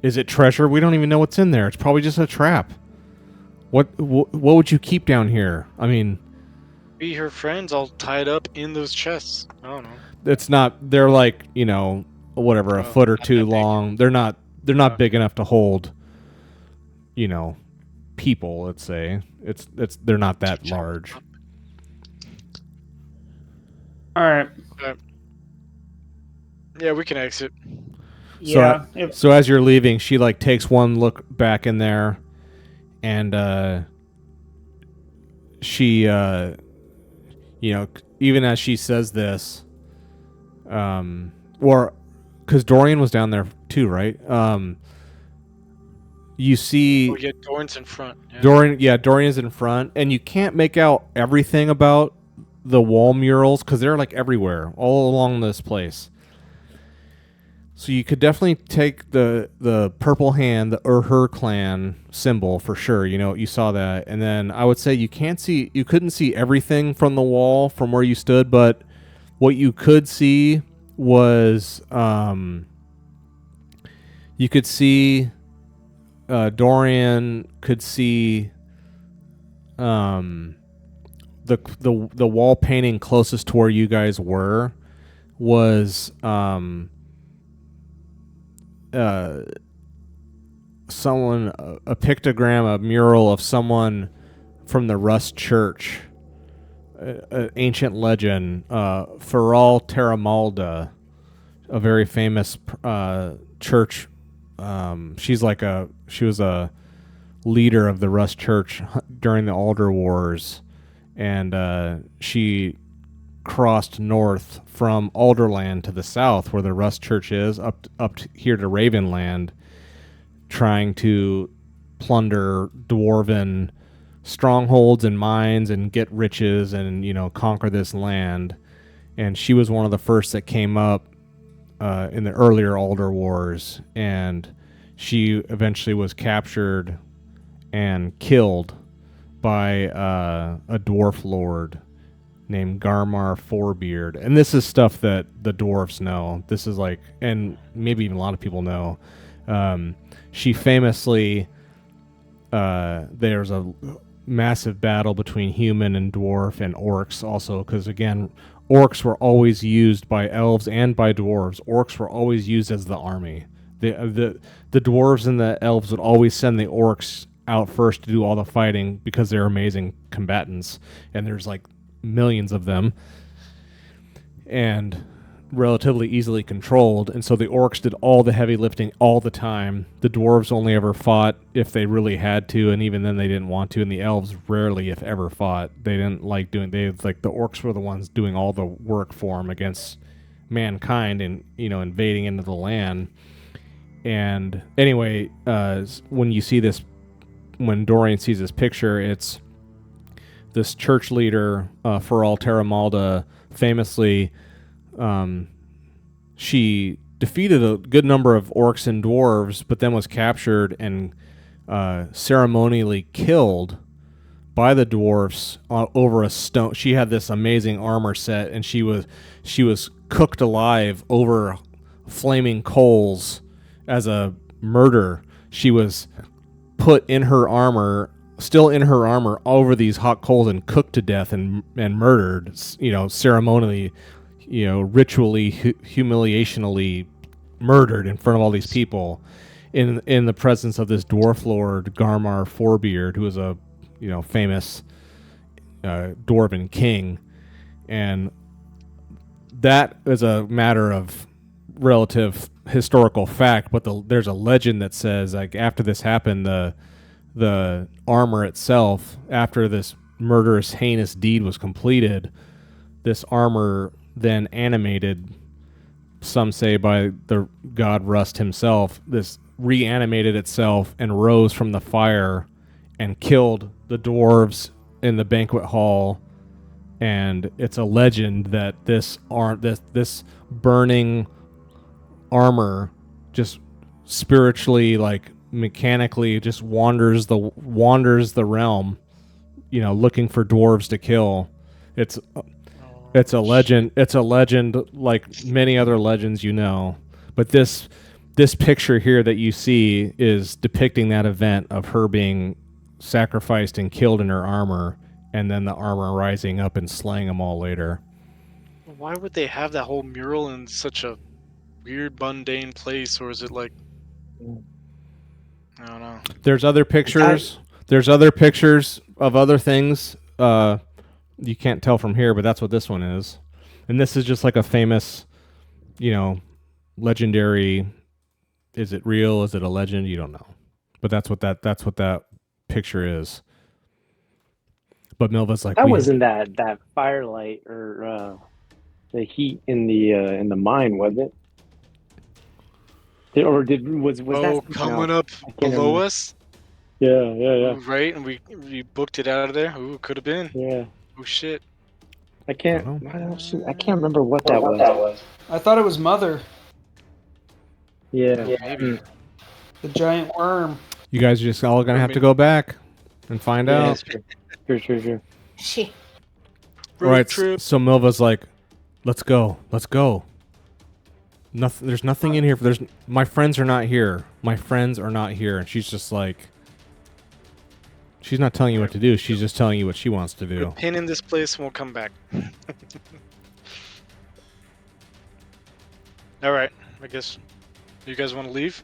Is it treasure? We don't even know what's in there. It's probably just a trap. What would you keep down here? I mean, Be her friends all tied up in those chests. I don't know. it's not. They're like, whatever, a foot or Not two that big. long. They're not big enough to hold, people. Let's say they're not that large. All right. Yeah, we can exit. Yeah. So as you're leaving, she like takes one look back in there, and she even as she says this, or because Dorian was down there too, right? You see Oh, yeah, Doran's in front. Yeah. Dorian is in front, and you can't make out everything about the wall murals because they're like everywhere, all along this place. So you could definitely take the purple hand, the Her clan symbol for sure. You saw that, and then I would say you couldn't see everything from the wall from where you stood, but what you could see was you could see Dorian could see the wall painting closest to where you guys were was someone, a pictogram, a mural of someone from the Rust Church, ancient legend, Feral Terramalda, a very famous church. She was a leader of the Rust Church during the Alder Wars, and she crossed north from Alderland to the south, where the Rust Church is, up here to Ravenland, trying to plunder dwarven strongholds and mines and get riches and conquer this land. And she was one of the first that came up in the earlier Alder Wars, and she eventually was captured and killed by a dwarf lord named Garmar Fourbeard. And this is stuff that the dwarves know. This is like, and maybe even a lot of people know. She famously, there's a massive battle between human and dwarf and orcs also, because again, orcs were always used by elves and by dwarves. Orcs were always used as the army. The dwarves and the elves would always send the orcs out first to do all the fighting because they're amazing combatants, and there's like millions of them and relatively easily controlled, and so the orcs did all the heavy lifting all the time. The dwarves only ever fought if they really had to, and even then they didn't want to, and the elves rarely if ever fought. They didn't like doing, the orcs were the ones doing all the work for them against mankind and invading into the land. And anyway, when Dorian sees this picture, it's this church leader, Feral Terramalda, famously, she defeated a good number of orcs and dwarves, but then was captured and ceremonially killed by the dwarves over a stone. She had this amazing armor set, and she was cooked alive over flaming coals as a murder. She was put in her armor, still in her armor, over these hot coals and cooked to death and murdered, ceremonially, ritually, humiliationally murdered in front of all these people in the presence of this dwarf lord, Garmar Fourbeard, who was a, famous dwarven king. And that is a matter of relative historical fact, but there's a legend that says, like, after this happened, the armor itself, after this murderous, heinous deed was completed, this armor then animated some say by the god Rust himself, this reanimated itself and rose from the fire and killed the dwarves in the banquet hall. And it's a legend that this burning armor just spiritually, like mechanically, just wanders the realm, looking for dwarves to kill. It's a legend. It's a legend like many other legends, But this picture here that you see is depicting that event of her being sacrificed and killed in her armor, and then the armor rising up and slaying them all later. Why would they have that whole mural in such a weird, mundane place? Or is it like, I don't know. There's other pictures. There's other pictures of other things. You can't tell from here, but that's what this one is. And this is just like a famous, legendary. Is it real? Is it a legend? You don't know. But that's what that picture is. But Milva's like, that wasn't that firelight or the heat in the mine, was it? Was that coming up below remember. us? Yeah. Right, and we booked it out of there. Ooh, could have been. Yeah. Oh shit. I can't remember what that was. I thought it was Mother, Yeah. Maybe. the giant worm. you guys are just all gonna have to go back and find Yeah, out. sure. She. All right. Trip. So Milva's like, let's go. Nothing. There's nothing in here. My friends are not here. And she's just like, she's not telling you what to do. She's just telling you what she wants to do. Pin in this place and we'll come back. All right. I guess you guys want to leave?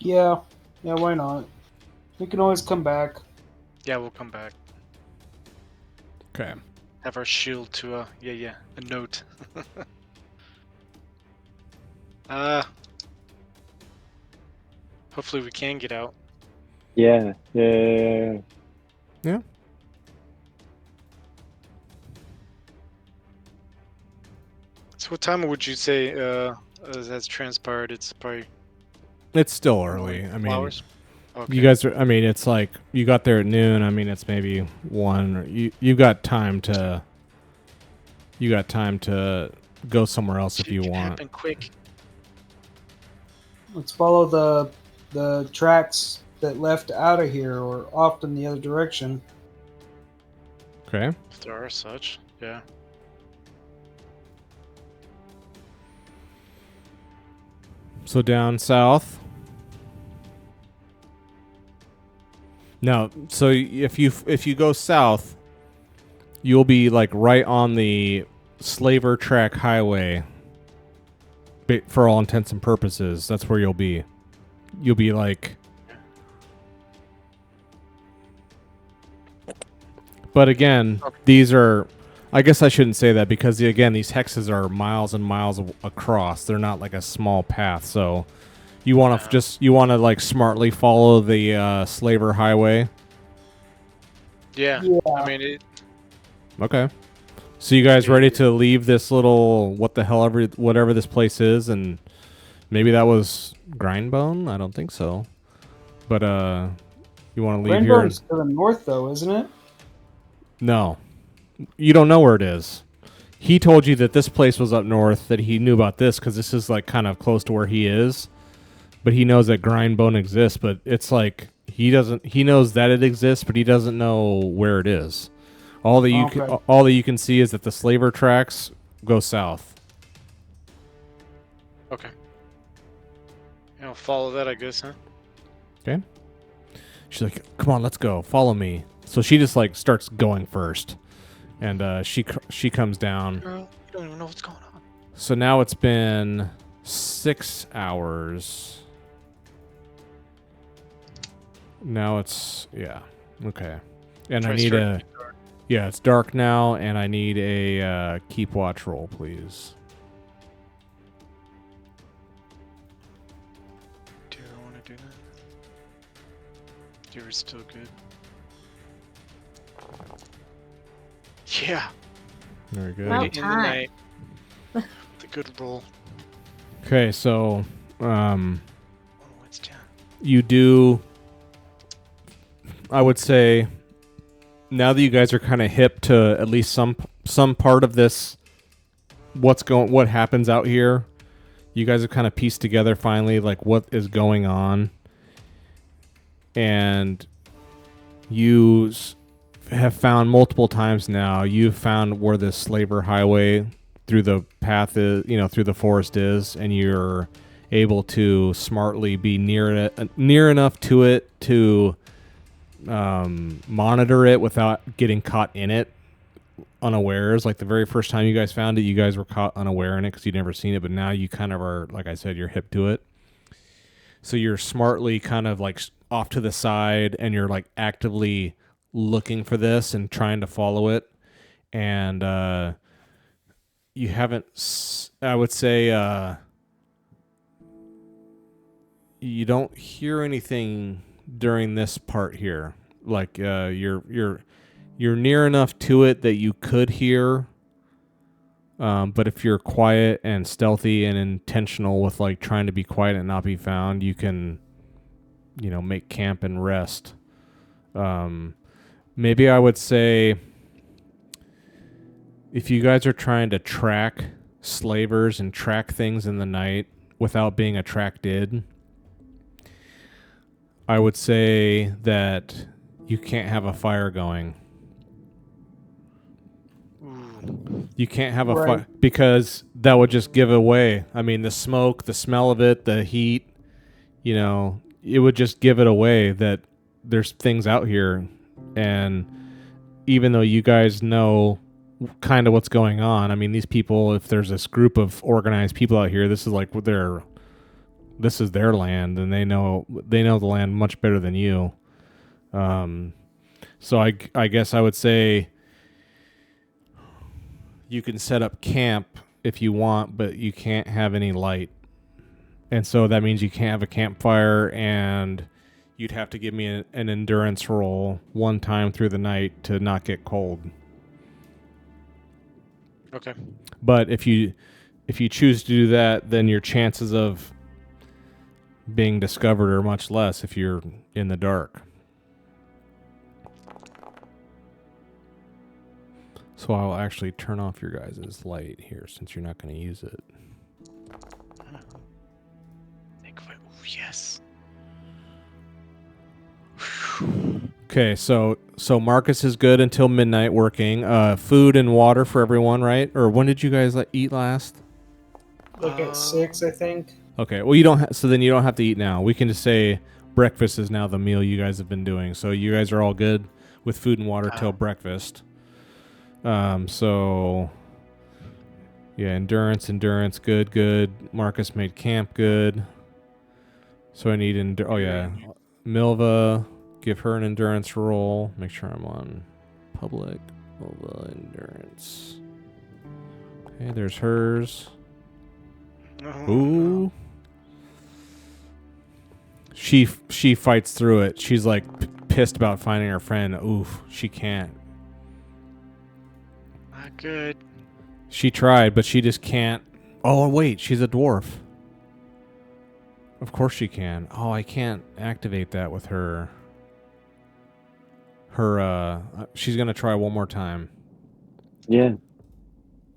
Yeah, why not? We can always come back. Yeah, we'll come back. Okay. Have our shield to a note. Hopefully we can get out. Yeah. Yeah. So what time would you say has transpired? It's probably It's still early. I mean, hours. Okay. you guys are. I mean, it's like you got there at noon. I mean, it's maybe 1. Or you got time to. You got time to go somewhere else if you Shit can want. happen quick. Let's follow the tracks that left out of here or off in the other direction. Okay. If there are such, yeah. So down south. Now, so if you go south, you'll be like right on the Slaver Track Highway. For all intents and purposes, that's where you'll be. You'll be like. But again, these are. I guess I shouldn't say that because again, these hexes are miles and miles across. They're not like a small path, so you want to like smartly follow the Slaver Highway. Yeah. Yeah. I mean it. Okay. So you guys ready to leave this little whatever this place is, and maybe that was Grindbone? I don't think so. But you want to leave here? Rainbow's to the north, though, isn't it? No. You don't know where it is. He told you that this place was up north, that he knew about this because this is like kind of close to where he is. But he knows that Grindbone exists, but it's like he knows that it exists, but he doesn't know where it is. All that you can see is that the Slaver tracks go south. Okay. Yeah, I'll follow that, I guess, huh? Okay. She's like, "Come on, let's go. Follow me." So she just like starts going first. And she comes down. Girl, you don't even know what's going on. So now it's been 6 hours. Now it's okay. And I need it's dark now, and I need a keep watch roll, please. Do I want to do that? You're still good. Yeah. Very good. Well, In the time. night. good roll. Okay, so Oh, it's down. you do. I would say now that you guys are kind of hip to at least some part of this, what happens out here, you guys have kind of pieced together finally like what is going on, and you have found multiple times now. You've found where this slaver highway through the path is, through the forest is, and you're able to smartly be near enough to it to monitor it without getting caught in it unawares. Like the very first time you guys found it, you guys were caught unaware in it because you'd never seen it, but now you kind of are, like I said, you're hip to it. So you're smartly kind of like off to the side, and you're like actively looking for this and trying to follow it. And you haven't, I would say, you don't hear anything during this part here. Like you're near enough to it that you could hear, but if you're quiet and stealthy and intentional with like trying to be quiet and not be found, you can make camp and rest. Maybe I would say if you guys are trying to track slavers and track things in the night without being attracted, I would say that you can't have a fire going. You can't have a fire because that would just give away. I mean, the smoke, the smell of it, the heat, it would just give it away that there's things out here. And even though you guys know kind of what's going on, I mean, these people, if there's this group of organized people out here, this is like this is their land, and they know the land much better than you. So I guess I would say you can set up camp if you want, but you can't have any light. And so that means you can't have a campfire, and you'd have to give me an endurance roll one time through the night to not get cold. Okay. But if you choose to do that, then your chances of being discovered are much less if you're in the dark. So I'll actually turn off your guys' light here since you're not going to use it. Yes. Okay, so Marcus is good until midnight working. Food and water for everyone, right? Or when did you guys eat last? Look at 6, I think. Okay, well you don't. So then you don't have to eat now. We can just say breakfast is now the meal you guys have been doing. So you guys are all good with food and water till breakfast. So yeah, endurance, good. Marcus made camp good. So I need Milva, give her an endurance roll. Make sure I'm on public. Milva endurance. Okay, there's hers. Ooh. She fights through it. She's like pissed about finding her friend. Oof, she can't. Not good. She tried, but she just can't. Oh, wait, she's a dwarf. Of course she can. Oh, I can't activate that with her. She's going to try one more time. Yeah.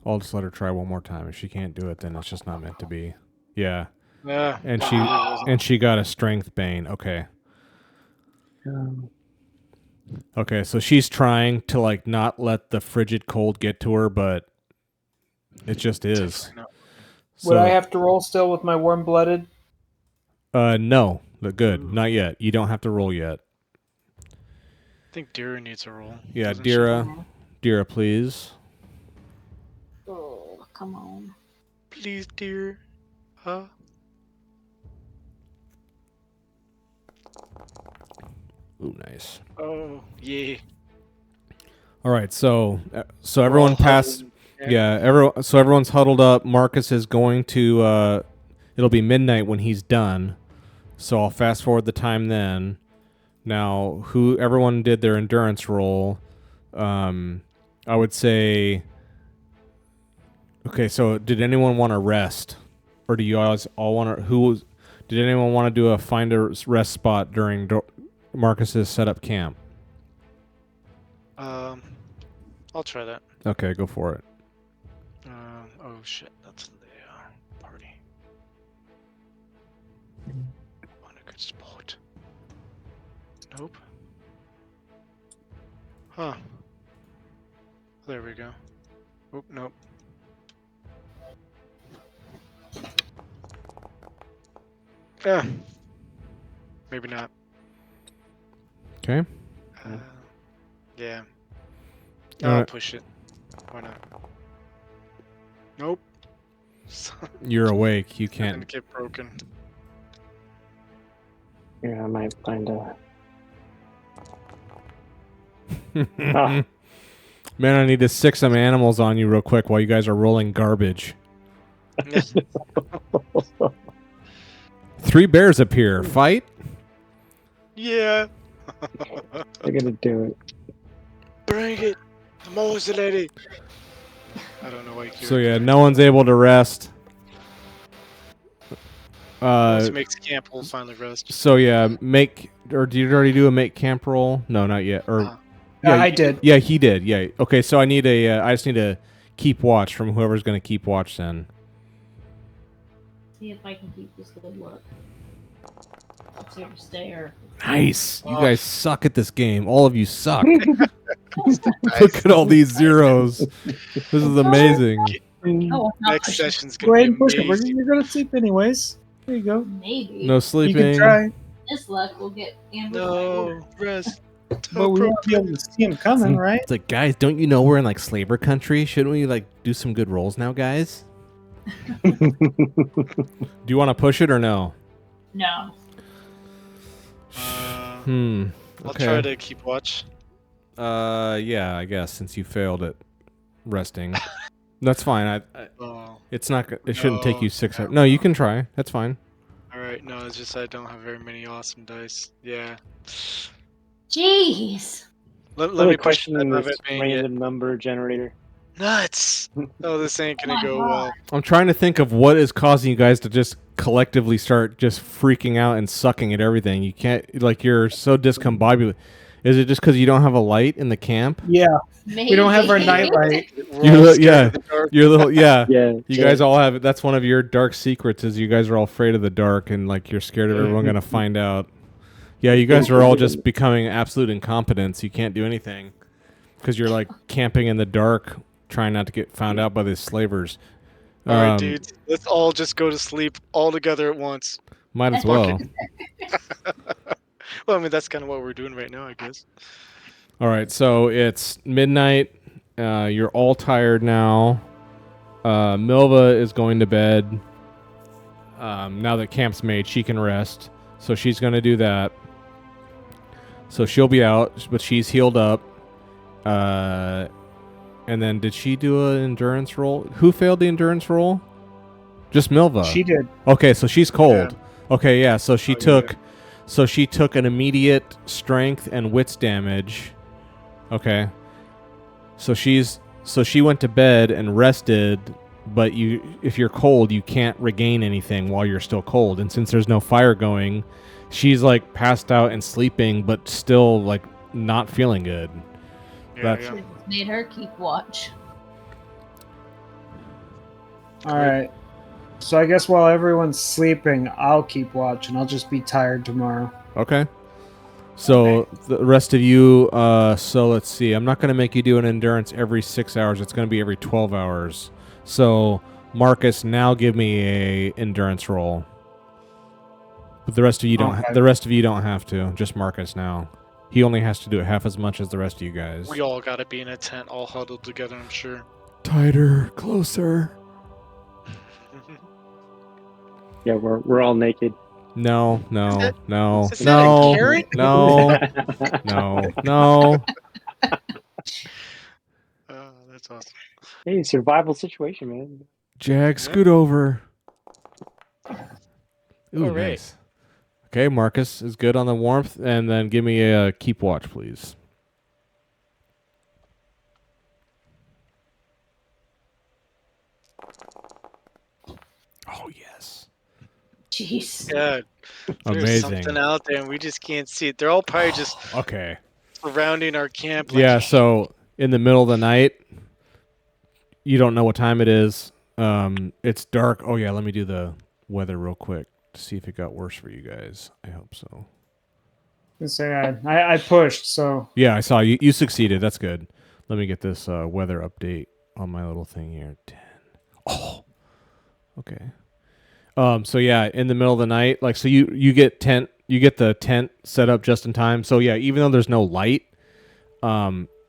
I'll just let her try one more time. If she can't do it, then it's just not meant to be. Yeah. Yeah. And she got a strength bane. Okay. Okay, so she's trying to like not let the frigid cold get to her, but it just is. Would I have to roll still with my warm-blooded? No. Good. Not yet. You don't have to roll yet. I think Dira needs a roll. Yeah, doesn't Dira, please. Oh, come on. she? Please, dear. Huh? Ooh, nice. Oh, yeah. All right, so everyone passed. Yeah, everyone's huddled up. Marcus is going to. It'll be midnight when he's done, so I'll fast forward the time then. Now, everyone did their endurance roll. I would say Okay, so did anyone want to rest, or do you guys all want to? Did anyone want to do a find a rest spot during Marcus's setup camp? I'll try that. Okay, go for it. Oh shit, that's the party. On a good spot. Nope. Huh. There we go. Oop, nope. Yeah. Maybe not. Okay. Yeah. All I'll right. push it. Why not? Nope. You're awake. You Gonna can't. get broken. Yeah, I might find a. Ah. Man, I need to sick some animals on you real quick while you guys are rolling garbage. 3 bears appear. Fight? Yeah. They're gonna do it. Bring it. The Moses lady. I don't know why you So yeah, no one's able to rest. Once makes camp, we'll finally rest. So yeah, did you already do a make camp roll? No, not yet. Or Yeah, I did. Yeah, he did. Yeah. Okay, so I just need to keep watch from whoever's going to keep watch then. See if I can keep this good luck. It's here to stay or. Nice. You guys suck at this game. All of you suck. Look at all these zeros. This is amazing. Oh, Next session's Go gonna ahead be and push it. amazing. You're gonna sleep anyways. There you go. maybe. No You sleeping. can try, This luck will get ambushed. by No orcs. rest. but we won't be able to see him coming, right? It's like, guys, don't you know we're in like slaver country? Shouldn't we like do some good rolls now, guys? Do you want to push it or no? No. I'll Okay. try to keep watch. Yeah, I guess since you failed at resting, that's fine. Oh, It's not. It shouldn't take No, you 6 no. hours. No, you can try. That's fine. alright. No, it's just I don't have very many awesome dice. Yeah. Jeez. Let Really me push questioning that this random number generator. Nuts! Oh, this ain't gonna go well. I'm trying to think of what is causing you guys to just collectively start just freaking out and sucking at everything. You can't, like, you're so discombobulated. Is it just because you don't have a light in the camp? Yeah, Maybe. we don't have our nightlight. We're all scared of the dark. You're little, yeah. Yeah. You guys all have it. That's one of your dark secrets is you guys are all afraid of the dark and like you're scared of everyone going to find out. Yeah, you guys are all just becoming absolute incompetents. You can't do anything because you're like camping in the dark, trying not to get found out by these slavers. Alright, dudes. Let's all just go to sleep all together at once. Might as well. Well, I mean, that's kind of what we're doing right now, I guess. All right, so it's midnight. You're all tired now. Milva is going to bed. Now that camp's made, she can rest. So she's going to do that. So she'll be out, but she's healed up. And then did she do an endurance roll? Who failed the endurance roll? Just Milva. She did. Okay, so she's cold. Okay, yeah. So she Oh, took, so she took an immediate strength and wits damage. Okay. So she went to bed and rested, but if you're cold, you can't regain anything while you're still cold. And since there's no fire going, she's like passed out and sleeping, but still like not feeling good. Yeah, That's- yeah. Made her keep watch. All right. So I guess while everyone's sleeping, I'll keep watch, and I'll just be tired tomorrow. Okay. So the rest of you, so let's see. I'm not going to make you do an endurance every 6 hours. It's going to be every 12 hours. So Marcus, now give me a endurance roll. But the rest of you don't. Okay. The rest of you don't have to. Just Marcus now. He only has to do it half as much as the rest of you guys. We all gotta be in a tent, all huddled together, I'm sure. Tighter, closer. Yeah, we're all naked. No, no, no, is that a no, carrot? no, no, no. That's awesome. Hey, survival situation, man. Jag, scoot over. Ooh, All right. nice. Okay, Marcus is good on the warmth, and then give me a keep watch, please. Jeez. God, there's Amazing. something out there and we just can't see it. They're all probably just Okay. surrounding our camp. Like, Yeah, so in the middle of the night, you don't know what time it is. It's dark. Oh, yeah, let me do the weather real quick to see if it got worse for you guys. I hope so. Say I pushed, so Yeah, I saw you. You succeeded. That's good. Let me get this weather update on my little thing here. 10. Oh, okay. So yeah, in the middle of the night, like, so you get the tent set up just in time. So yeah, even though there's no light,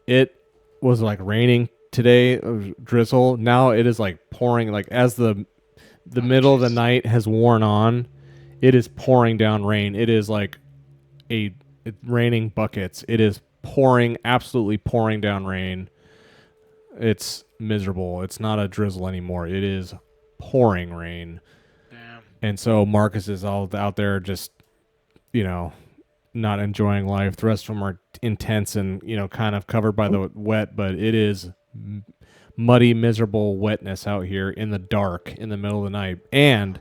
it was like raining today, drizzle. Now it is like pouring. Like as the middle of the night has worn on, it is pouring down rain. It is like raining buckets. It is pouring, absolutely pouring down rain. It's miserable. It's not a drizzle anymore. It is pouring rain. damn. And so Marcus is all out there just, not enjoying life. The rest of them are intense and, kind of covered by the wet, but it is muddy, miserable wetness out here in the dark in the middle of the night. And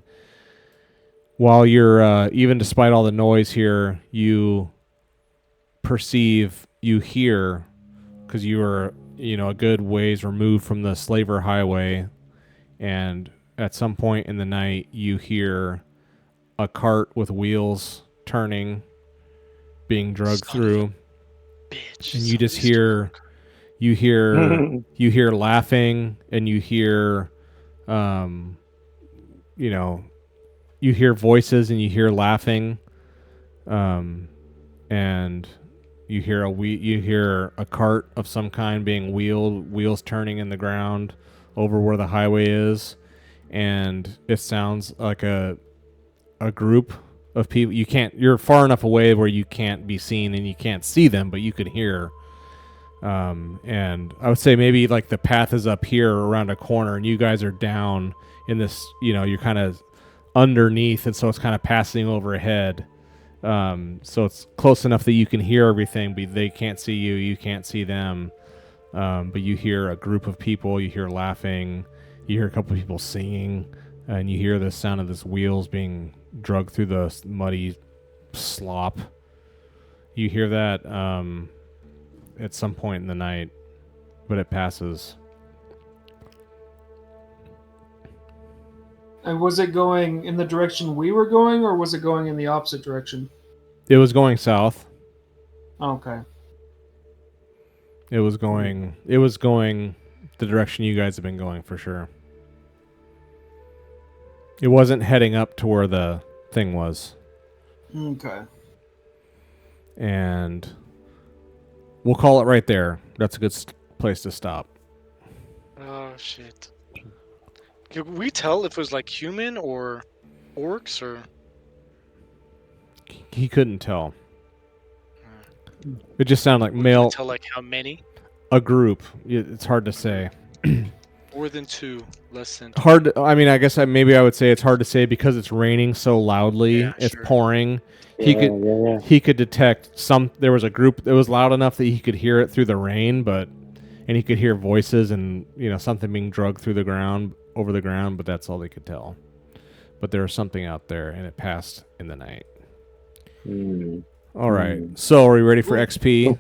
while you're, even despite all the noise here, you hear, because you are, a good ways removed from the Slaver Highway, and at some point in the night, you hear a cart with wheels turning, being dragged through, Bitch. and you just somebody's you hear laughing, and you hear, you hear voices, and you hear laughing, and you hear a cart of some kind being wheels turning in the ground over where the highway is, and it sounds like a group of people. You're far enough away where you can't be seen and you can't see them, but you can hear. And I would say maybe like the path is up here around a corner, and you guys are down in this. You're kind of underneath, and so it's kind of passing overhead. So it's close enough that you can hear everything, but they can't see you. You can't see them. But you hear a group of people. You hear laughing. You hear a couple of people singing, and you hear the sound of this wheels being dragged through the muddy slop. You hear that at some point in the night, but it passes. And was it going in the direction we were going, or was it going in the opposite direction? It was going south. Okay. It was going the direction you guys have been going for sure. It wasn't heading up to where the thing was. Okay. And we'll call it right there. That's a good place to stop. Oh shit. Could we tell if it was like human or orcs or? He couldn't tell. It just sounded like We male. couldn't tell like how many? A group. It's hard to say. More than two, less than. Hard. I guess maybe I would say it's hard to say because it's raining so loudly. Yeah, it's sure. pouring. Yeah. He could detect some. There was a group that was loud enough that he could hear it through the rain, and he could hear voices and something being dragged through the ground over the ground. But that's all they could tell. But there was something out there, and it passed in the night. All right. So are we ready for XP?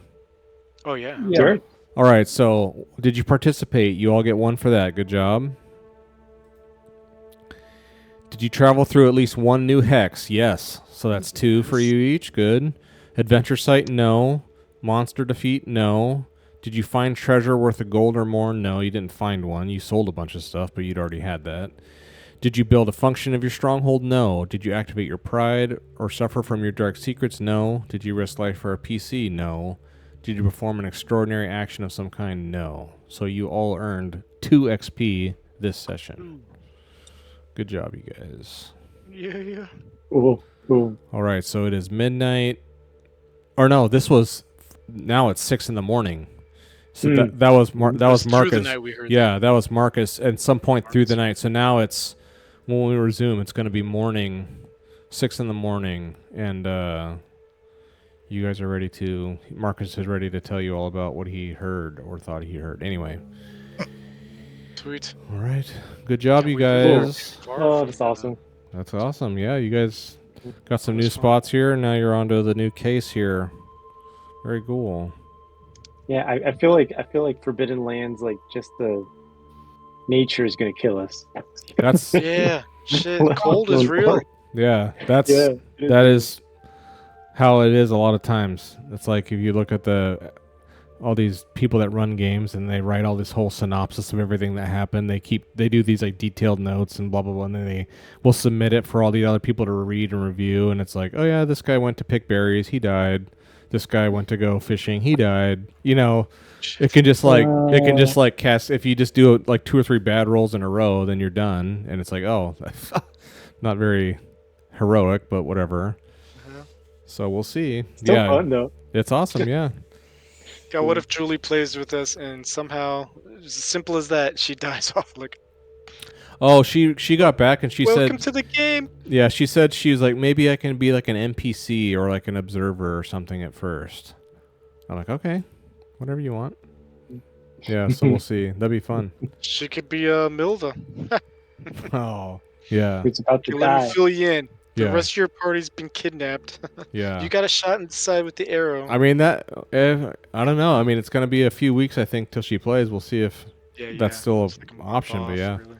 Oh yeah. Sure. All right. So did you participate? You all get one for that. Good job. Did you travel through at least one new hex? Yes. So that's 2 for you each. Good. Adventure site? No. Monster defeat? No. Did you find treasure worth a gold or more? No, you didn't find one. You sold a bunch of stuff, but you'd already had that. Did you build a function of your stronghold? No. Did you activate your pride or suffer from your dark secrets? No. Did you risk life for a PC? No. Did you perform an extraordinary action of some kind? No. So you all earned 2 XP this session. Good job, you guys. Yeah. Ooh. All right, so it is midnight. Or no, now it's 6 in the morning. So that was Through Marcus. the night we heard Yeah, that was Marcus at some point through the night. So now it's, when we resume, it's going to be morning, 6 in the morning, and you guys are ready to, Marcus is ready to tell you all about what he heard or thought he heard. Anyway. Sweet. All right. Good job, Can't you wait for guys. far Oh, from that's the awesome. That's awesome. Yeah, you guys got some new spots here, and now you're onto the new case here. Very cool. Yeah, I feel like Forbidden Lands, like just the nature is gonna kill us. That's Yeah, shit. Cold is real. yeah. That's Yeah, that is how it is a lot of times. It's like if you look at all these people that run games and they write all this whole synopsis of everything that happened. They do these like detailed notes and blah blah blah, and then they will submit it for all the other people to read and review. And it's like, oh yeah, this guy went to pick berries, he died. This guy went to go fishing, he died. You know, it can just like cast. If you just do like 2 or 3 bad rolls in a row, then you're done. And it's like, oh, not very heroic, but whatever. So we'll see. Still fun though. It's awesome. Yeah. God, what if Julie plays with us and somehow, as simple as that, she dies off? Like, Oh, she got back and she welcome said, to the game. yeah, she said she was like, maybe I can be like an NPC or like an observer or something at first. I'm like, okay, whatever you want. Yeah, so we'll see. That'd be fun. She could be Milva. Oh, yeah, It's about to Let die. me fill you in. The yeah, rest of your party's been kidnapped. yeah. You got a shot inside with the arrow. I mean that. I don't know. I mean, it's gonna be a few weeks, I think, till she plays. We'll see if Yeah, that's still It's like an a month option. But off, yeah, really.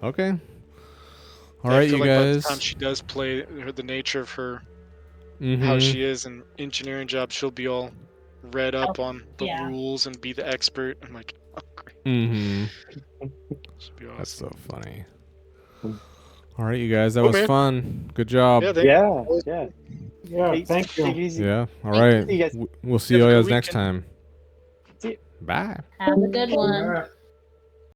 okay. All Yeah, I right, feel you like by the guys. time she does play, the nature of her, how Mhm. she is in engineering job, she'll be all read up on the yeah. rules and be the expert. I'm like, oh, great. Mhm. Should be That's awesome. so funny. All right, you guys. That Cool, was man. fun. Good job. Yeah, Yeah, yeah. Yeah, Hey, thank take it you. easy. Yeah. All Thank right. you, guys. We'll see Have you a good guys next weekend. time. See ya. Bye. Have a good one. All right.